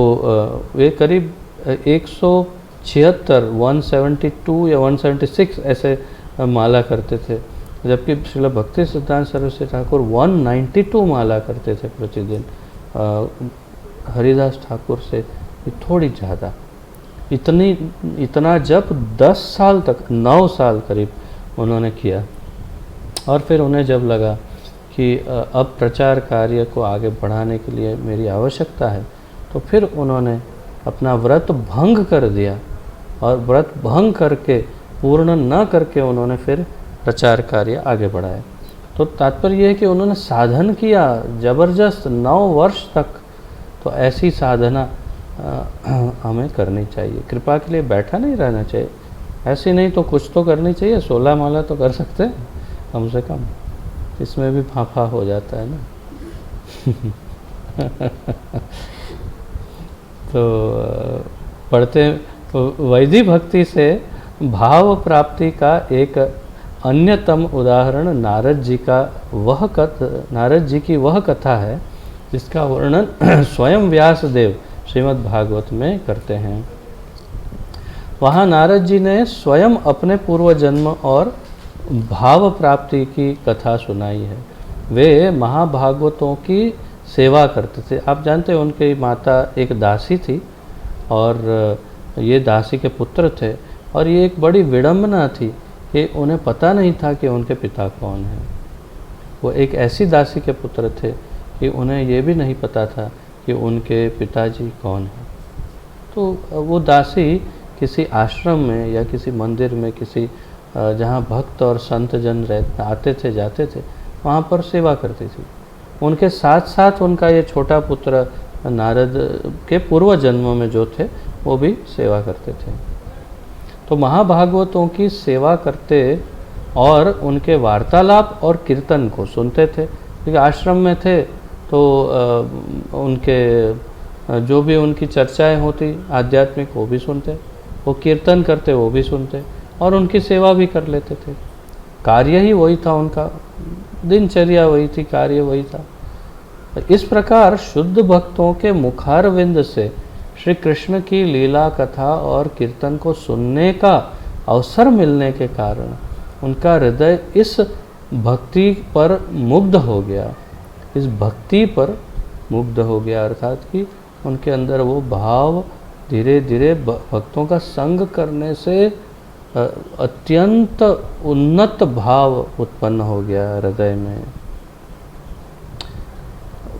वे करीब 176, 172 या 176 ऐसे माला करते थे, जबकि श्रील भक्ति सिद्धांत सरस्वती ठाकुर 192 माला करते थे प्रतिदिन। हरिदास ठाकुर से थोड़ी ज़्यादा, इतना जब 10 साल तक, 9 साल करीब उन्होंने किया। और फिर उन्हें जब लगा कि अब प्रचार कार्य को आगे बढ़ाने के लिए मेरी आवश्यकता है, तो फिर उन्होंने अपना व्रत भंग कर दिया और व्रत भंग करके, पूर्ण न करके उन्होंने फिर प्रचार कार्य आगे बढ़ाया। तो तात्पर्य यह है कि उन्होंने साधन किया ज़बरदस्त 9 वर्ष तक। तो ऐसी साधना हमें करनी चाहिए, कृपा के लिए बैठा नहीं रहना चाहिए। ऐसी नहीं तो कुछ तो करनी चाहिए, 16 माला तो कर सकते हैं कम से कम, इसमें भी फाफा हो जाता है ना। तो पढ़ते, वैधि भक्ति से भाव प्राप्ति का एक अन्यतम उदाहरण नारद जी की वह कथा है जिसका वर्णन स्वयं व्यास देव श्रीमद् भागवत में करते हैं। वहाँ नारद जी ने स्वयं अपने पूर्व जन्म और भाव प्राप्ति की कथा सुनाई है। वे महाभागवतों की सेवा करते थे। आप जानते हैं उनकी माता एक दासी थी और ये दासी के पुत्र थे, और ये एक बड़ी विडंबना थी कि उन्हें पता नहीं था कि उनके पिता कौन हैं। वो एक ऐसी दासी के पुत्र थे कि उन्हें ये भी नहीं पता था कि उनके पिताजी कौन हैं। तो वो दासी किसी आश्रम में या किसी मंदिर में, किसी जहाँ भक्त और संत जन आते थे जाते थे, वहाँ पर सेवा करती थी। उनके साथ साथ उनका ये छोटा पुत्र नारद के पूर्व जन्म में जो थे वो भी सेवा करते थे। तो महाभागवतों की सेवा करते और उनके वार्तालाप और कीर्तन को सुनते थे, क्योंकि आश्रम में थे तो उनके जो भी उनकी चर्चाएं होती आध्यात्मिक वो भी सुनते। वो कीर्तन करते, वो भी सुनते और उनकी सेवा भी कर लेते थे। कार्य ही वही था उनका, दिनचर्या वही थी, कार्य वही था। इस प्रकार शुद्ध भक्तों के मुखारविंद से श्री कृष्ण की लीला कथा और कीर्तन को सुनने का अवसर मिलने के कारण उनका हृदय इस भक्ति पर मुग्ध हो गया, इस भक्ति पर मुग्ध हो गया, अर्थात कि उनके अंदर वो भाव धीरे धीरे भक्तों का संग करने से अत्यंत उन्नत भाव उत्पन्न हो गया हृदय में।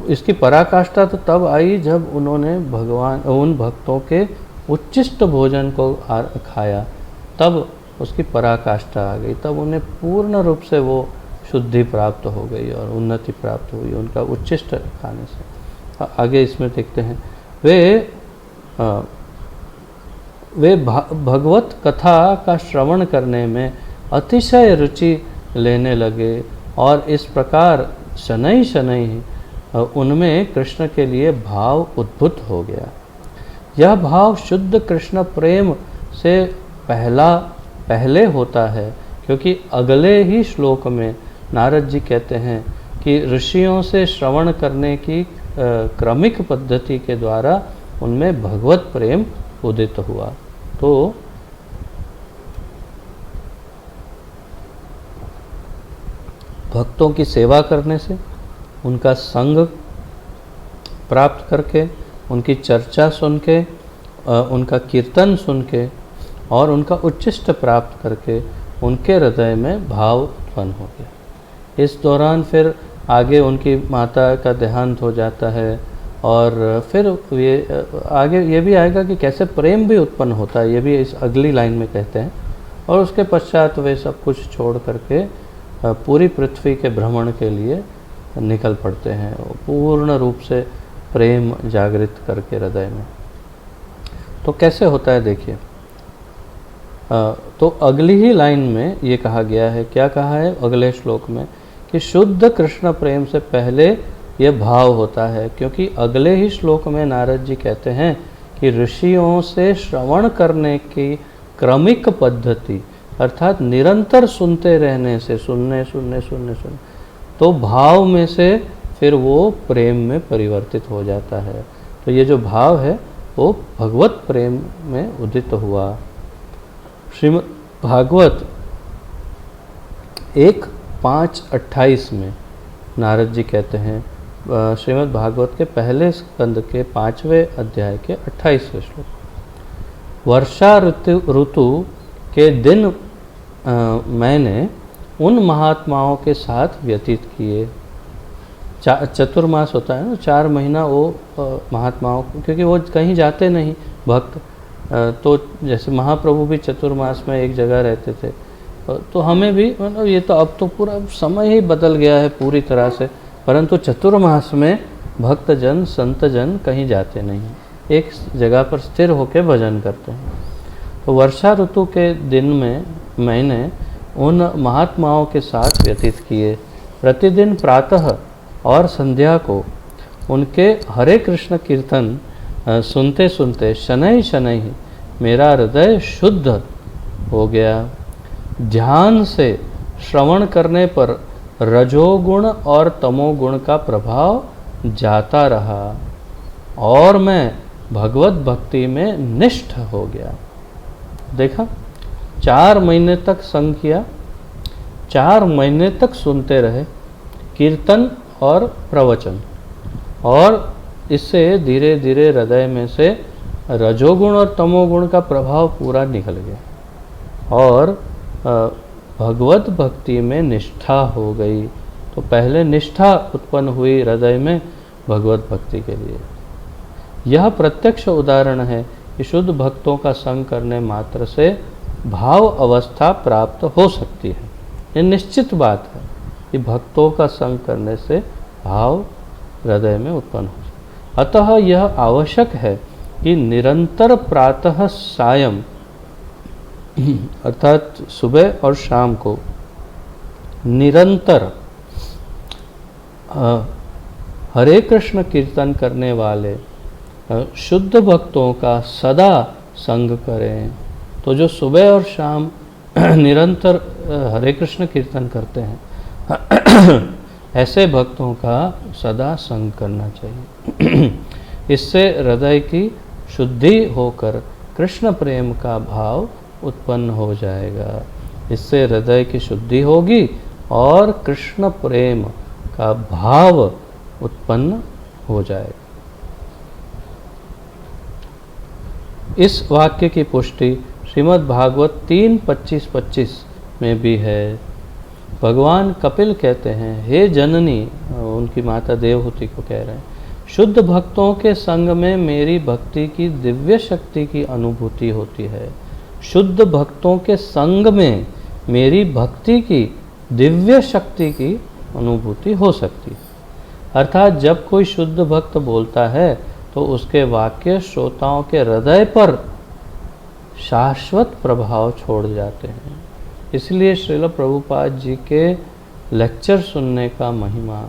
इसकी पराकाष्ठा तो तब आई जब उन्होंने उन भक्तों के उच्चिष्ट भोजन को खाया, तब उसकी पराकाष्ठा आ गई, तब उन्हें पूर्ण रूप से वो शुद्धि प्राप्त हो गई और उन्नति प्राप्त हुई उनका उच्चिष्ट खाने से। आगे इसमें देखते हैं, वे भगवत कथा का श्रवण करने में अतिशय रुचि लेने लगे और इस प्रकार शनैः शनैः उनमें कृष्ण के लिए भाव उद्भूत हो गया। यह भाव शुद्ध कृष्ण प्रेम से पहले होता है, क्योंकि अगले ही श्लोक में नारद जी कहते हैं कि ऋषियों से श्रवण करने की क्रमिक पद्धति के द्वारा उनमें भगवत प्रेम उदित हुआ। तो भक्तों की सेवा करने से, उनका संग प्राप्त करके, उनकी चर्चा सुन के, उनका कीर्तन सुन के और उनका उच्चिष्ट प्राप्त करके उनके हृदय में भाव उत्पन्न हो गया। इस दौरान फिर आगे उनकी माता का देहांत हो जाता है और फिर ये आगे ये भी आएगा कि कैसे प्रेम भी उत्पन्न होता है, ये भी इस अगली लाइन में कहते हैं। और उसके पश्चात वे सब कुछ छोड़ करके पूरी पृथ्वी के भ्रमण के लिए निकल पड़ते हैं, पूर्ण रूप से प्रेम जागृत करके हृदय में। तो कैसे होता है देखिए, तो अगली ही लाइन में ये कहा गया है, क्या कहा है अगले श्लोक में, कि शुद्ध कृष्ण प्रेम से पहले ये भाव होता है, क्योंकि अगले ही श्लोक में नारद जी कहते हैं कि ऋषियों से श्रवण करने की क्रमिक पद्धति, अर्थात निरंतर सुनते रहने से, सुनने तो भाव में से फिर वो प्रेम में परिवर्तित हो जाता है। तो ये जो भाव है वो भगवत प्रेम में उदित हुआ। श्रीमद् भागवत 1:5-28 में नारद जी कहते हैं, श्रीमद् भागवत के पहले स्कंद के 5वें अध्याय के 28वें श्लोक, वर्षा ऋतु के दिन मैंने उन महात्माओं के साथ व्यतीत किए। चतुर्मास होता है ना, 4 महीना वो महात्माओं, क्योंकि वो कहीं जाते नहीं भक्त, तो जैसे महाप्रभु भी चतुर्मास में एक जगह रहते थे, तो हमें भी मतलब ये तो अब तो पूरा समय ही बदल गया है पूरी तरह से, परंतु चतुर्मास में भक्तजन संतजन कहीं जाते नहीं, एक जगह पर स्थिर होकर भजन करते हैं। तो वर्षा ऋतु के दिन में मैंने उन महात्माओं के साथ व्यतीत किए। प्रतिदिन प्रातः और संध्या को उनके हरे कृष्ण कीर्तन सुनते सुनते शनैः शनैः मेरा हृदय शुद्ध हो गया। ध्यान से श्रवण करने पर रजोगुण और तमोगुण का प्रभाव जाता रहा और मैं भगवत भक्ति में निष्ठ हो गया। देखा, 4 महीने तक संग किया, 4 महीने तक सुनते रहे कीर्तन और प्रवचन, और इससे धीरे धीरे हृदय में से रजोगुण और तमोगुण का प्रभाव पूरा निकल गया और भगवत भक्ति में निष्ठा हो गई। तो पहले निष्ठा उत्पन्न हुई हृदय में भगवत भक्ति के लिए। यह प्रत्यक्ष उदाहरण है कि शुद्ध भक्तों का संग करने मात्र से भाव अवस्था प्राप्त हो सकती है। ये निश्चित बात है कि भक्तों का संग करने से भाव हृदय में उत्पन्न हो। अतः यह आवश्यक है कि निरंतर प्रातः सायं अर्थात सुबह और शाम को निरंतर हरे कृष्ण कीर्तन करने वाले शुद्ध भक्तों का सदा संग करें। तो जो सुबह और शाम निरंतर हरे कृष्ण कीर्तन करते हैं ऐसे भक्तों का सदा संग करना चाहिए। इससे हृदय की शुद्धि होकर कृष्ण प्रेम का भाव उत्पन्न हो जाएगा। इससे हृदय की शुद्धि होगी और कृष्ण प्रेम का भाव उत्पन्न हो जाएगा। इस वाक्य की पुष्टि श्रीमद् भागवत 3:25-25 में भी है। भगवान कपिल कहते हैं, हे जननी, उनकी माता देवहूति को कह रहे हैं, शुद्ध भक्तों के संग में मेरी भक्ति की दिव्य शक्ति की अनुभूति होती है। शुद्ध भक्तों के संग में मेरी भक्ति की दिव्य शक्ति की अनुभूति हो सकती है। अर्थात जब कोई शुद्ध भक्त बोलता है तो उसके वाक्य श्रोताओं के हृदय पर शाश्वत प्रभाव छोड़ जाते हैं। इसलिए श्रील प्रभुपाद जी के लेक्चर सुनने का महिमा,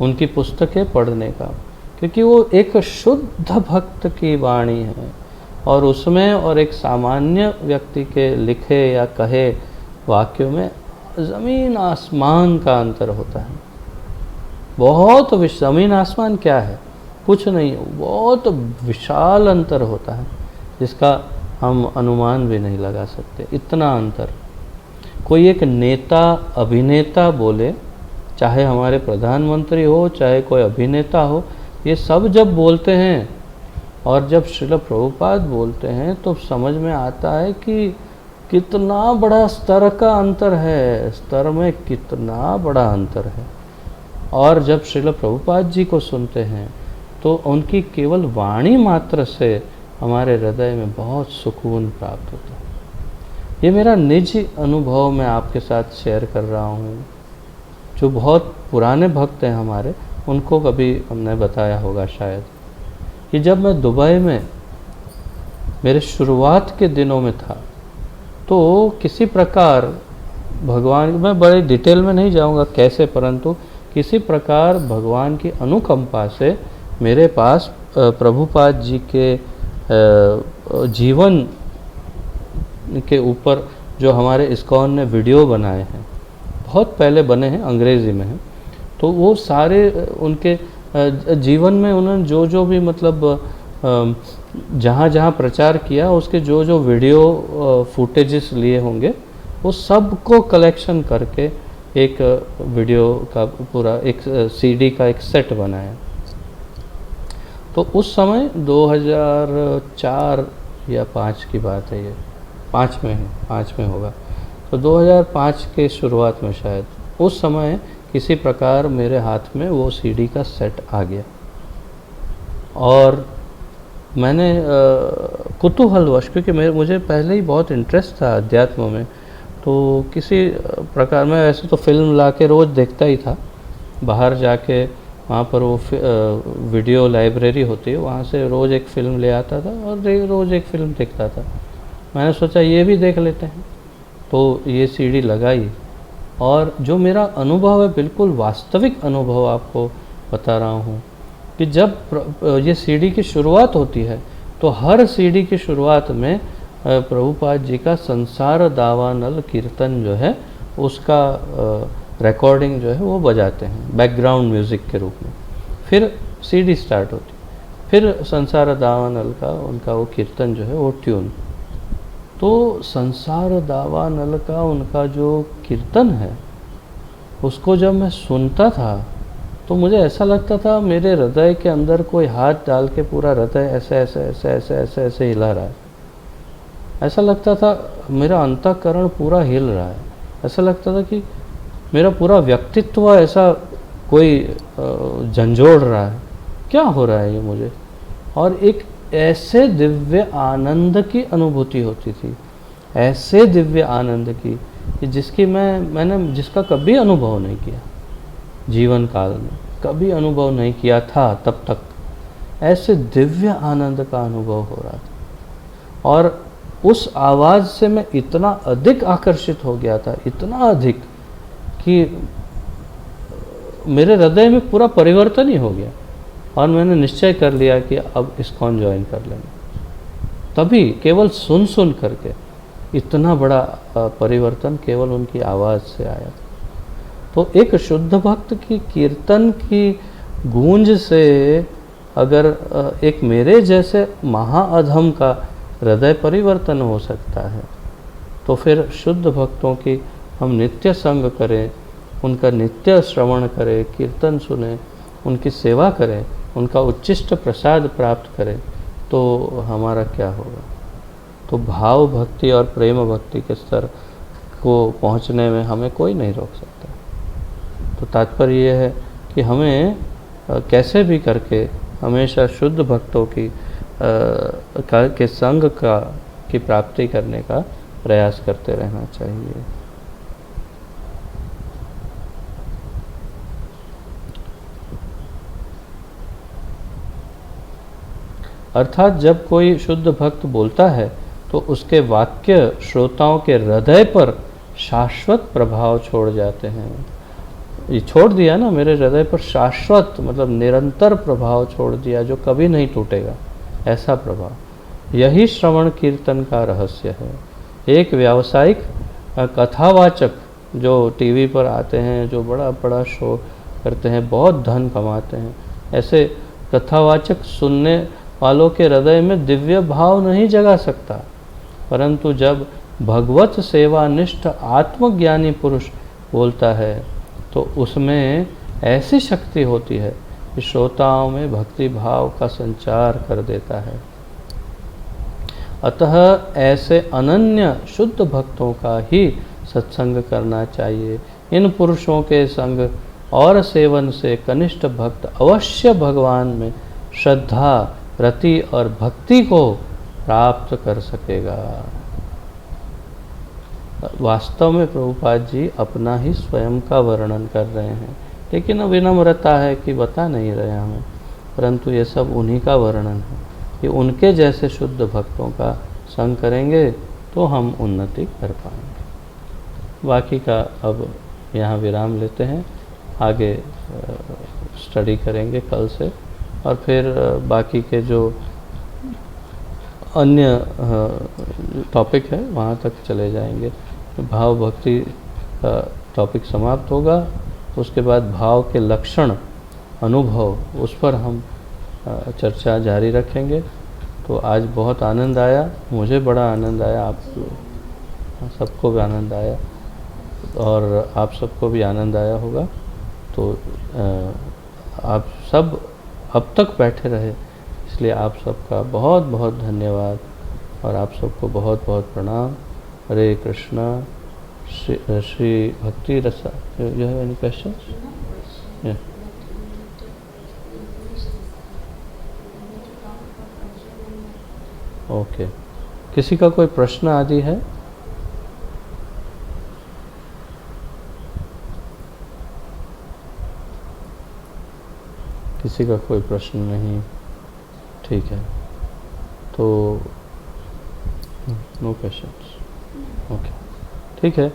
उनकी पुस्तकें पढ़ने का, क्योंकि वो एक शुद्ध भक्त की वाणी है और उसमें और एक सामान्य व्यक्ति के लिखे या कहे वाक्यों में ज़मीन आसमान का अंतर होता है। बहुत ज़मीन आसमान क्या है, कुछ नहीं, बहुत विशाल अंतर होता है जिसका हम अनुमान भी नहीं लगा सकते, इतना अंतर। कोई एक नेता अभिनेता बोले, चाहे हमारे प्रधानमंत्री हो चाहे कोई अभिनेता हो, ये सब जब बोलते हैं और जब श्रील प्रभुपाद बोलते हैं तो समझ में आता है कि कितना बड़ा स्तर का अंतर है, स्तर में कितना बड़ा अंतर है। और जब श्रील प्रभुपाद जी को सुनते हैं तो उनकी केवल वाणी मात्र से हमारे हृदय में बहुत सुकून प्राप्त होता है। ये मेरा निजी अनुभव मैं आपके साथ शेयर कर रहा हूँ। जो बहुत पुराने भक्त हैं हमारे, उनको कभी हमने बताया होगा शायद, कि जब मैं दुबई में मेरे शुरुआत के दिनों में था तो किसी प्रकार भगवान, मैं बड़े डिटेल में नहीं जाऊंगा कैसे, परंतु किसी प्रकार भगवान की अनुकंपा से मेरे पास प्रभुपाद जी के जीवन के ऊपर जो हमारे इस्कॉन ने वीडियो बनाए हैं, बहुत पहले बने हैं, अंग्रेज़ी में हैं, तो वो सारे उनके जीवन में उन्होंने जो जो भी मतलब जहाँ जहाँ प्रचार किया उसके जो जो वीडियो फुटेजेस लिए होंगे वो सब को कलेक्शन करके एक वीडियो का पूरा एक सीडी का एक सेट बनाया। तो उस समय 2004 या 5 की बात है, ये 5 में होगा। तो 2005 के शुरुआत में शायद उस समय किसी प्रकार मेरे हाथ में वो सीडी का सेट आ गया और मैंने कुतूहलवश, क्योंकि मुझे पहले ही बहुत इंटरेस्ट था अध्यात्म में, तो किसी प्रकार में वैसे तो फिल्म ला के रोज़ देखता ही था, बाहर जाके वहाँ पर वो वीडियो लाइब्रेरी होती है, वहाँ से रोज़ एक फ़िल्म ले आता था और रोज़ एक फ़िल्म देखता था। मैंने सोचा ये भी देख लेते हैं, तो ये सीडी लगाई और जो मेरा अनुभव है, बिल्कुल वास्तविक अनुभव आपको बता रहा हूँ कि जब ये सीडी की शुरुआत होती है तो हर सीडी की शुरुआत में प्रभुपाद जी का संसार दावानल कीर्तन जो है उसका रिकॉर्डिंग जो है वो बजाते हैं बैकग्राउंड म्यूज़िक के रूप में। फिर सीडी स्टार्ट होती, फिर संसार दावानल का उनका वो कीर्तन जो है वो ट्यून। तो संसार दावानल का उनका जो कीर्तन है उसको जब मैं सुनता था तो मुझे ऐसा लगता था मेरे हृदय के अंदर कोई हाथ डाल के पूरा हृदय ऐसे ऐसे ऐसे ऐसे ऐसे ऐसे हिला रहा है। ऐसा लगता था मेरा अंतःकरण पूरा हिल रहा है। ऐसा लगता था कि मेरा पूरा व्यक्तित्व ऐसा कोई झंझोड़ रहा है, क्या हो रहा है ये मुझे। और एक ऐसे दिव्य आनंद की अनुभूति होती थी, ऐसे दिव्य आनंद की कि मैंने जिसका कभी अनुभव नहीं किया, जीवन काल में कभी अनुभव नहीं किया था तब तक। ऐसे दिव्य आनंद का अनुभव हो रहा था और उस आवाज़ से मैं इतना अधिक आकर्षित हो गया था, इतना अधिक कि मेरे हृदय में पूरा परिवर्तन ही हो गया और मैंने निश्चय कर लिया कि अब इस्कॉन ज्वाइन कर लेंगे। तभी केवल सुन सुन करके इतना बड़ा परिवर्तन केवल उनकी आवाज़ से आया था। तो एक शुद्ध भक्त की कीर्तन की गूंज से अगर एक मेरे जैसे महाअधम का हृदय परिवर्तन हो सकता है, तो फिर शुद्ध भक्तों की हम नित्य संग करें, उनका नित्य श्रवण करें, कीर्तन सुने, उनकी सेवा करें, उनका उच्चिष्ट प्रसाद प्राप्त करें, तो हमारा क्या होगा। तो भाव भक्ति और प्रेम भक्ति के स्तर को पहुंचने में हमें कोई नहीं रोक सकता। तो तात्पर्य ये है कि हमें कैसे भी करके हमेशा शुद्ध भक्तों के संग की प्राप्ति करने का प्रयास करते रहना चाहिए। अर्थात जब कोई शुद्ध भक्त बोलता है तो उसके वाक्य श्रोताओं के हृदय पर शाश्वत प्रभाव छोड़ जाते हैं। ये छोड़ दिया ना, मेरे हृदय पर शाश्वत मतलब निरंतर प्रभाव छोड़ दिया जो कभी नहीं टूटेगा, ऐसा प्रभाव। यही श्रवण कीर्तन का रहस्य है। एक व्यावसायिक कथावाचक जो टीवी पर आते हैं, जो बड़ा बड़ा शो करते हैं, बहुत धन कमाते हैं, ऐसे कथावाचक सुनने वालों के हृदय में दिव्य भाव नहीं जगा सकता। परंतु जब भगवत सेवानिष्ठ आत्मज्ञानी पुरुष बोलता है तो उसमें ऐसी शक्ति होती है कि श्रोताओं में भक्ति भाव का संचार कर देता है। अतः ऐसे अनन्य शुद्ध भक्तों का ही सत्संग करना चाहिए। इन पुरुषों के संग और सेवन से कनिष्ठ भक्त अवश्य भगवान में श्रद्धा, रति और भक्ति को प्राप्त कर सकेगा। वास्तव में प्रभुपाद जी अपना ही स्वयं का वर्णन कर रहे हैं, लेकिन विनम्रता है कि बता नहीं रहे हमें, परंतु ये सब उन्हीं का वर्णन है कि उनके जैसे शुद्ध भक्तों का संग करेंगे तो हम उन्नति कर पाएंगे। बाकी का अब यहाँ विराम लेते हैं, आगे स्टडी करेंगे कल से, और फिर बाकी के जो अन्य टॉपिक है वहाँ तक चले जाएंगे। भाव भक्ति टॉपिक समाप्त होगा, उसके बाद भाव के लक्षण, अनुभव, उस पर हम चर्चा जारी रखेंगे। तो आज बहुत आनंद आया, मुझे बड़ा आनंद आया, आप सबको भी आनंद आया और आप सबको भी आनंद आया होगा। तो आप सब अब तक बैठे रहे, इसलिए आप सबका बहुत बहुत धन्यवाद और आप सबको बहुत बहुत प्रणाम। हरे कृष्णा। श्री भक्ति रसा, you have any question? Okay, किसी का कोई प्रश्न आदि है? किसी का कोई प्रश्न नहीं? ठीक है, तो नो क्वेश्चंस। ओके, ठीक है,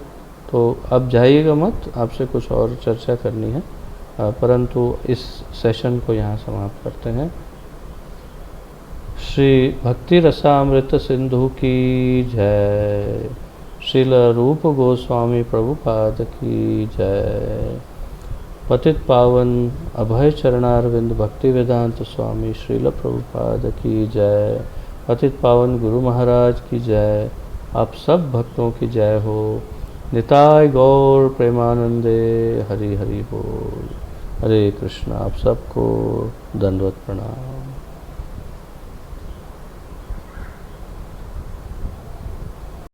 तो अब जाइएगा मत, आपसे कुछ और चर्चा करनी है, परंतु इस सेशन को यहाँ समाप्त करते हैं। श्री भक्ति रसामृत सिंधु की जय। श्रील रूप गोस्वामी प्रभुपाद की जय। पतित पावन अभय चरणारविंद भक्ति वेदांत स्वामी श्रील प्रभुपाद की जय। पतित पावन गुरु महाराज की जय। आप सब भक्तों की जय हो। निताय गौर प्रेमानंदे। हरि हरि बोल। हरे कृष्ण। आप सबको दंडवत प्रणाम।